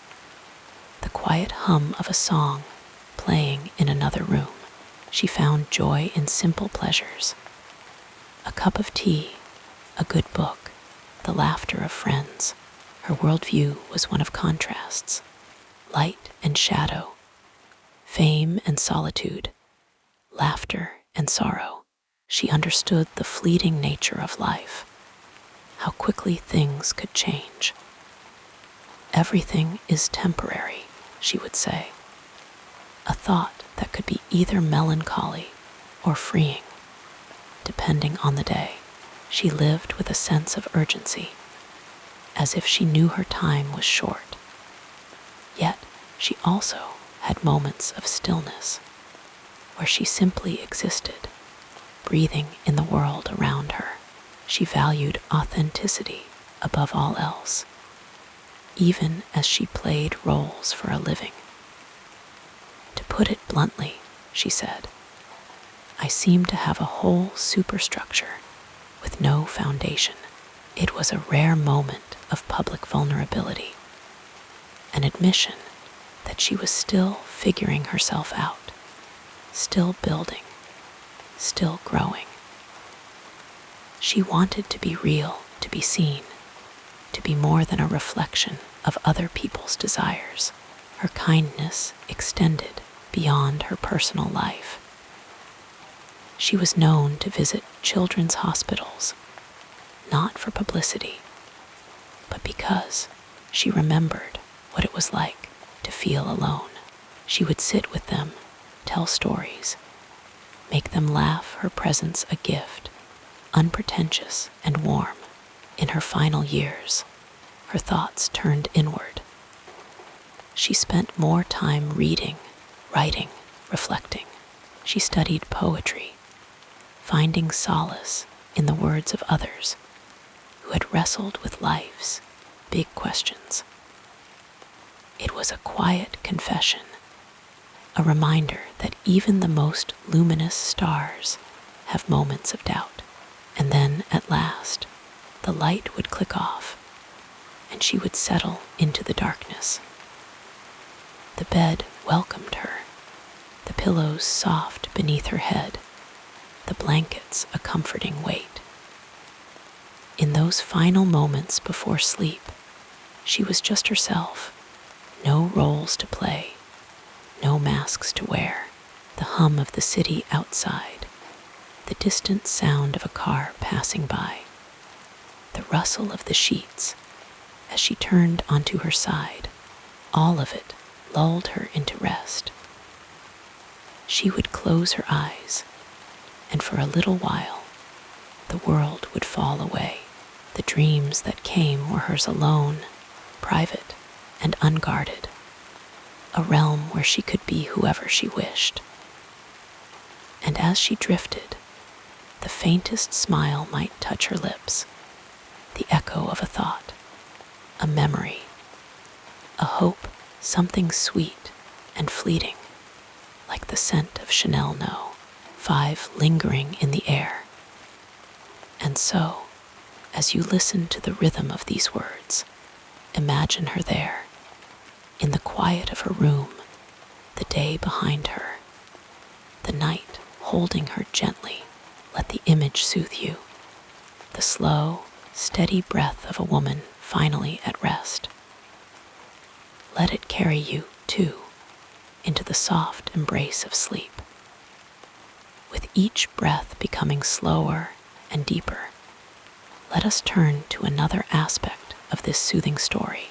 the quiet hum of a song playing in another room. She found joy in simple pleasures, a cup of tea, a good book, the laughter of friends. Her worldview was one of contrasts, light and shadow, fame and solitude, laughter and sorrow. She understood the fleeting nature of life, how quickly things could change. "Everything is temporary," she would say, a thought that could be either melancholy or freeing, depending on the day. She lived with a sense of urgency, as if she knew her time was short. Yet she also had moments of stillness, where she simply existed, breathing in the world around her. She valued authenticity above all else, even as she played roles for a living. "To put it bluntly," she said, "I seem to have a whole superstructure with no foundation." It was a rare moment of public vulnerability, an admission that she was still figuring herself out, still building, still growing. She wanted to be real, to be seen, to be more than a reflection of other people's desires. Her kindness extended beyond her personal life. She was known to visit children's hospitals, not for publicity, but because she remembered what it was like to feel alone. She would sit with them, tell stories, make them laugh, her presence a gift, unpretentious and warm. In her final years, her thoughts turned inward. She spent more time reading, writing, reflecting. She studied poetry, finding solace in the words of others who had wrestled with life's big questions. It was a quiet confession, a reminder that even the most luminous stars have moments of doubt. And then, at last, the light would click off, and she would settle into the darkness. The bed welcomed her, the pillows soft beneath her head, the blankets a comforting weight. In those final moments before sleep, she was just herself, no roles to play, no masks to wear. The hum of the city outside, the distant sound of a car passing by, the rustle of the sheets as she turned onto her side, all of it lulled her into rest. She would close her eyes, and for a little while, the world would fall away. The dreams that came were hers alone, private and unguarded, a realm where she could be whoever she wished. And as she drifted, the faintest smile might touch her lips, the echo of a thought, a memory, a hope, something sweet and fleeting, like the scent of Chanel No. 5 lingering in the air. And so, as you listen to the rhythm of these words, imagine her there, in the quiet of her room, the day behind her, the night holding her gently. Let the image soothe you, the slow, steady breath of a woman finally at rest. Let it carry you, too, into the soft embrace of sleep. With each breath becoming slower and deeper, let us turn to another aspect of this soothing story.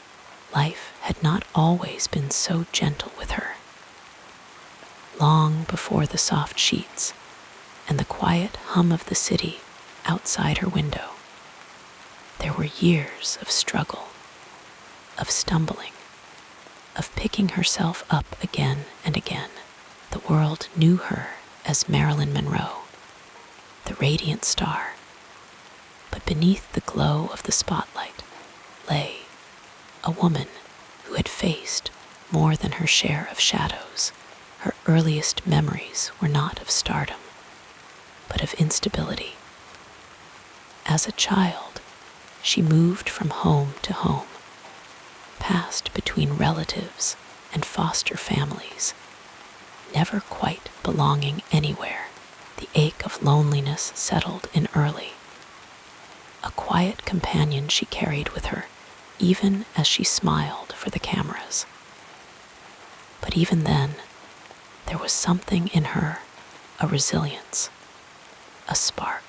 Life had not always been so gentle with her. Long before the soft sheets and the quiet hum of the city outside her window, there were years of struggle, of stumbling, of picking herself up again and again. The world knew her as Marilyn Monroe, the radiant star, but beneath the glow of the spotlight lay a woman who had faced more than her share of shadows. Her earliest memories were not of stardom, but of instability. As a child, she moved from home to home, passed between relatives and foster families, never quite belonging anywhere. The ache of loneliness settled in early. A quiet companion she carried with her, even as she smiled for the cameras. But even then, there was something in her, a resilience, a spark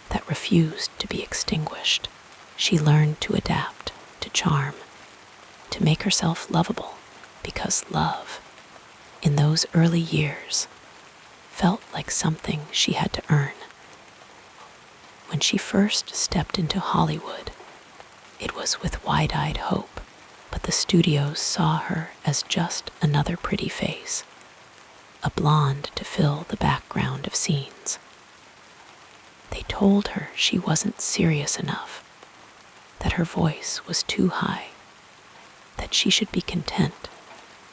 that refused to be extinguished. She learned to adapt, to charm, to make herself lovable, because love, in those early years, felt like something she had to earn. When she first stepped into Hollywood, it was with wide-eyed hope, but the studios saw her as just another pretty face, a blonde to fill the background of scenes. They told her she wasn't serious enough, that her voice was too high, that she should be content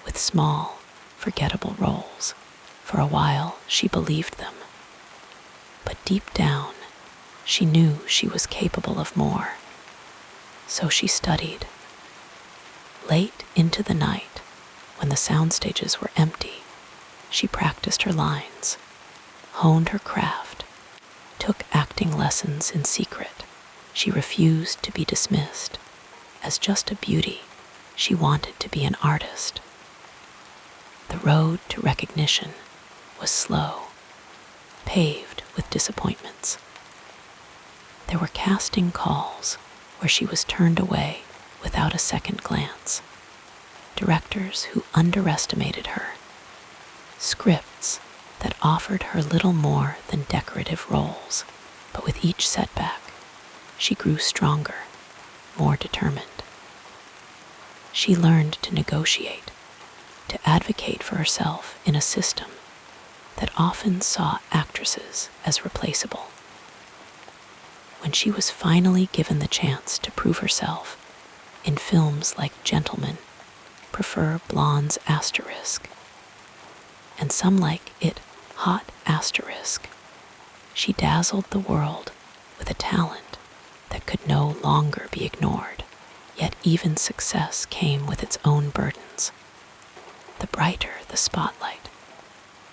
with small, forgettable roles. For a while, she believed them. But deep down, she knew she was capable of more. So she studied. Late into the night, when the sound stages were empty, she practiced her lines, honed her craft, took acting lessons in secret. She refused to be dismissed as just a beauty. She wanted to be an artist. The road to recognition was slow, paved with disappointments. There were casting calls where she was turned away without a second glance, directors who underestimated her, scripts that offered her little more than decorative roles. But with each setback, she grew stronger, more determined. She learned to negotiate, to advocate for herself in a system that often saw actresses as replaceable. When she was finally given the chance to prove herself in films like Gentlemen Prefer Blondes Asterisk and Some Like It Hot Asterisk, she dazzled the world with a talent that could no longer be ignored. Yet even success came with its own burdens. The brighter the spotlight,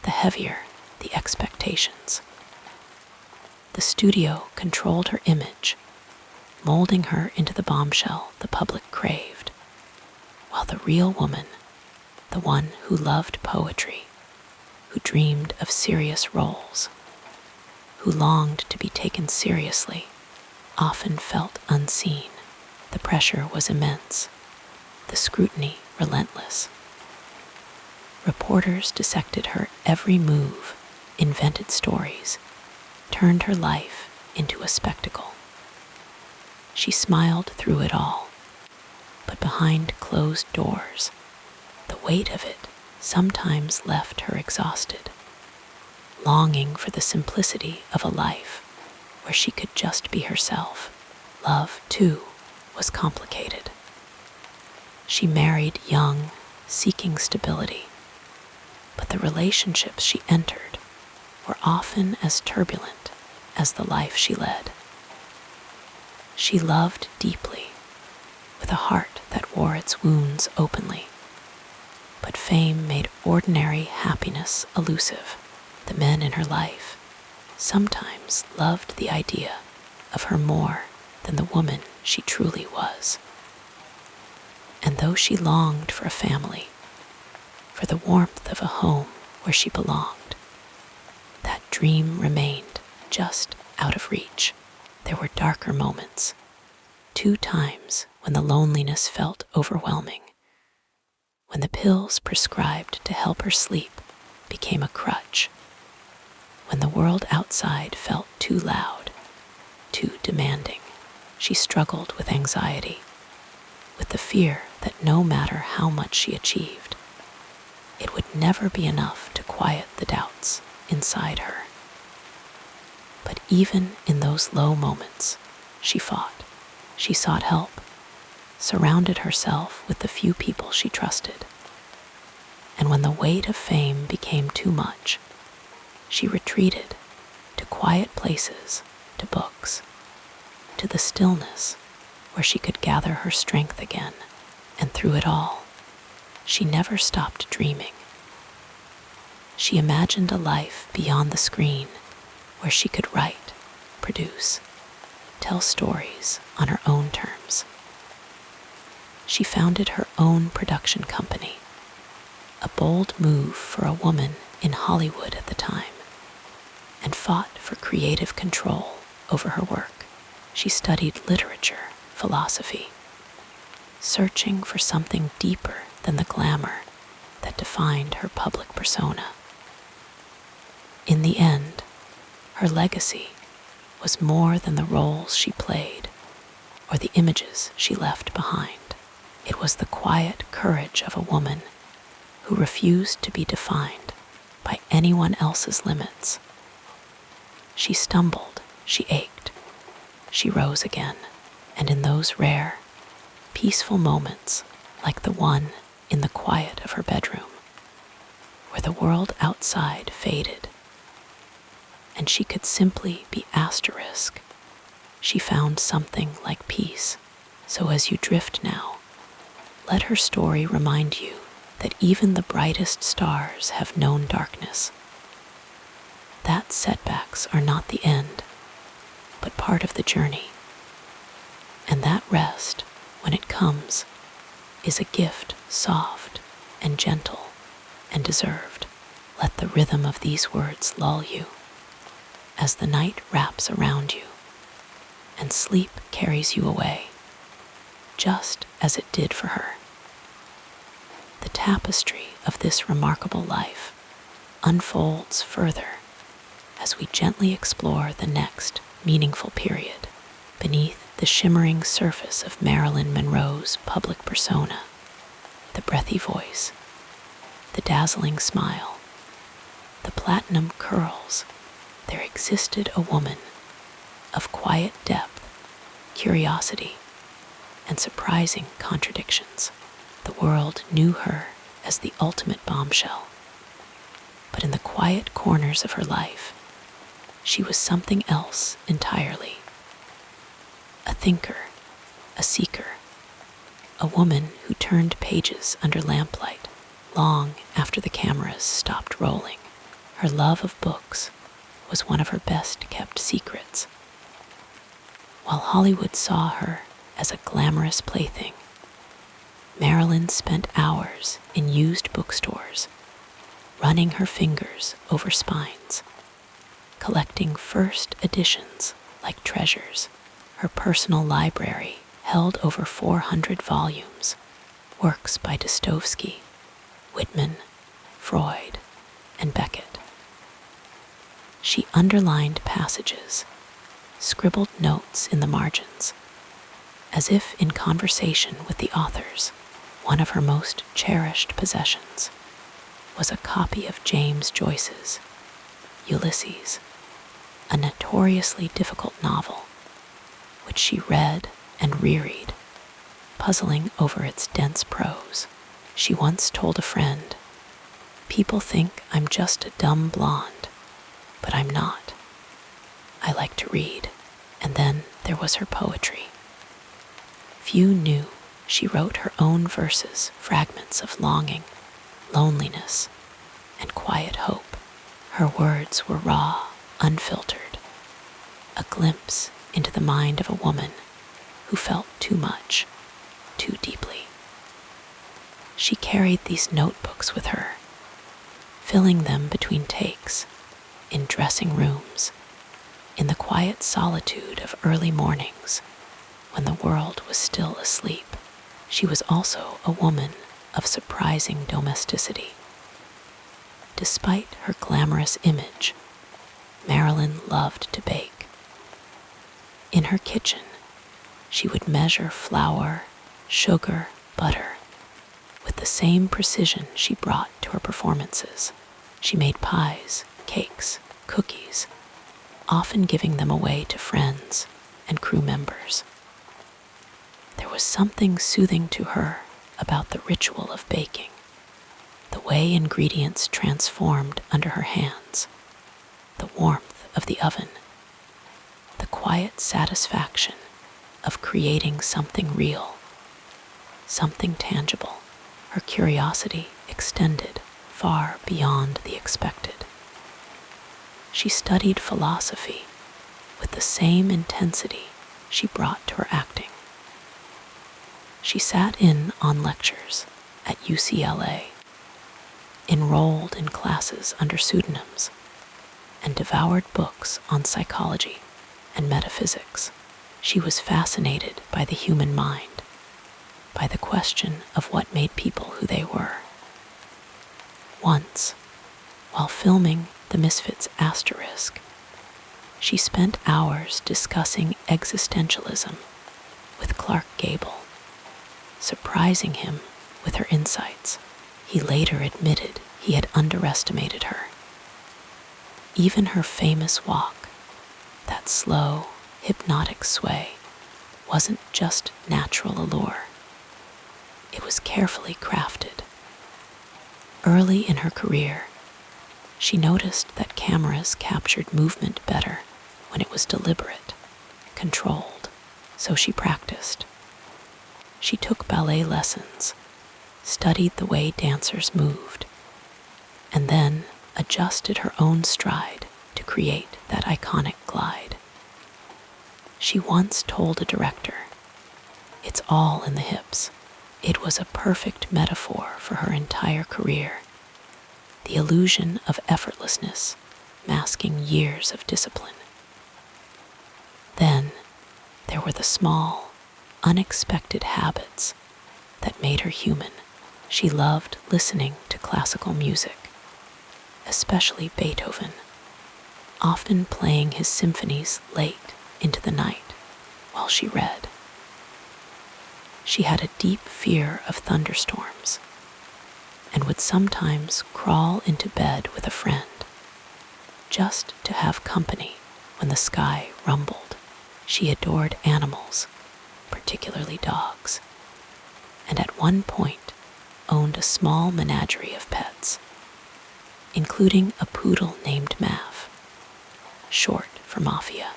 the heavier the expectations. The studio controlled her image, molding her into the bombshell the public craved, while the real woman, the one who loved poetry, who dreamed of serious roles, who longed to be taken seriously, often felt unseen. The pressure was immense, the scrutiny relentless. Reporters dissected her every move, invented stories, turned her life into a spectacle. She smiled through it all, but behind closed doors, the weight of it sometimes left her exhausted, longing for the simplicity of a life where she could just be herself. Love, too, was complicated. She married young, seeking stability, but the relationships she entered were often as turbulent as the life she led. She loved deeply, with a heart that wore its wounds openly, but fame made ordinary happiness elusive. The men in her life sometimes loved the idea of her more than the woman she truly was. And though she longed for a family, for the warmth of a home where she belonged, that dream remained just out of reach. There were darker moments, 2 times when the loneliness felt overwhelming, when the pills prescribed to help her sleep became a crutch, when the world outside felt too loud, too demanding. She struggled with anxiety, with the fear that no matter how much she achieved, it would never be enough to quiet the doubts inside her. But even in those low moments, she fought. She sought help, surrounded herself with the few people she trusted. And when the weight of fame became too much, she retreated to quiet places, to books, to the stillness where she could gather her strength again. And through it all, she never stopped dreaming. She imagined a life beyond the screen where she could write, produce, tell stories on her own terms. She founded her own production company, a bold move for a woman in Hollywood at the time, and fought for creative control over her work. She studied literature, philosophy, searching for something deeper than the glamour that defined her public persona. In the end, her legacy was more than the roles she played or the images she left behind. It was the quiet courage of a woman who refused to be defined by anyone else's limits. She stumbled, she ached, she rose again, and in those rare, peaceful moments, like the one in the quiet of her bedroom, where the world outside faded, and she could simply be asterisk, she found something like peace. So as you drift now, let her story remind you that even the brightest stars have known darkness, that setbacks are not the end, but part of the journey, and that rest, when it comes, is a gift soft and gentle and deserved. Let the rhythm of these words lull you. as the night wraps around you and sleep carries you away, just as it did for her. The tapestry of this remarkable life unfolds further as we gently explore the next meaningful period beneath the shimmering surface of Marilyn Monroe's public persona, the breathy voice, the dazzling smile, the platinum curls. There existed a woman of quiet depth, curiosity, and surprising contradictions. The world knew her as the ultimate bombshell, but in the quiet corners of her life, she was something else entirely. A thinker, a seeker, a woman who turned pages under lamplight long after the cameras stopped rolling. Her love of books was one of her best-kept secrets. While Hollywood saw her as a glamorous plaything, Marilyn spent hours in used bookstores, running her fingers over spines, collecting first editions like treasures. Her personal library held over 400 volumes, works by Dostoevsky, Whitman, Freud, and Beckett. She underlined passages, scribbled notes in the margins, as if in conversation with the authors. One of her most cherished possessions was a copy of James Joyce's Ulysses, a notoriously difficult novel, which she read and reread, puzzling over its dense prose. She once told a friend, "People think I'm just a dumb blonde, but I'm not. I like to read." And then there was her poetry. Few knew she wrote her own verses, fragments of longing, loneliness, and quiet hope. Her words were raw, unfiltered, a glimpse into the mind of a woman who felt too much, too deeply. She carried these notebooks with her, filling them between takes, in dressing rooms, in the quiet solitude of early mornings when the world was still asleep. She was also a woman of surprising domesticity. Despite her glamorous image, Marilyn loved to bake. In her kitchen, she would measure flour, sugar, butter, with the same precision she brought to her performances. She made pies, cakes, cookies, often giving them away to friends and crew members. There was something soothing to her about the ritual of baking, the way ingredients transformed under her hands, the warmth of the oven, the quiet satisfaction of creating something real, something tangible. Her curiosity extended far beyond the expected. She studied philosophy with the same intensity she brought to her acting. She sat in on lectures at UCLA, enrolled in classes under pseudonyms, and devoured books on psychology and metaphysics. She was fascinated by the human mind, by the question of what made people who they were. Once, while filming The Misfits*, she spent hours discussing existentialism with Clark Gable, surprising him with her insights. He later admitted he had underestimated her. Even her famous walk, that slow, hypnotic sway, wasn't just natural allure. It was carefully crafted. Early in her career, she noticed that cameras captured movement better when it was deliberate, controlled, so she practiced. She took ballet lessons, studied the way dancers moved, and then adjusted her own stride to create that iconic glide. She once told a director, "It's all in the hips." It was a perfect metaphor for her entire career. The illusion of effortlessness masking years of discipline. Then there were the small, unexpected habits that made her human. She loved listening to classical music, especially Beethoven, often playing his symphonies late into the night while she read. She had a deep fear of thunderstorms and would sometimes crawl into bed with a friend just to have company when the sky rumbled. She adored animals, particularly dogs, and at one point owned a small menagerie of pets, including a poodle named Mav, short for Mafia,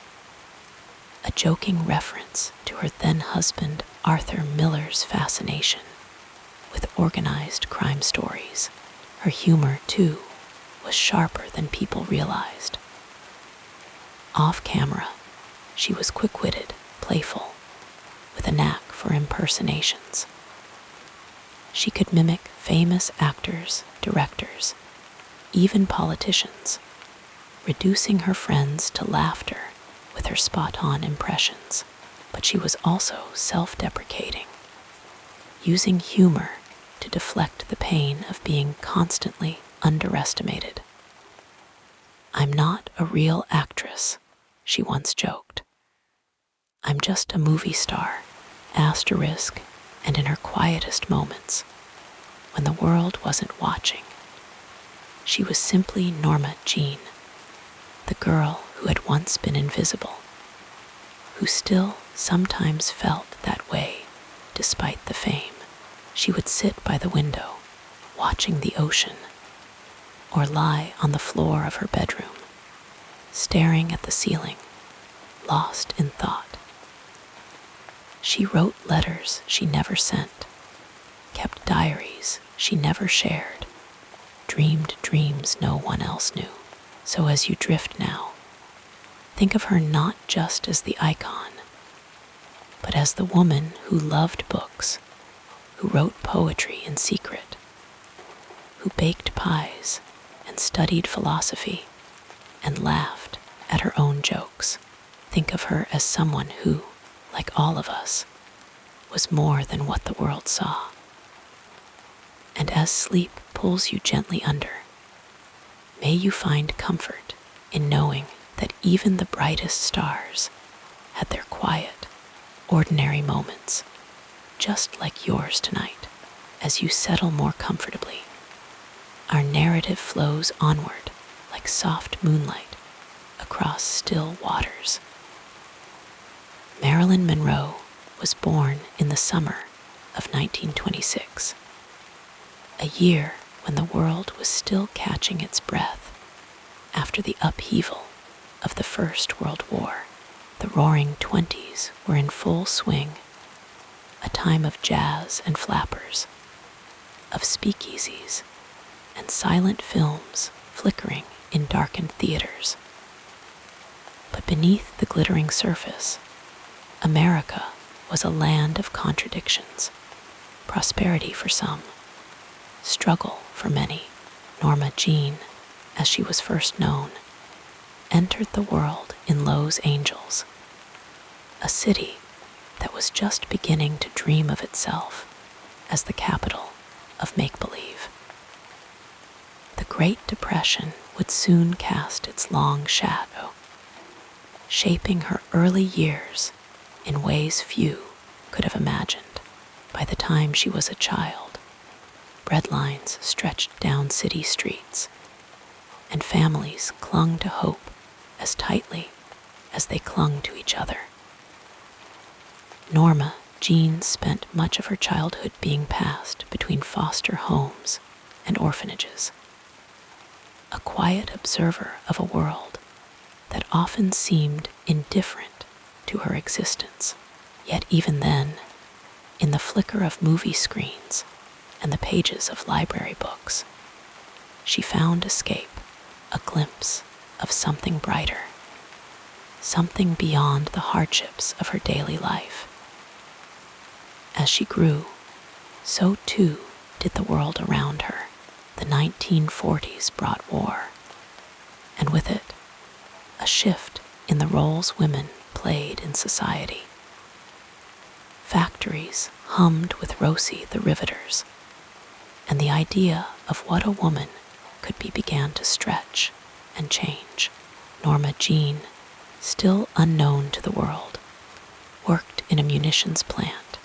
a joking reference to her then-husband Arthur Miller's fascination with organized crime stories. Her humor, too, was sharper than people realized. Off camera, she was quick-witted, playful, with a knack for impersonations. She could mimic famous actors, directors, even politicians, reducing her friends to laughter with her spot-on impressions. But she was also self-deprecating, using humor to deflect the pain of being constantly underestimated. "I'm not a real actress," she once joked. "I'm just a movie star," asterisk, and in her quietest moments, when the world wasn't watching, she was simply Norma Jean, the girl who had once been invisible, who still sometimes felt that way despite the fame. She would sit by the window, watching the ocean, or lie on the floor of her bedroom, staring at the ceiling, lost in thought. She wrote letters she never sent, kept diaries she never shared, dreamed dreams no one else knew. So as you drift now, think of her not just as the icon, but as the woman who loved books, who wrote poetry in secret, who baked pies and studied philosophy and laughed at her own jokes. Think of her as someone who, like all of us, was more than what the world saw. And as sleep pulls you gently under, may you find comfort in knowing that even the brightest stars had their quiet, ordinary moments, just like yours tonight. As you settle more comfortably, our narrative flows onward like soft moonlight across still waters. Marilyn Monroe was born in the summer of 1926, a year when the world was still catching its breath after the upheaval of the First World War. The Roaring Twenties were in full swing, a time of jazz and flappers, of speakeasies and silent films flickering in darkened theaters. But beneath the glittering surface, America was a land of contradictions, prosperity for some, struggle for many. Norma Jean, as she was first known, entered the world in Los Angeles, a city that was just beginning to dream of itself as the capital of make-believe. The Great Depression would soon cast its long shadow, shaping her early years in ways few could have imagined. By the time she was a child, bread lines stretched down city streets, and families clung to hope as tightly as they clung to each other. Norma Jean spent much of her childhood being passed between foster homes and orphanages, a quiet observer of a world that often seemed indifferent to her existence. Yet even then, in the flicker of movie screens and the pages of library books, she found escape, a glimpse of something brighter, something beyond the hardships of her daily life. As she grew, so too did the world around her. The 1940s brought war, and with it, a shift in the roles women played in society. Factories hummed with Rosie the Riveters, and the idea of what a woman could be began to stretch and change. Norma Jean, still unknown to the world, worked in a munitions plant,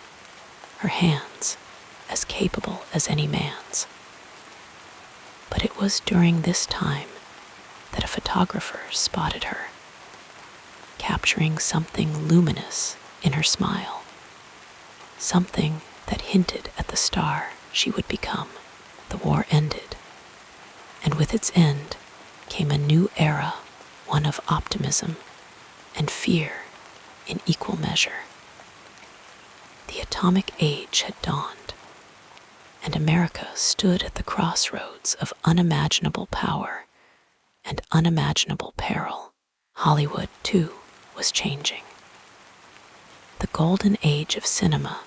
her hands as capable as any man's. But it was during this time that a photographer spotted her, capturing something luminous in her smile, something that hinted at the star she would become. The war ended, and with its end came a new era, one of optimism and fear in equal measure. The atomic age had dawned, and America stood at the crossroads of unimaginable power and unimaginable peril. Hollywood, too, was changing. The golden age of cinema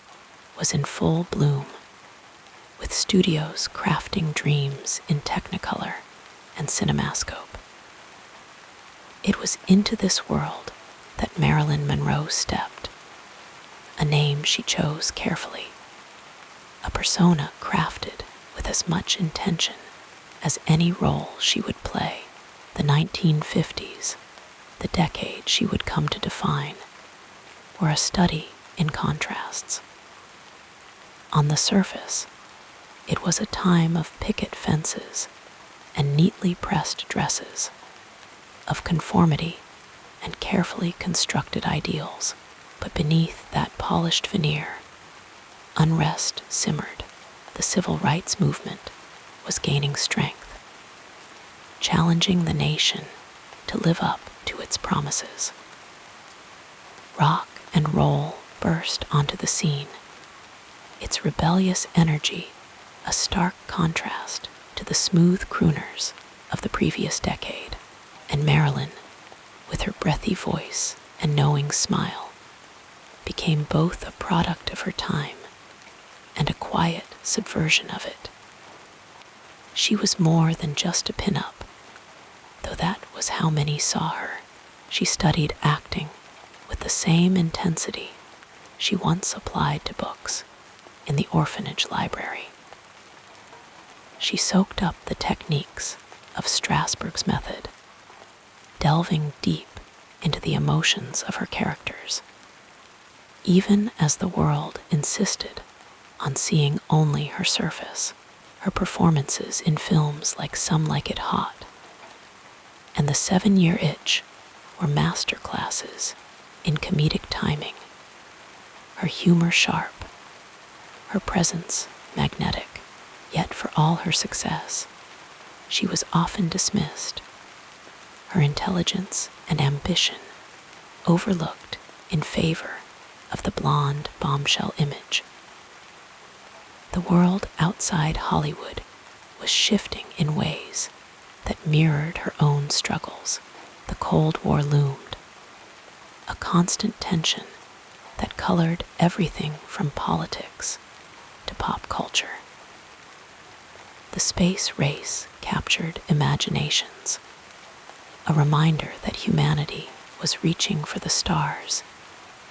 was in full bloom, with studios crafting dreams in Technicolor and Cinemascope. It was into this world that Marilyn Monroe stepped, a name she chose carefully, a persona crafted with as much intention as any role she would play. The 1950s, the decade she would come to define, were a study in contrasts. On the surface, it was a time of picket fences and neatly pressed dresses, of conformity and carefully constructed ideals. But beneath that polished veneer, unrest simmered. The civil rights movement was gaining strength, challenging the nation to live up to its promises. Rock and roll burst onto the scene, its rebellious energy a stark contrast to the smooth crooners of the previous decade. And Marilyn, with her breathy voice and knowing smile, became both a product of her time and a quiet subversion of it. She was more than just a pin-up, though that was how many saw her. She studied acting with the same intensity she once applied to books in the orphanage library. She soaked up the techniques of Strasberg's method, delving deep into the emotions of her characters, even as the world insisted on seeing only her surface. Her performances in films like Some Like It Hot and The 7-Year Itch were masterclasses in comedic timing, her humor sharp, her presence magnetic. Yet for all her success, she was often dismissed, her intelligence and ambition overlooked in favor of the blonde bombshell image. The world outside Hollywood was shifting in ways that mirrored her own struggles. The Cold War loomed, a constant tension that colored everything from politics to pop culture. The space race captured imaginations, a reminder that humanity was reaching for the stars,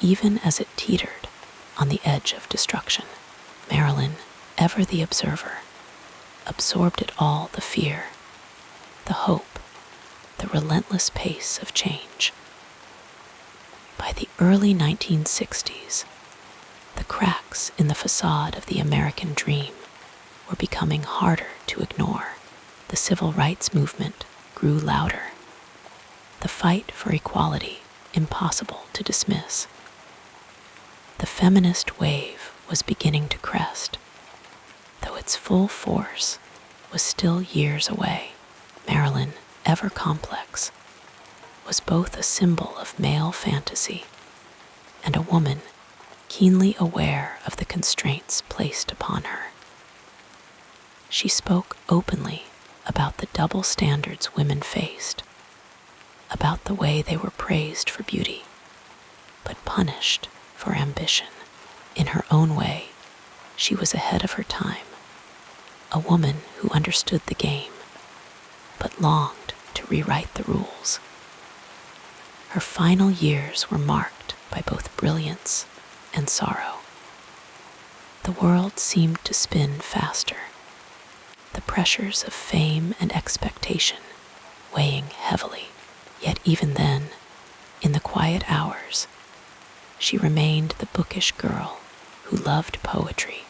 even as it teetered on the edge of destruction. Marilyn, ever the observer, absorbed it all: the fear, the hope, the relentless pace of change. By the early 1960s, the cracks in the facade of the American dream were becoming harder to ignore. The civil rights movement grew louder, the fight for equality impossible to dismiss. The feminist wave was beginning to crest, though its full force was still years away. Marilyn, ever complex, was both a symbol of male fantasy and a woman keenly aware of the constraints placed upon her. She spoke openly about the double standards women faced, about the way they were praised for beauty, but punished for ambition. In her own way, she was ahead of her time, a woman who understood the game, but longed to rewrite the rules. Her final years were marked by both brilliance and sorrow. The world seemed to spin faster, the pressures of fame and expectation weighing heavily. Yet even then, in the quiet hours, she remained the bookish girl who loved poetry,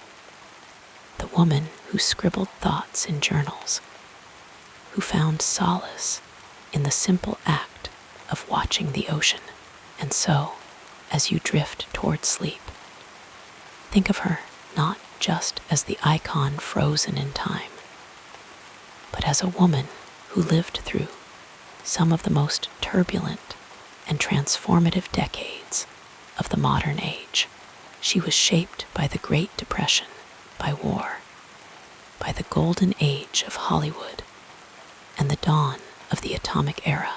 the woman who scribbled thoughts in journals, who found solace in the simple act of watching the ocean. And so, as you drift toward sleep, think of her not just as the icon frozen in time, but as a woman who lived through some of the most turbulent and transformative decades of the modern age. She was shaped by the Great Depression, by war, by the golden age of Hollywood, and the dawn of the atomic era.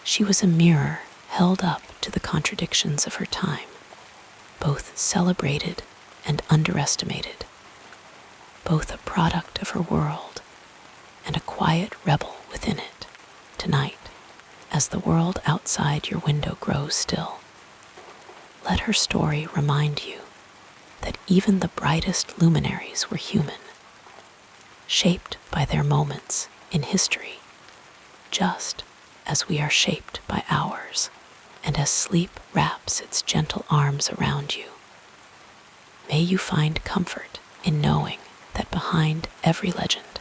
She was a mirror held up to the contradictions of her time, both celebrated and underestimated, both a product of her world and a quiet rebel within it. Tonight, as the world outside your window grows still, let her story remind you that even the brightest luminaries were human, shaped by their moments in history, just as we are shaped by ours. And as sleep wraps its gentle arms around you, may you find comfort in knowing that behind every legend,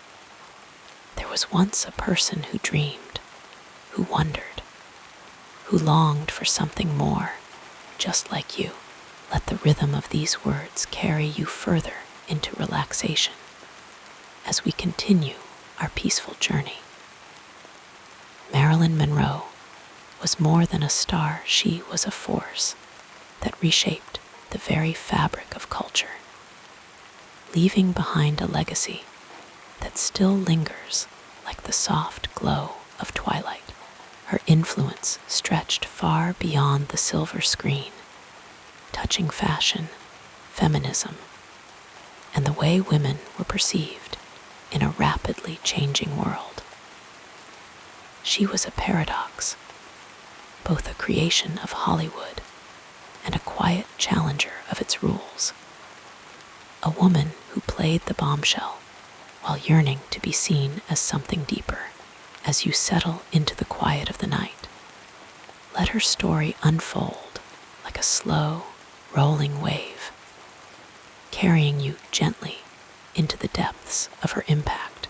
there was once a person who dreamed, who wondered, who longed for something more, just like you. Let the rhythm of these words carry you further into relaxation as we continue our peaceful journey. Marilyn Monroe was more than a star. She was a force that reshaped the very fabric of culture, leaving behind a legacy that still lingers like the soft glow of twilight. Her influence stretched far beyond the silver screen, touching fashion, feminism, and the way women were perceived in a rapidly changing world. She was a paradox, both a creation of Hollywood and a quiet challenger of its rules. A woman who played the bombshell while yearning to be seen as something deeper. As you settle into the quiet of the night, let her story unfold like a slow, rolling wave, carrying you gently into the depths of her impact.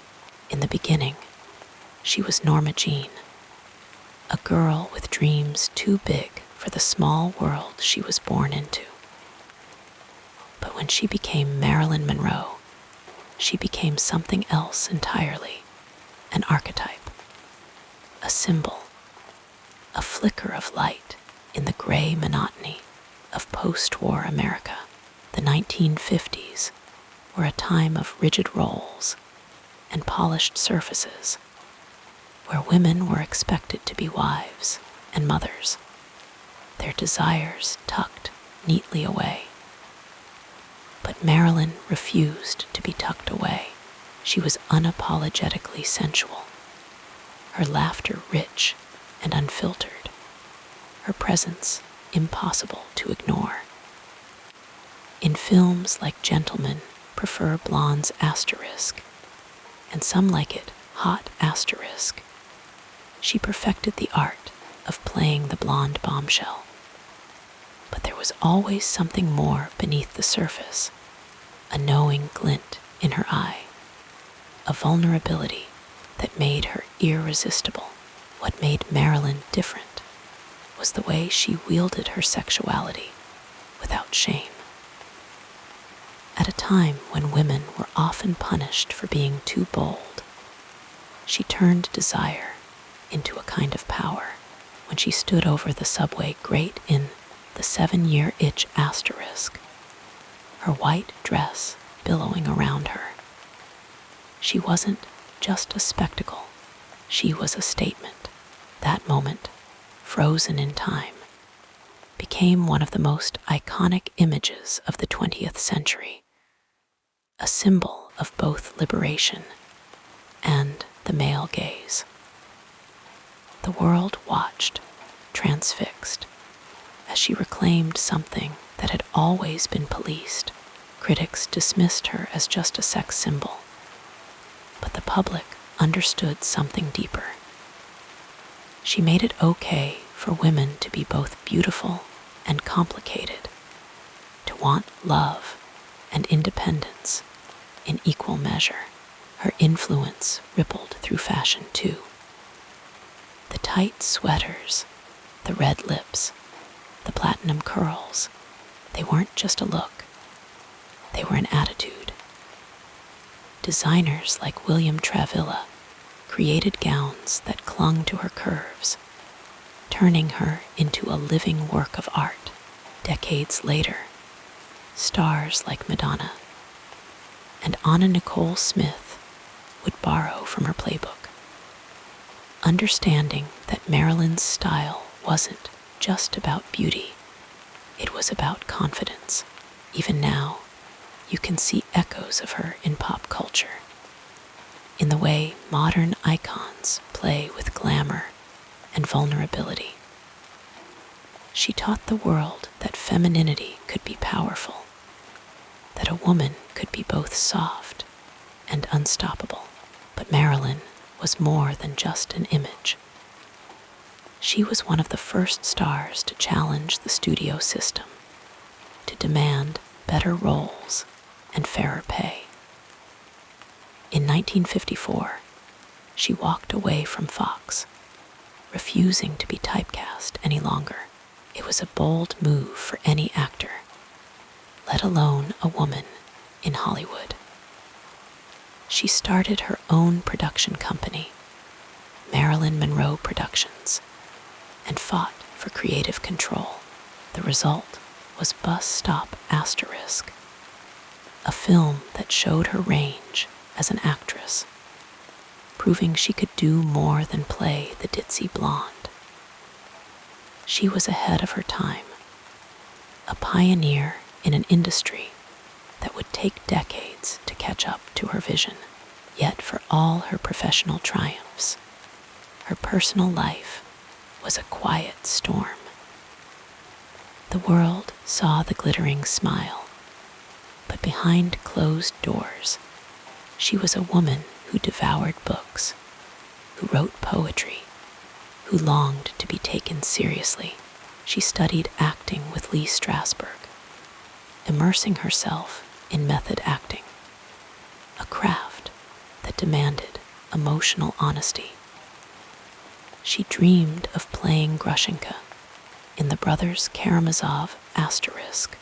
In the beginning, she was Norma Jean, a girl with dreams too big for the small world she was born into. But when she became Marilyn Monroe, she became something else entirely, an archetype, a symbol, a flicker of light in the gray monotony of post-war America. The 1950s were a time of rigid roles and polished surfaces, where women were expected to be wives and mothers, their desires tucked neatly away. But Marilyn refused to be tucked away. She was unapologetically sensual, her laughter rich and unfiltered, her presence impossible to ignore. In films like Gentlemen Prefer Blondes asterisk, and Some Like It Hot asterisk, she perfected the art of playing the blonde bombshell. But there was always something more beneath the surface, a knowing glint in her eye, a vulnerability that made her irresistible. What made Marilyn different was the way she wielded her sexuality without shame. At a time when women were often punished for being too bold, she turned desire into a kind of power. When she stood over the subway grate in the 7-Year Itch asterisk, her white dress billowing around her, she wasn't just a spectacle, she was a statement. That moment, frozen in time, became one of the most iconic images of the 20th century, a symbol of both liberation and the male gaze. The world watched, transfixed, as she reclaimed something that had always been policed. Critics dismissed her as just a sex symbol, but the public understood something deeper. She made it okay for women to be both beautiful and complicated, to want love and independence in equal measure. Her influence rippled through fashion too. The tight sweaters, the red lips, the platinum curls, they weren't just a look, they were an attitude. Designers like William Travilla created gowns that clung to her curves, turning her into a living work of art. Decades later, stars like Madonna and Anna Nicole Smith would borrow from her playbook, understanding that Marilyn's style wasn't just about beauty, it was about confidence. Even now, you can see echoes of her in pop culture, in the way modern icons play with glamour and vulnerability. She taught the world that femininity could be powerful, that a woman could be both soft and unstoppable. But Marilyn was more than just an image. She was one of the first stars to challenge the studio system, to demand better roles and fairer pay. In 1954, she walked away from Fox, refusing to be typecast any longer. It was a bold move for any actor, let alone a woman in Hollywood. She started her own production company, Marilyn Monroe Productions, and fought for creative control. The result was Bus Stop Asterisk, a film that showed her range as an actress, proving she could do more than play the ditzy blonde. She was ahead of her time, a pioneer in an industry that would take decades to catch up to her vision. Yet for all her professional triumphs, her personal life was a quiet storm. The world saw the glittering smile, but behind closed doors, she was a woman who devoured books, who wrote poetry, who longed to be taken seriously. She studied acting with Lee Strasberg, immersing herself in method acting, a craft that demanded emotional honesty. She dreamed of playing Grushenka in the Brothers Karamazov Asterisk,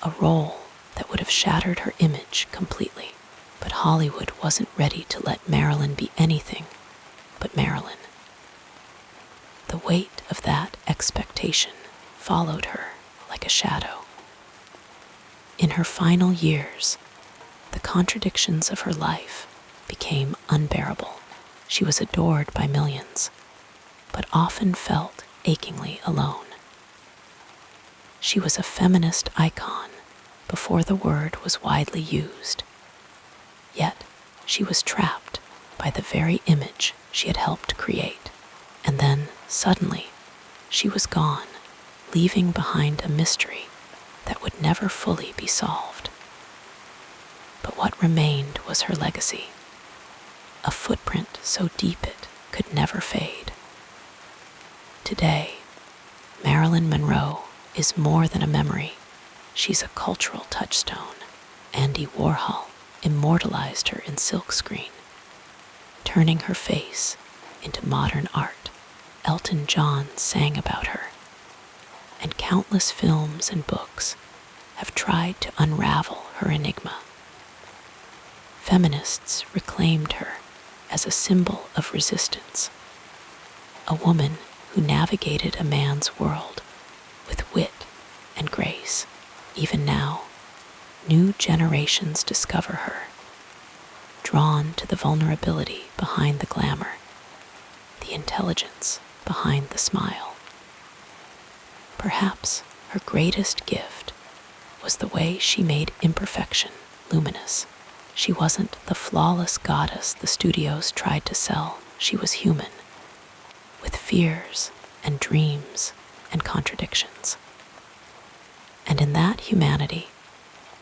a role that would have shattered her image completely. But Hollywood wasn't ready to let Marilyn be anything but Marilyn. The weight of that expectation followed her like a shadow. In her final years, the contradictions of her life became unbearable. She was adored by millions, but often felt achingly alone. She was a feminist icon before the word was widely used. Yet, she was trapped by the very image she had helped create. And then, suddenly, she was gone, leaving behind a mystery that would never fully be solved. But what remained was her legacy, a footprint so deep it could never fade. Today, Marilyn Monroe is more than a memory. She's a cultural touchstone. Andy Warhol immortalized her in silkscreen, turning her face into modern art. Elton John sang about her, and countless films and books have tried to unravel her enigma. Feminists reclaimed her as a symbol of resistance, a woman who navigated a man's world with wit and grace. Even now, new generations discover her, drawn to the vulnerability behind the glamour, the intelligence behind the smile. Perhaps her greatest gift was the way she made imperfection luminous. She wasn't the flawless goddess the studios tried to sell. She was human, with fears and dreams and contradictions. And in that humanity,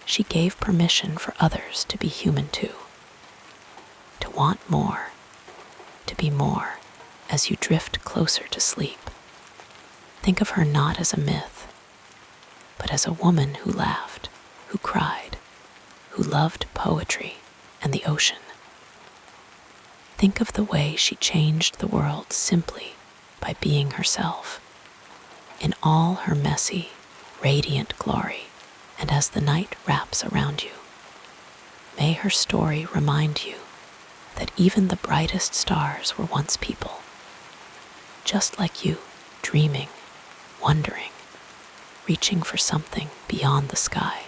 she gave permission for others to be human too. To want more, to be more, as you drift closer to sleep. Think of her not as a myth, but as a woman who laughed, who cried, who loved poetry and the ocean. Think of the way she changed the world simply by being herself, in all her messy, radiant glory. And as the night wraps around you, may her story remind you that even the brightest stars were once people, just like you, dreaming, wondering, reaching for something beyond the sky.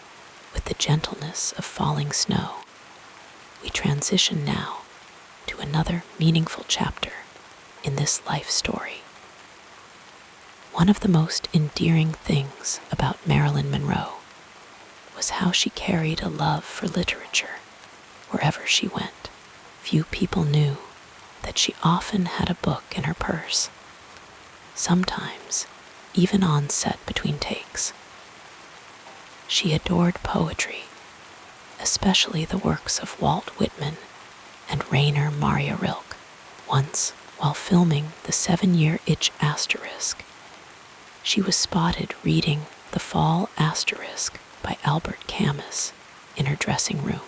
With the gentleness of falling snow, we transition now to another meaningful chapter in this life story. One of the most endearing things about Marilyn Monroe was how she carried a love for literature wherever she went. Few people knew that she often had a book in her purse, sometimes even on set between takes. She adored poetry, especially the works of Walt Whitman and Rainer Maria Rilke. Once, while filming The 7-Year Itch Asterisk, she was spotted reading The Fall Asterisk by Albert Camus in her dressing room.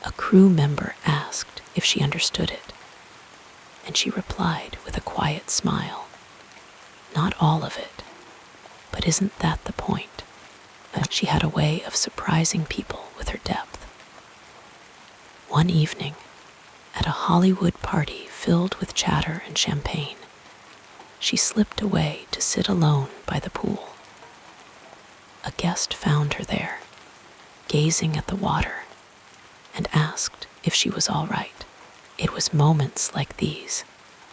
A crew member asked if she understood it, and she replied with a quiet smile, "Not all of it, but isn't that the point?" She had a way of surprising people with her depth. One evening, at a Hollywood party filled with chatter and champagne, she slipped away to sit alone by the pool. A guest found her there, gazing at the water, and asked if she was all right. It was moments like these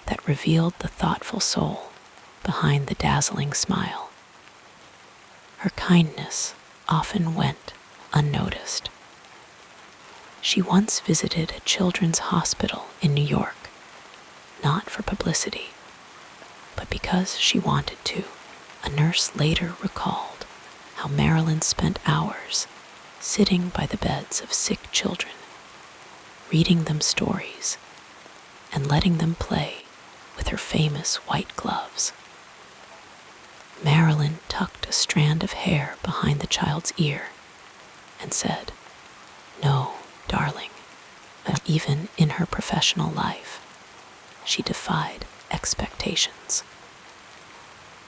that revealed the thoughtful soul behind the dazzling smile. Her kindness often went unnoticed. She once visited a children's hospital in New York, not for publicity, but because she wanted to. A nurse later recalled how Marilyn spent hours sitting by the beds of sick children, reading them stories and letting them play with her famous white gloves. Marilyn tucked a strand of hair behind the child's ear and said, "No, darling." Even in her professional life, she defied expectations.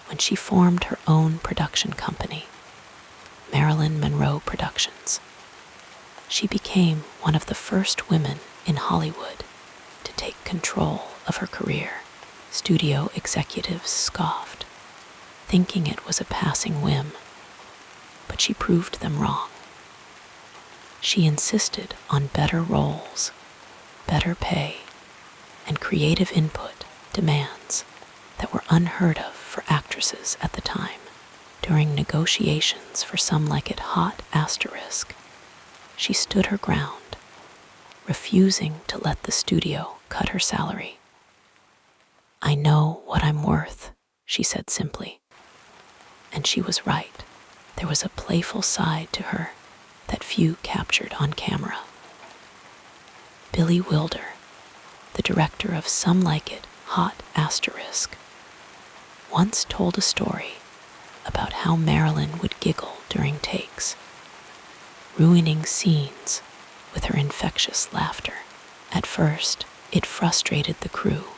When she formed her own production company, Marilyn Monroe Productions, she became one of the first women in Hollywood to take control of her career. Studio executives scoffed, thinking it was a passing whim, but she proved them wrong. She insisted on better roles, better pay, and creative input, demands that were unheard of for actresses at the time. During negotiations for Some Like It Hot Asterisk, she stood her ground, refusing to let the studio cut her salary. "I know what I'm worth," she said simply. And she was right. There was a playful side to her that few captured on camera. Billy Wilder, the director of Some Like It Hot Asterisk, once told a story about how Marilyn would giggle during takes, ruining scenes with her infectious laughter. At first, it frustrated the crew,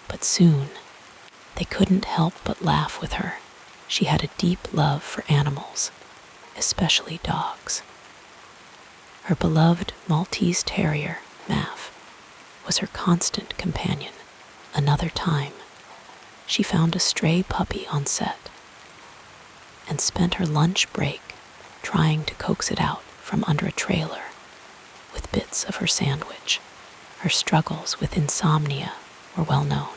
but soon they couldn't help but laugh with her. She had a deep love for animals, especially dogs. Her beloved Maltese terrier, Mav, was her constant companion. Another time, she found a stray puppy on set and spent her lunch break trying to coax it out from under a trailer with bits of her sandwich. Her struggles with insomnia were well known,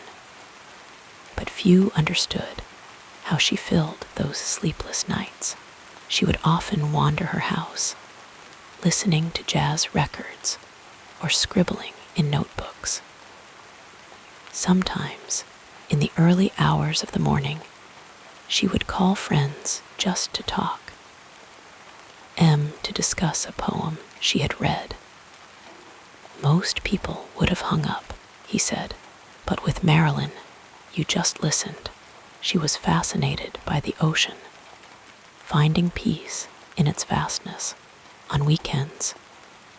but few understood how she filled those sleepless nights. She would often wander her house, listening to jazz records, or scribbling in notebooks. Sometimes, in the early hours of the morning, she would call friends just to talk. M to discuss a poem she had read. Most people would have hung up, he said, but with Marilyn, you just listened. She was fascinated by the ocean, finding peace in its vastness. On weekends,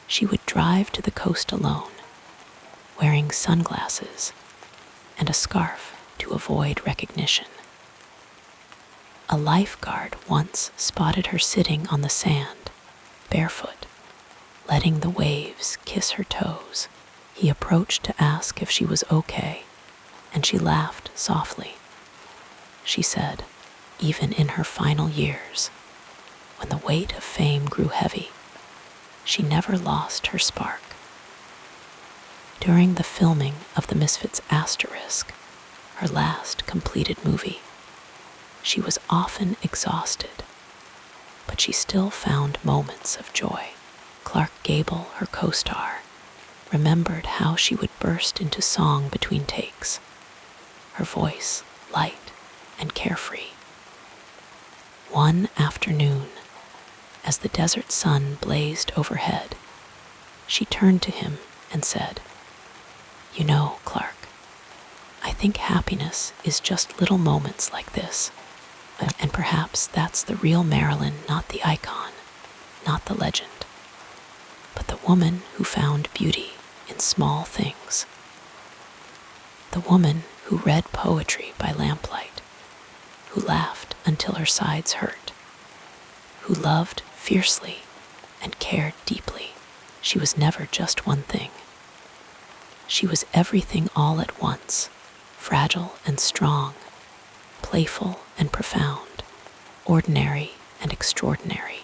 she would drive to the coast alone, wearing sunglasses and a scarf to avoid recognition. A lifeguard once spotted her sitting on the sand, barefoot, letting the waves kiss her toes. He approached to ask if she was okay, and she laughed softly. She said, even in her final years, when the weight of fame grew heavy, she never lost her spark. During the filming of The Misfits*, her last completed movie, she was often exhausted, but she still found moments of joy. Clark Gable, her co-star, remembered how she would burst into song between takes, her voice light and carefree. One afternoon, as the desert sun blazed overhead, she turned to him and said, "You know, Clark, I think happiness is just little moments like this, and perhaps that's the real Marilyn, not the icon, not the legend, but the woman who found beauty in small things. The woman who read poetry by lamplight, who laughed until her sides hurt, who loved fiercely and cared deeply. She was never just one thing. She was everything all at once, fragile and strong, playful and profound, ordinary and extraordinary.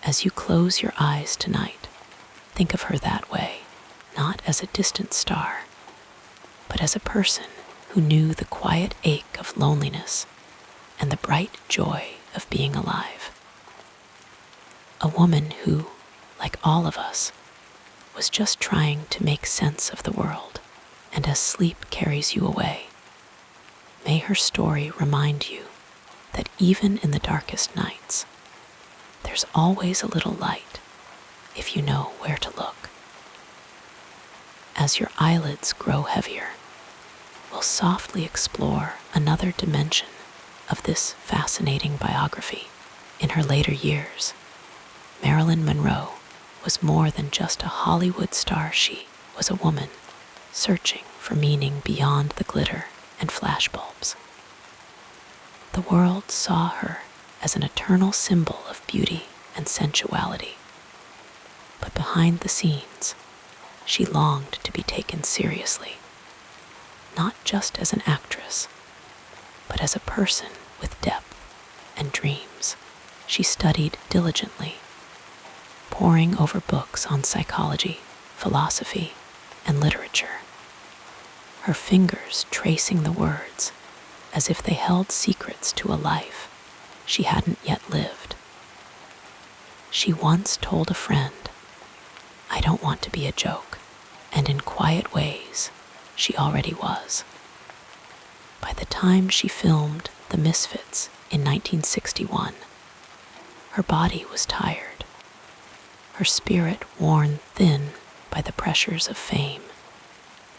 As you close your eyes tonight, think of her that way, not as a distant star, but as a person who knew the quiet ache of loneliness and the bright joy of being alive. A woman who, like all of us, was just trying to make sense of the world, and as sleep carries you away, may her story remind you that even in the darkest nights, there's always a little light if you know where to look. As your eyelids grow heavier, we'll softly explore another dimension of this fascinating biography. In her later years, Marilyn Monroe was more than just a Hollywood star. She was a woman searching for meaning beyond the glitter and flashbulbs. The world saw her as an eternal symbol of beauty and sensuality, but behind the scenes, she longed to be taken seriously, not just as an actress, but as a person with depth and dreams. She studied diligently, poring over books on psychology, philosophy, and literature, her fingers tracing the words as if they held secrets to a life she hadn't yet lived. She once told a friend, "I don't want to be a joke," and in quiet ways, she already was. By the time she filmed The Misfits in 1961, her body was tired, her spirit worn thin by the pressures of fame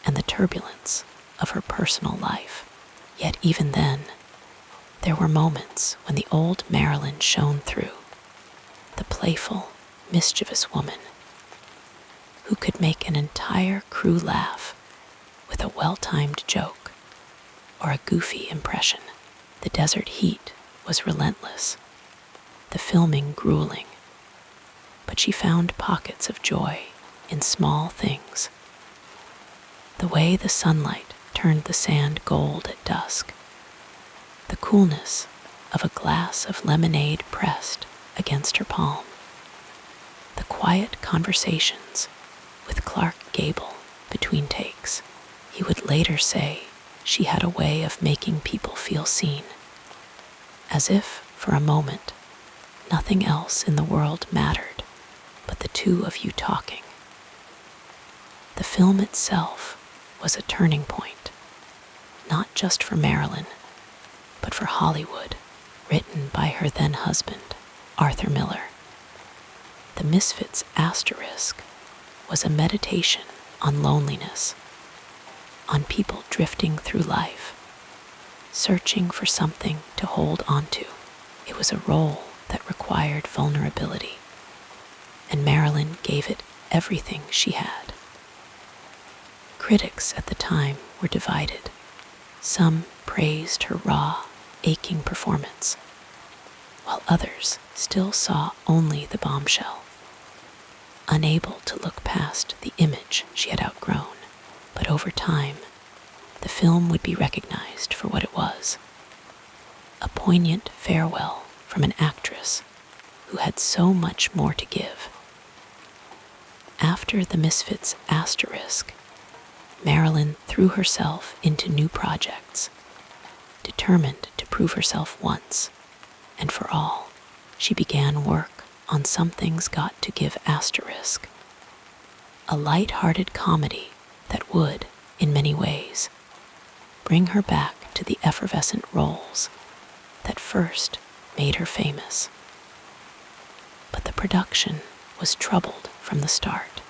and the turbulence of her personal life. Yet even then, there were moments when the old Marilyn shone through, the playful, mischievous woman who could make an entire crew laugh with a well-timed joke or a goofy impression. The desert heat was relentless, the filming grueling, but she found pockets of joy in small things. The way the sunlight turned the sand gold at dusk, the coolness of a glass of lemonade pressed against her palm, the quiet conversations with Clark Gable between takes. He would later say she had a way of making people feel seen, as if, for a moment, nothing else in the world mattered. but the two of you talking. The film itself was a turning point, not just for Marilyn, but for Hollywood, written by her then husband, Arthur Miller. The Misfits asterisk was a meditation on loneliness, on people drifting through life, searching for something to hold onto. It was a role that required vulnerability, and Marilyn gave it everything she had. Critics at the time were divided. Some praised her raw, aching performance, while others still saw only the bombshell, unable to look past the image she had outgrown. But over time, the film would be recognized for what it was: a poignant farewell from an actress who had so much more to give. After the Misfits asterisk, Marilyn threw herself into new projects, determined to prove herself once and for all. She began work on Something's Got to Give asterisk, a light-hearted comedy that would, in many ways, bring her back to the effervescent roles that first made her famous. But the production was troubled from the start.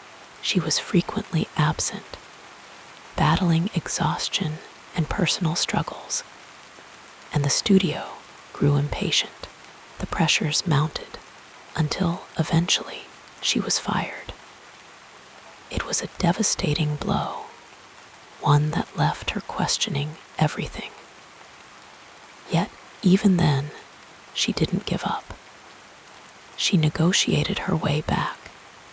She was frequently absent, battling exhaustion and personal struggles, and the studio grew impatient. The pressures mounted until eventually she was fired. It was a devastating blow, one that left her questioning everything. Yet, even then, she didn't give up. She negotiated her way back,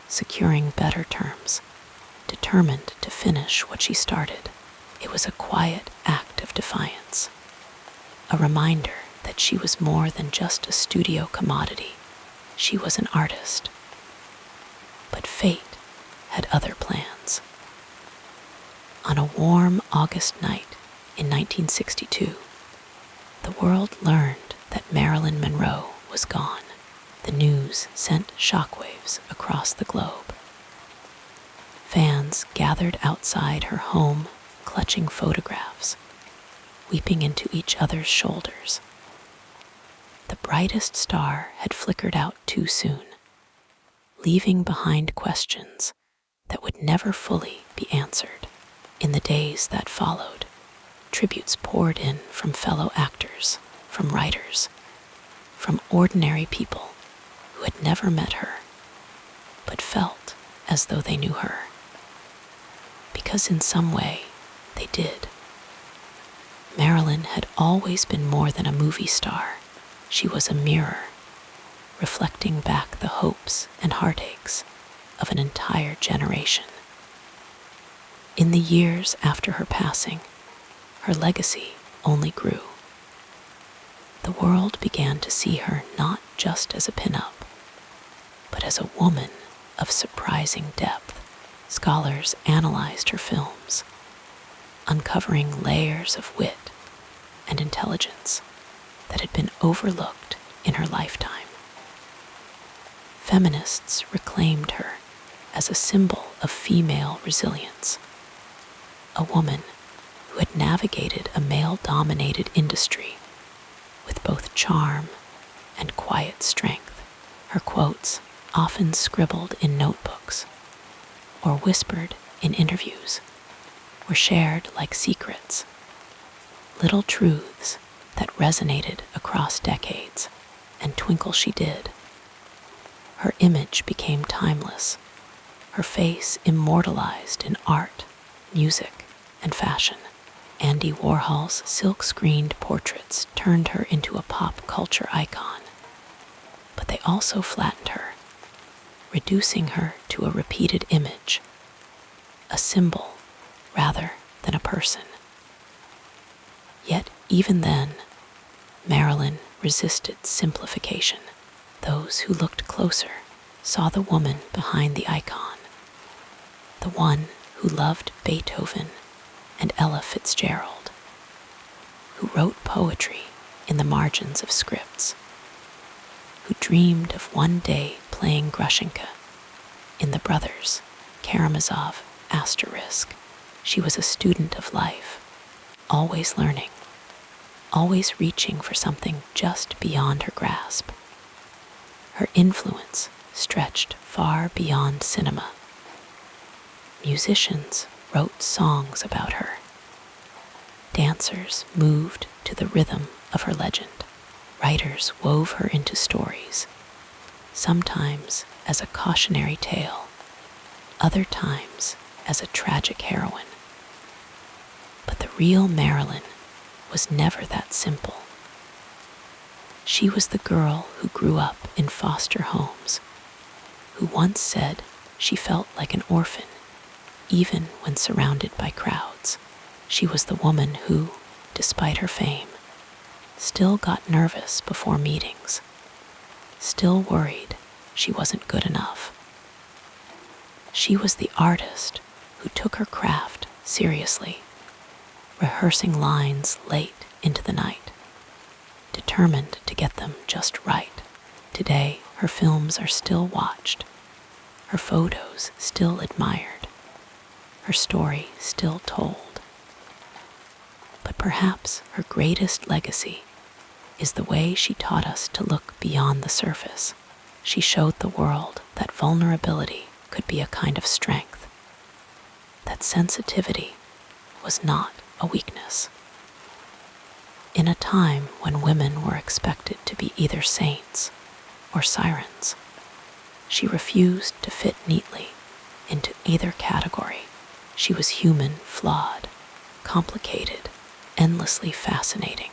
securing better terms, determined to finish what she started. It was a quiet act of defiance, a reminder that she was more than just a studio commodity. She was an artist. But fate had other plans. On a warm August night in 1962, the world learned that Marilyn Monroe was gone. The news sent shockwaves across the globe. Fans gathered outside her home, clutching photographs, weeping into each other's shoulders. The brightest star had flickered out too soon, leaving behind questions that would never fully be answered. In the days that followed, tributes poured in from fellow actors, from writers, from ordinary people who had never met her, but felt as though they knew her. Because in some way, they did. Marilyn had always been more than a movie star. She was a mirror, reflecting back the hopes and heartaches of an entire generation. In the years after her passing, her legacy only grew. The world began to see her not just as a pinup, but as a woman of surprising depth. Scholars analyzed her films, uncovering layers of wit and intelligence that had been overlooked in her lifetime. Feminists reclaimed her as a symbol of female resilience, a woman who had navigated a male-dominated industry with both charm and quiet strength. Her quotes, often scribbled in notebooks or whispered in interviews, were shared like secrets, little truths that resonated across decades. And twinkle she did. Her image became timeless, her face immortalized in art, music, and fashion. Andy Warhol's silk-screened portraits turned her into a pop culture icon, but they also flattened her, reducing her to a repeated image, a symbol rather than a person. Yet even then, Marilyn resisted simplification. Those who looked closer saw the woman behind the icon, the one who loved Beethoven and Ella Fitzgerald, who wrote poetry in the margins of scripts, who dreamed of one day playing Grushenka In the Brothers Karamazov asterisk, she was a student of life, always learning, always reaching for something just beyond her grasp. Her influence stretched far beyond cinema. Musicians wrote songs about her. Dancers moved to the rhythm of her legend. Writers wove her into stories, sometimes as a cautionary tale, other times as a tragic heroine. But the real Marilyn was never that simple. She was the girl who grew up in foster homes, who once said she felt like an orphan, even when surrounded by crowds. She was the woman who, despite her fame, still got nervous before meetings, still worried she wasn't good enough. She was the artist who took her craft seriously, rehearsing lines late into the night, determined to get them just right. Today, her films are still watched, her photos still admired, her story still told. But perhaps her greatest legacy is the way she taught us to look beyond the surface. She showed the world that vulnerability could be a kind of strength, that sensitivity was not a weakness. In a time when women were expected to be either saints or sirens, she refused to fit neatly into either category. She was human, flawed, complicated, endlessly fascinating.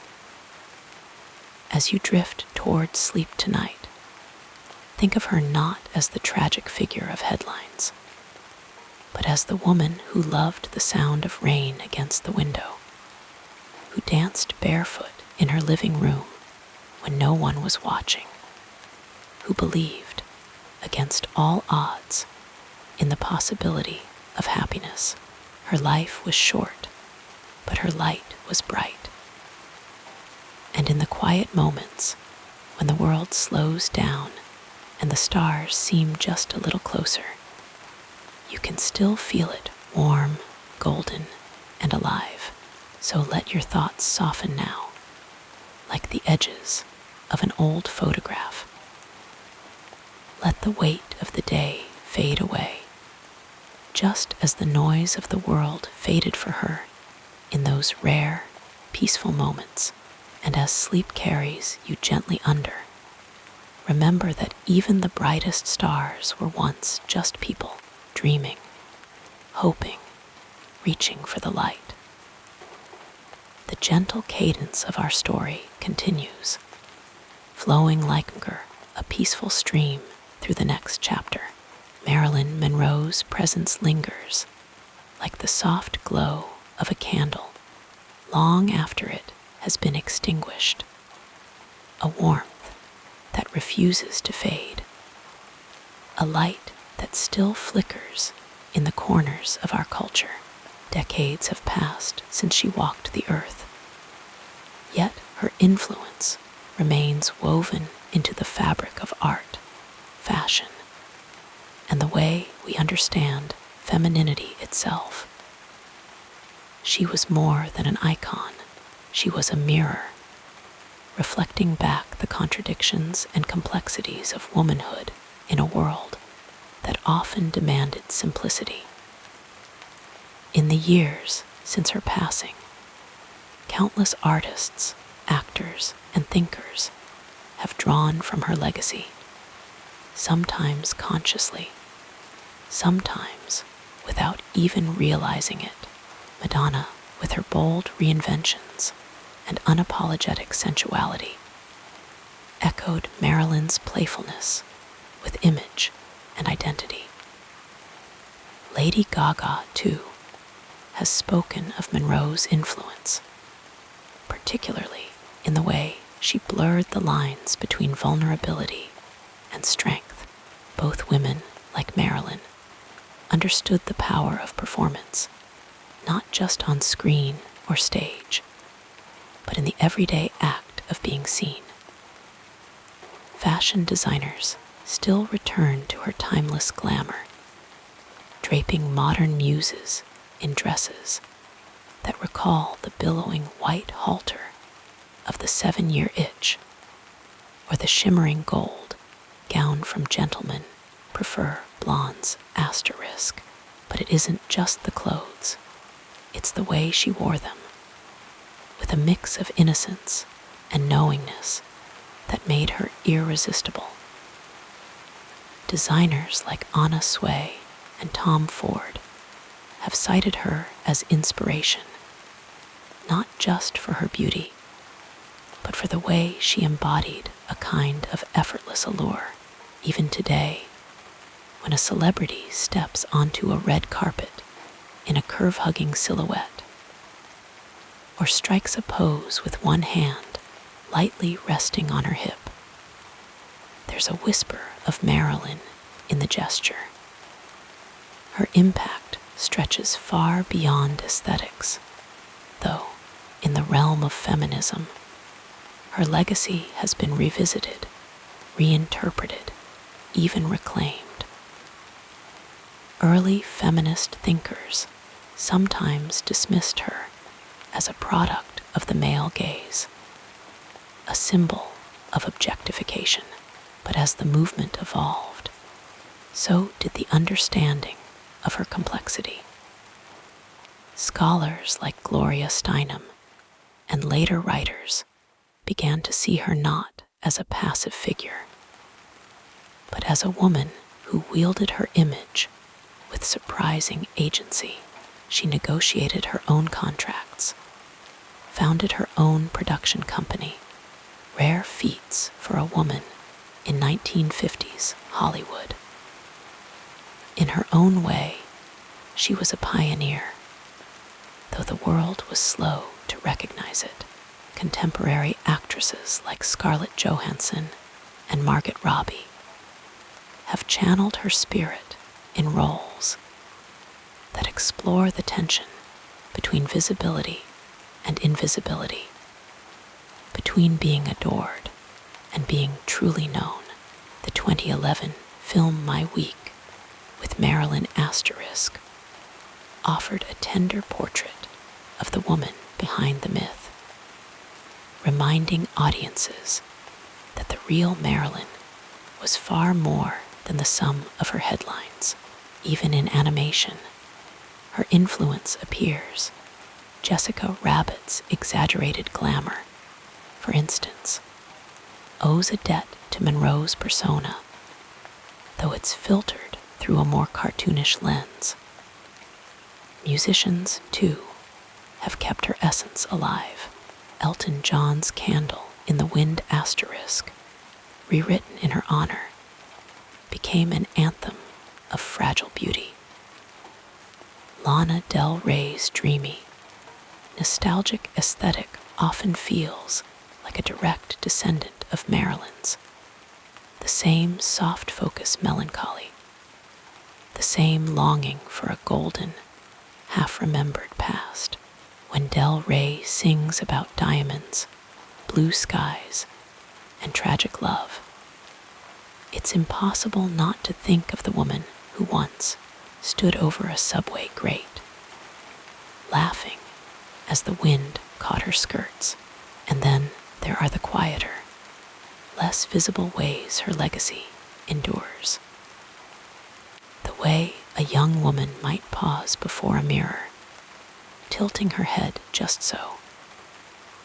As you drift towards sleep tonight, think of her not as the tragic figure of headlines, but as the woman who loved the sound of rain against the window, who danced barefoot in her living room when no one was watching, who believed, against all odds, in the possibility of happiness. Her life was short, but her light was bright. And in the quiet moments, when the world slows down and the stars seem just a little closer, you can still feel it warm, golden, and alive. So let your thoughts soften now, like the edges of an old photograph. Let the weight of the day fade away, just as the noise of the world faded for her in those rare, peaceful moments. And as sleep carries you gently under, remember that even the brightest stars were once just people, dreaming, hoping, reaching for the light. The gentle cadence of our story continues, flowing like a peaceful stream through the next chapter. Marilyn Monroe's presence lingers, like the soft glow of a candle, long after it has been extinguished, a warmth that refuses to fade, a light that still flickers in the corners of our culture. Decades have passed since she walked the earth, yet her influence remains woven into the fabric of art, fashion, and the way we understand femininity itself. She was more than an icon. She was a mirror, reflecting back the contradictions and complexities of womanhood in a world that often demanded simplicity. In the years since her passing, countless artists, actors, and thinkers have drawn from her legacy, sometimes consciously, sometimes without even realizing it. Madonna, with her bold reinventions and unapologetic sensuality, echoed Marilyn's playfulness with image and identity. Lady Gaga, too, has spoken of Monroe's influence, particularly in the way she blurred the lines between vulnerability and strength. Both women, like Marilyn, understood the power of performance, not just on screen or stage, but in the everyday act of being seen. Fashion designers still return to her timeless glamour, draping modern muses in dresses that recall the billowing white halter of the 7-Year Itch, or the shimmering gold gown from gentlemen prefer blonde's asterisk. But it isn't just the clothes, it's the way she wore them, with a mix of innocence and knowingness that made her irresistible. Designers like Anna Sway and Tom Ford have cited her as inspiration, not just for her beauty, but for the way she embodied a kind of effortless allure. Even today, when a celebrity steps onto a red carpet in a curve-hugging silhouette, or strikes a pose with one hand lightly resting on her hip, there's a whisper of Marilyn in the gesture. Her impact stretches far beyond aesthetics, though in the realm of feminism, her legacy has been revisited, reinterpreted, even reclaimed. Early feminist thinkers sometimes dismissed her as a product of the male gaze, a symbol of objectification. But as the movement evolved, so did the understanding of her complexity. Scholars like Gloria Steinem and later writers began to see her not as a passive figure, but as a woman who wielded her image with surprising agency. She negotiated her own contracts, founded her own production company, rare feats for a woman in 1950s Hollywood. In her own way, she was a pioneer, though the world was slow to recognize it. Contemporary actresses like Scarlett Johansson and Margot Robbie have channeled her spirit in roles that explore the tension between visibility and invisibility, between being adored and being truly known. The 2011 film My Week with Marilyn Asterisk offered a tender portrait of the woman behind the myth, reminding audiences that the real Marilyn was far more than the sum of her headlines. Even in animation, her influence appears. Jessica Rabbit's exaggerated glamour, for instance, owes a debt to Monroe's persona, though it's filtered through a more cartoonish lens. Musicians, too, have kept her essence alive. Elton John's Candle in the Wind asterisk, rewritten in her honor, became an anthem of fragile beauty. Lana Del Rey's dreamy, nostalgic aesthetic often feels like a direct descendant of Marilyn's. The same soft-focus melancholy, the same longing for a golden, half-remembered past. When Del Rey sings about diamonds, blue skies, and tragic love, it's impossible not to think of the woman who once stood over a subway grate, laughing as the wind caught her skirts. And then there are the quieter, less visible ways her legacy endures. The way a young woman might pause before a mirror, tilting her head just so,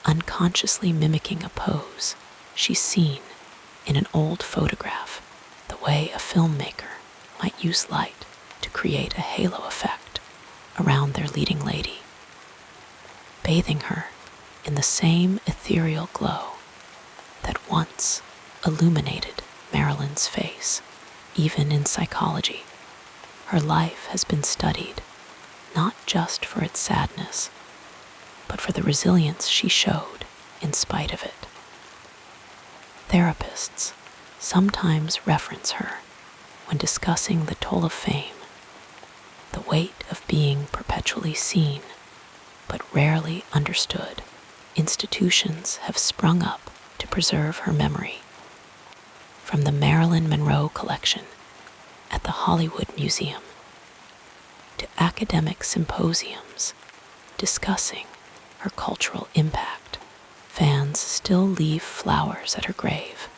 unconsciously mimicking a pose she's seen in an old photograph. The way a filmmaker might use light to create a halo effect around their leading lady, bathing her in the same ethereal glow that once illuminated Marilyn's face. Even in psychology, her life has been studied not just for its sadness, but for the resilience she showed in spite of it. Therapists sometimes reference her when discussing the toll of fame, the weight of being perpetually seen but rarely understood. Institutions have sprung up to preserve her memory, from the Marilyn Monroe collection at the Hollywood Museum to academic symposiums discussing her cultural impact, fans still leave flowers at her grave,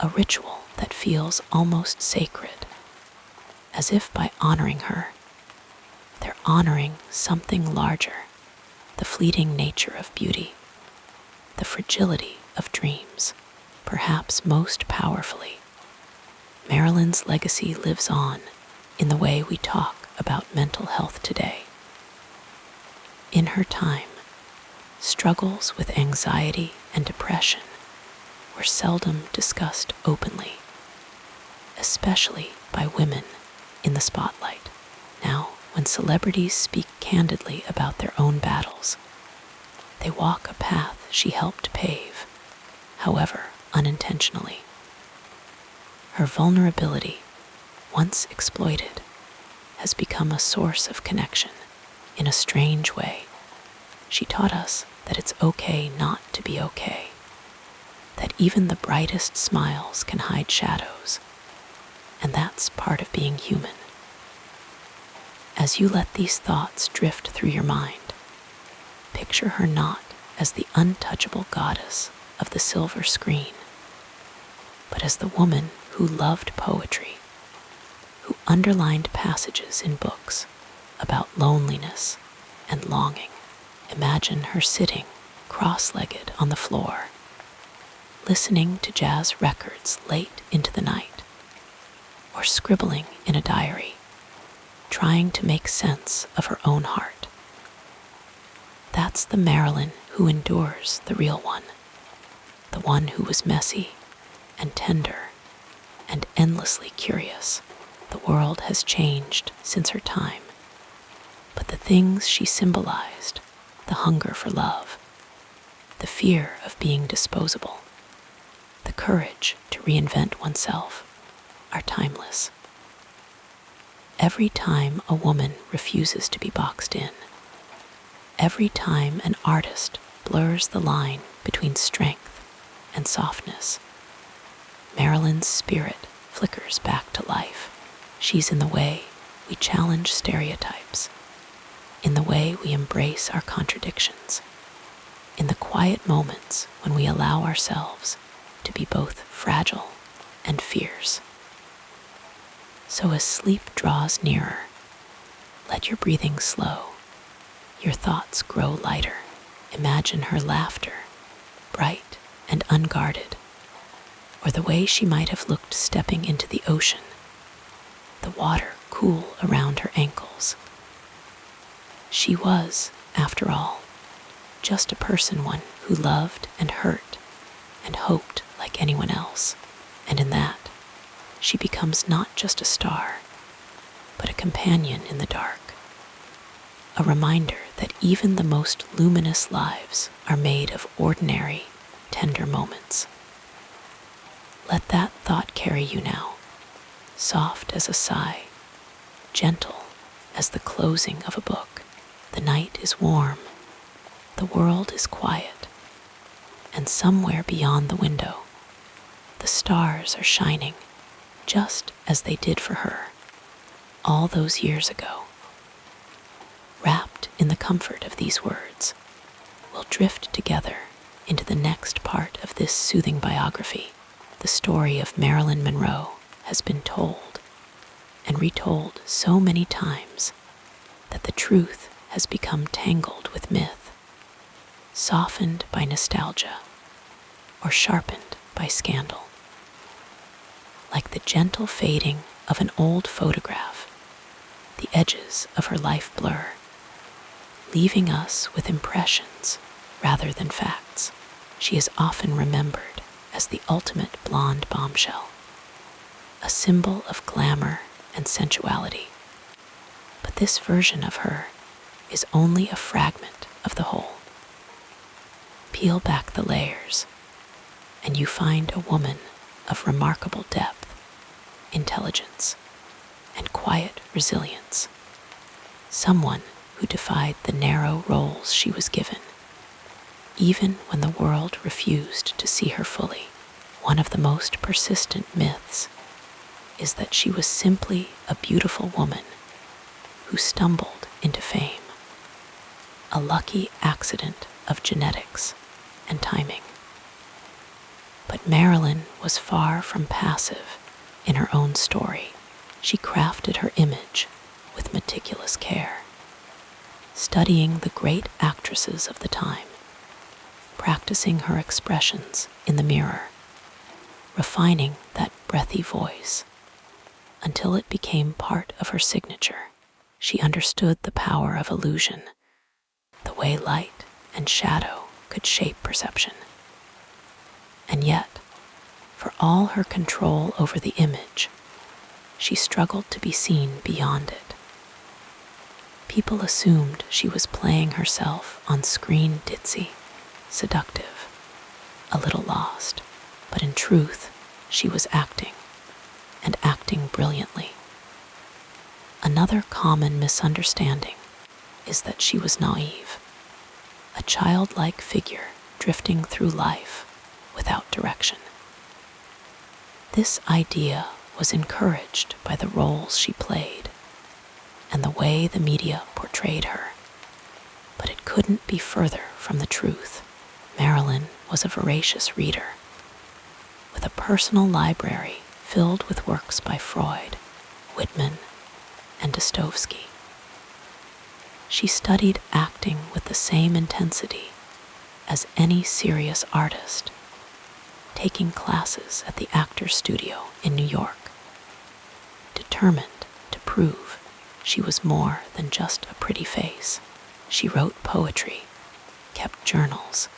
a ritual that feels almost sacred, as if by honoring her, they're honoring something larger, the fleeting nature of beauty, the fragility of dreams. Perhaps most powerfully, Marilyn's legacy lives on in the way we talk about mental health today. In her time, struggles with anxiety and depression were seldom discussed openly, especially by women in the spotlight. Now, when celebrities speak candidly about their own battles, they walk a path she helped pave, however unintentionally. Her vulnerability, once exploited, has become a source of connection in a strange way. She taught us that it's okay not to be okay, that even the brightest smiles can hide shadows, and that's part of being human. As you let these thoughts drift through your mind, picture her not as the untouchable goddess of the silver screen, but as the woman who loved poetry, who underlined passages in books about loneliness and longing. Imagine her sitting cross-legged on the floor, listening to jazz records late into the night, or scribbling in a diary, trying to make sense of her own heart. That's the Marilyn who endures, the real one, the one who was messy and tender and endlessly curious. The world has changed since her time, but the things she symbolized, the hunger for love, the fear of being disposable, the courage to reinvent oneself, are timeless. Every time a woman refuses to be boxed in, every time an artist blurs the line between strength and softness, Marilyn's spirit flickers back to life. She's in the way we challenge stereotypes, in the way we embrace our contradictions, in the quiet moments when we allow ourselves to be both fragile and fierce. So as sleep draws nearer, let your breathing slow, your thoughts grow lighter. Imagine her laughter, bright and unguarded, or the way she might have looked stepping into the ocean, the water cool around her ankles. She was, after all, just a one who loved and hurt and hoped like anyone else. And in that, she becomes not just a star, but a companion in the dark. A reminder that even the most luminous lives are made of ordinary, tender moments. Let that thought carry you now, soft as a sigh, gentle as the closing of a book. The night is warm, the world is quiet, and somewhere beyond the window, the stars are shining just as they did for her all those years ago. Wrapped in the comfort of these words, we'll drift together into the next part of this soothing biography. The story of Marilyn Monroe has been told and retold so many times that the truth has become tangled with myth, softened by nostalgia, or sharpened by scandal. Like the gentle fading of an old photograph, the edges of her life blur, leaving us with impressions rather than facts. She is often remembered as the ultimate blonde bombshell, a symbol of glamour and sensuality. But this version of her is only a fragment of the whole. Peel back the layers, and you find a woman of remarkable depth, intelligence, and quiet resilience. Someone who defied the narrow roles she was given, even when the world refused to see her fully. One of the most persistent myths is that she was simply a beautiful woman who stumbled into fame. A lucky accident of genetics and timing. But Marilyn was far from passive in her own story. She crafted her image with meticulous care, studying the great actresses of the time, practicing her expressions in the mirror, refining that breathy voice until it became part of her signature. She understood the power of illusion, the way light and shadow could shape perception. And yet, for all her control over the image, she struggled to be seen beyond it. People assumed she was playing herself on screen ditzy, seductive, a little lost, but in truth, she was acting, and acting brilliantly. Another common misunderstanding is that she was naive, a childlike figure drifting through life without direction. This idea was encouraged by the roles she played and the way the media portrayed her, but it couldn't be further from the truth. Marilyn was a voracious reader, with a personal library filled with works by Freud, Whitman, and Dostoevsky. She studied acting with the same intensity as any serious artist, taking classes at the Actors Studio in New York, determined to prove she was more than just a pretty face. She wrote poetry, kept journals,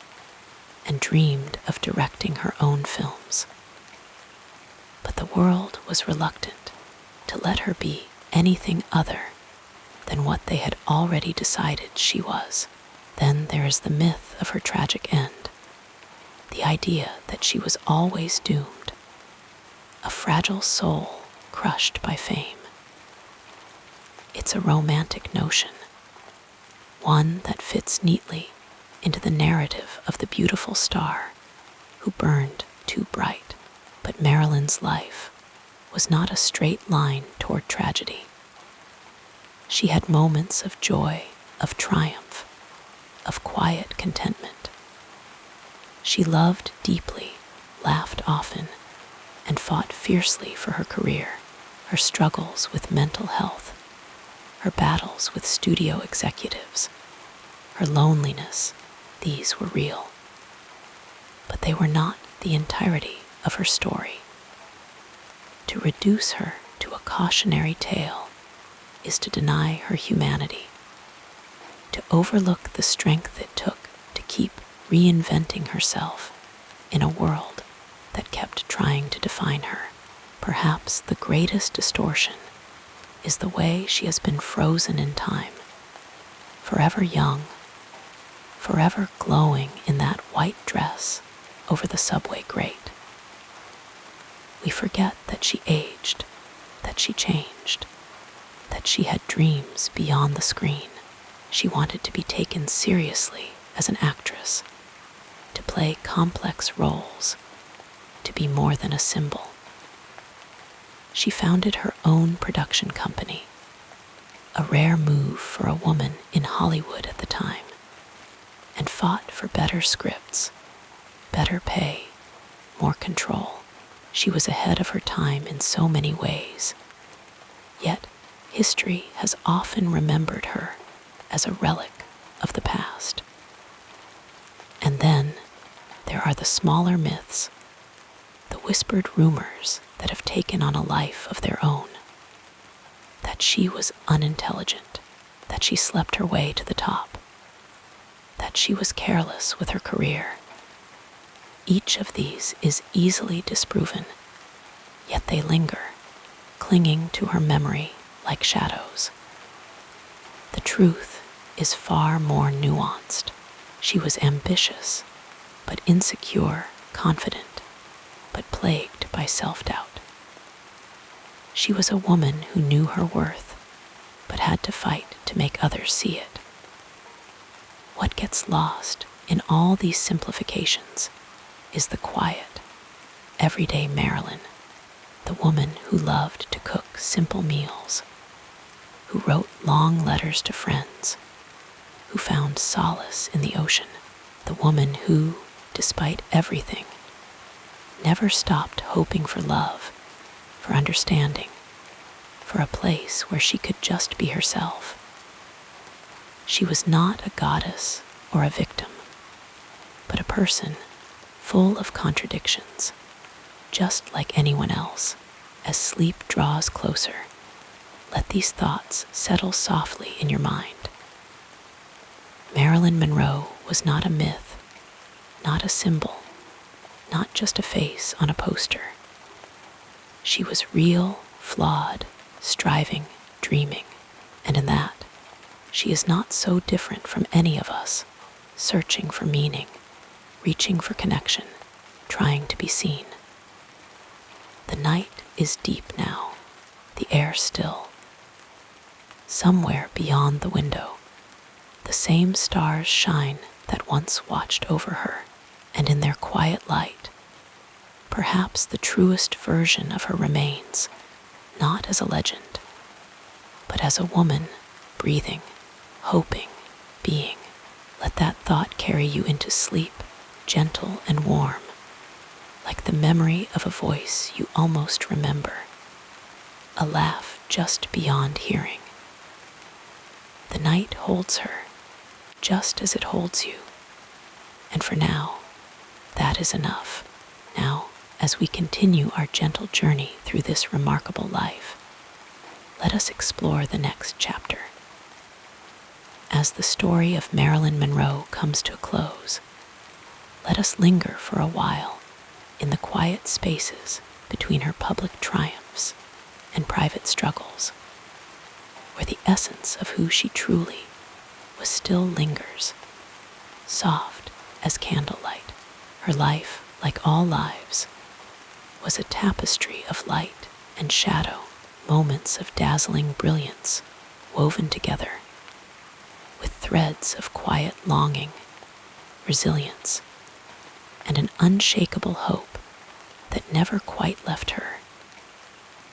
and dreamed of directing her own films. But the world was reluctant to let her be anything other than what they had already decided she was. Then there is the myth of her tragic end, the idea that she was always doomed, a fragile soul crushed by fame. It's a romantic notion, one that fits neatly into the narrative of the beautiful star who burned too bright. But Marilyn's life was not a straight line toward tragedy. She had moments of joy, of triumph, of quiet contentment. She loved deeply, laughed often, and fought fiercely for her career. Her struggles with mental health, her battles with studio executives, her loneliness, these were real. But they were not the entirety of her story. To reduce her to a cautionary tale is to deny her humanity, to overlook the strength it took to keep reinventing herself in a world that kept trying to define her. Perhaps the greatest distortion is the way she has been frozen in time, forever young, forever glowing in that white dress over the subway grate. We forget that she aged, that she changed, that she had dreams beyond the screen. She wanted to be taken seriously as an actress, to play complex roles, to be more than a symbol. She founded her own production company, a rare move for a woman in Hollywood at the time, and fought for better scripts, better pay, more control. She was ahead of her time in so many ways. Yet, history has often remembered her as a relic of the past. And then there are the smaller myths, the whispered rumors that have taken on a life of their own. That she was unintelligent, that she slept her way to the top, that she was careless with her career. Each of these is easily disproven, yet they linger, clinging to her memory like shadows. The truth is far more nuanced. She was ambitious, but insecure, confident, but plagued by self-doubt. She was a woman who knew her worth, but had to fight to make others see it. What gets lost in all these simplifications is the quiet, everyday Marilyn, the woman who loved to cook simple meals, who wrote long letters to friends, who found solace in the ocean, the woman who, despite everything, never stopped hoping for love, for understanding, for a place where she could just be herself. She was not a goddess or a victim, but a person full of contradictions, just like anyone else. As sleep draws closer, let these thoughts settle softly in your mind. Marilyn Monroe was not a myth, not a symbol, not just a face on a poster. She was real, flawed, striving, dreaming, and in that, she is not so different from any of us, searching for meaning, reaching for connection, trying to be seen. The night is deep now, the air still. Somewhere beyond the window, the same stars shine that once watched over her, and in their quiet light, perhaps the truest version of her remains, not as a legend, but as a woman breathing, hoping, being. Let that thought carry you into sleep, gentle and warm, like the memory of a voice you almost remember, a laugh just beyond hearing. The night holds her, just as it holds you, and for now, that is enough. Now, as we continue our gentle journey through this remarkable life, let us explore the next chapter. As the story of Marilyn Monroe comes to a close, let us linger for a while in the quiet spaces between her public triumphs and private struggles, where the essence of who she truly was still lingers, soft as candlelight. Her life, like all lives, was a tapestry of light and shadow, moments of dazzling brilliance woven together, with threads of quiet longing, resilience, and an unshakable hope that never quite left her.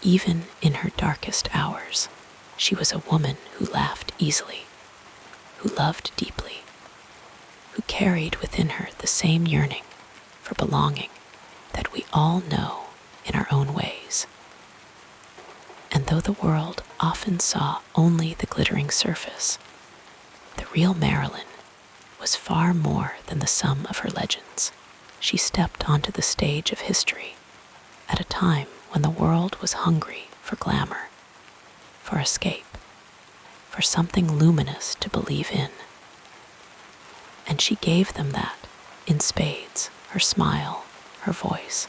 Even in her darkest hours, she was a woman who laughed easily, who loved deeply, who carried within her the same yearning for belonging that we all know in our own ways. And though the world often saw only the glittering surface, the real Marilyn was far more than the sum of her legends. She stepped onto the stage of history at a time when the world was hungry for glamour, for escape, for something luminous to believe in. And she gave them that in spades, her smile, her voice,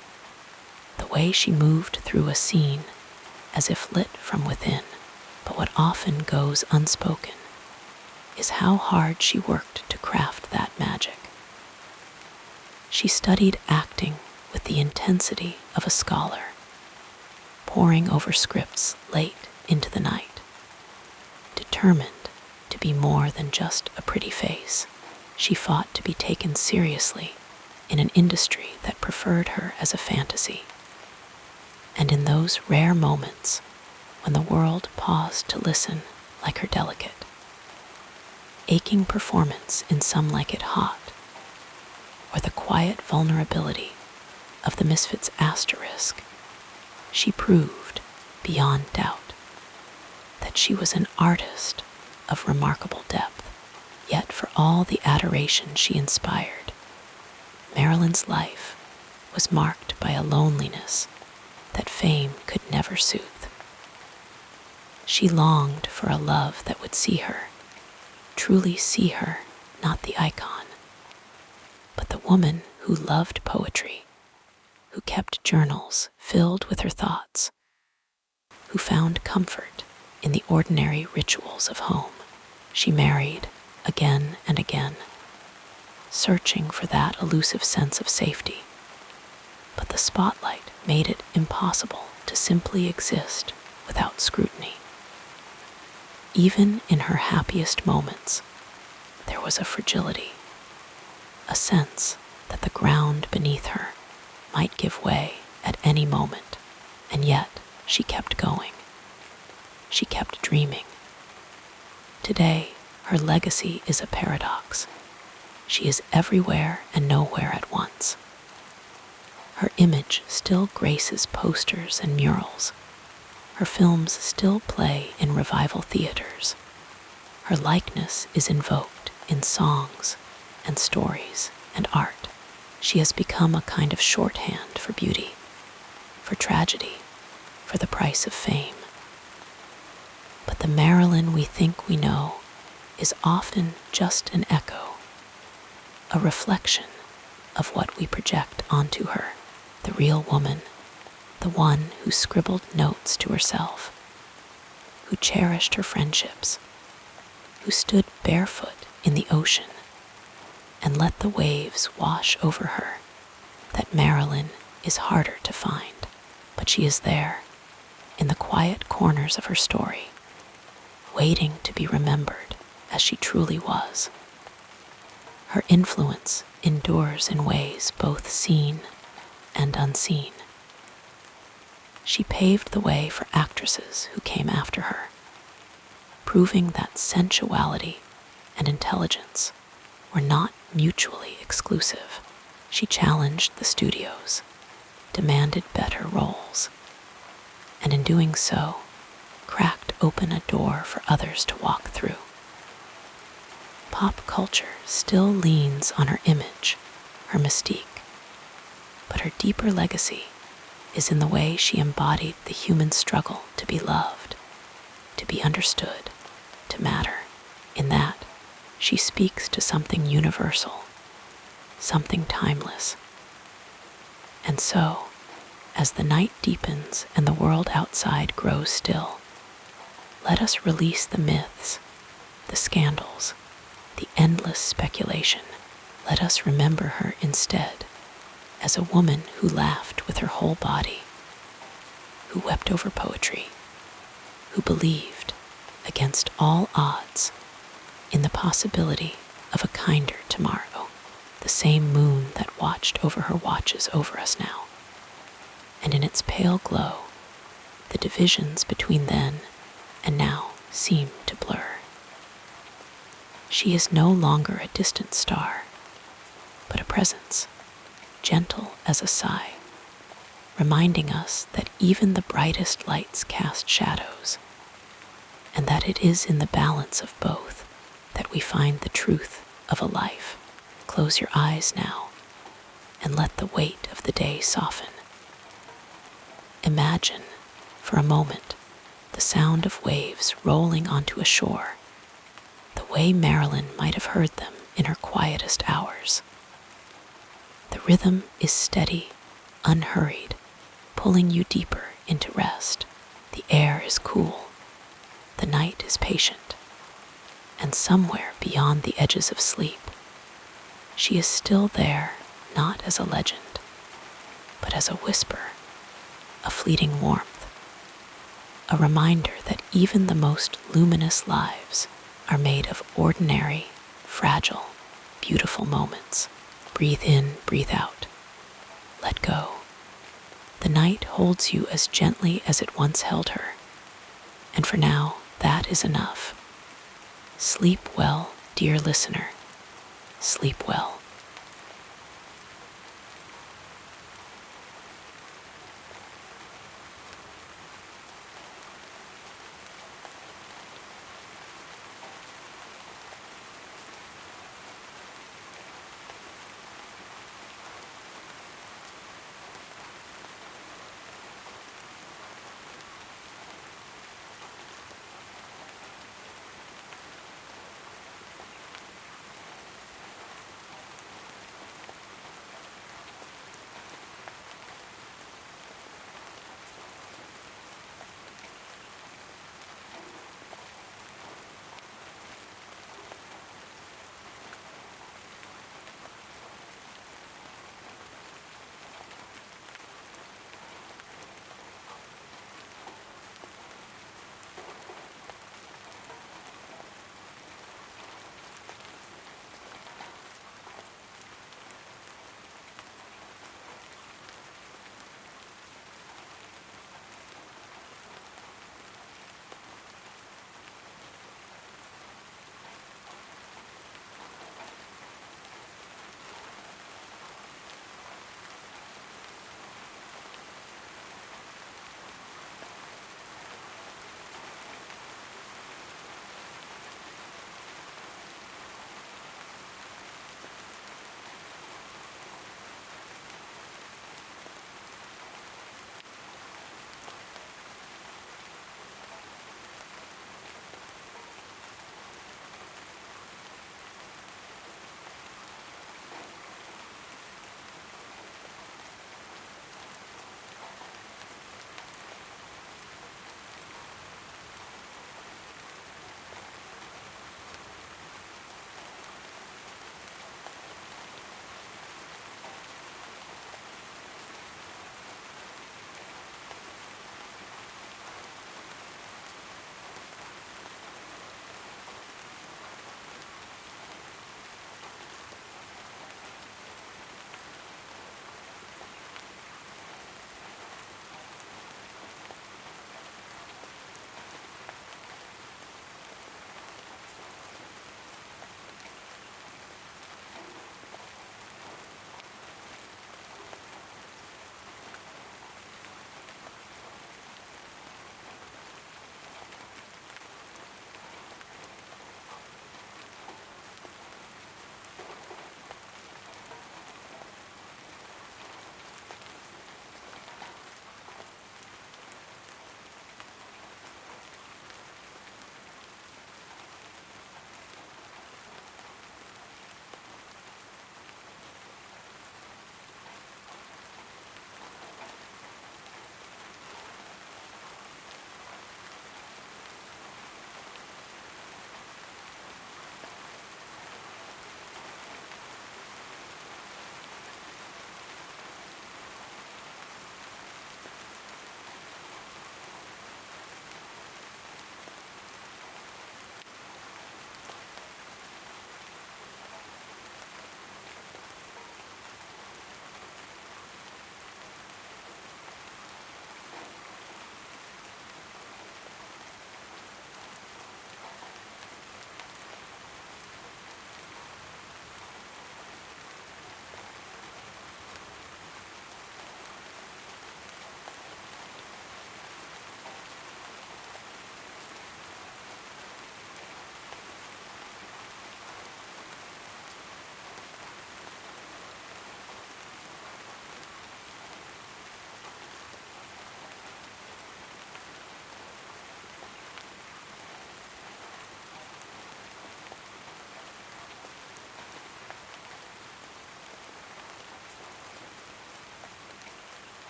the way she moved through a scene as if lit from within. But what often goes unspoken is how hard she worked to craft that magic. She studied acting with the intensity of a scholar, poring over scripts late into the night, determined to be more than just a pretty face. She fought to be taken seriously in an industry that preferred her as a fantasy. And in those rare moments when the world paused to listen like her delicate, aching performance in Some Like It Hot, or the quiet vulnerability of the Misfits' Asterisk, she proved, beyond doubt, that she was an artist of remarkable depth. Yet for all the adoration she inspired, Marilyn's life was marked by a loneliness that fame could never soothe. She longed for a love that would see her, truly see her, not the icon, but the woman who loved poetry, who kept journals filled with her thoughts, who found comfort in the ordinary rituals of home. She married again and again, searching for that elusive sense of safety. But the spotlight made it impossible to simply exist without scrutiny. Even in her happiest moments, there was a fragility, a sense that the ground beneath her might give way at any moment, and yet she kept going. She kept dreaming, Today, her legacy is a paradox. She is everywhere and nowhere at once. Her image still graces posters and murals. Her films still play in revival theaters. Her likeness is invoked in songs and stories and art. She has become a kind of shorthand for beauty, for tragedy, for the price of fame. But the Marilyn we think we know is often just an echo, a reflection of what we project onto her, the real woman, the one who scribbled notes to herself, who cherished her friendships, who stood barefoot in the ocean and let the waves wash over her. That Marilyn is harder to find, but she is there, in the quiet corners of her story, waiting to be remembered as she truly was. Her influence endures in ways both seen and unseen. She paved the way for actresses who came after her, proving that sensuality and intelligence were not mutually exclusive. She challenged the studios, demanded better roles, and in doing so, cracked open a door for others to walk through. Pop culture still leans on her image, her mystique, but her deeper legacy is in the way she embodied the human struggle to be loved, to be understood, to matter. In that, she speaks to something universal, something timeless. And so, as the night deepens and the world outside grows still, let us release the myths, the scandals, the endless speculation. Let us remember her instead as a woman who laughed with her whole body, who wept over poetry, who believed, against all odds, in the possibility of a kinder tomorrow. The same moon that watched over her watches over us now, and in its pale glow, the divisions between then and now seem to blur. She is no longer a distant star, but a presence, gentle as a sigh, reminding us that even the brightest lights cast shadows, and that it is in the balance of both that we find the truth of a life. Close your eyes now and let the weight of the day soften. Imagine, for a moment, the sound of waves rolling onto a shore, the way Marilyn might have heard them in her quietest hours. The rhythm is steady, unhurried, pulling you deeper into rest. The air is cool, the night is patient, and somewhere beyond the edges of sleep, she is still there, not as a legend, but as a whisper, a fleeting warmth, a reminder that even the most luminous lives are made of ordinary, fragile, beautiful moments. Breathe in, breathe out. Let go. The night holds you as gently as it once held her, and for now, that is enough. Sleep well, dear listener. Sleep well.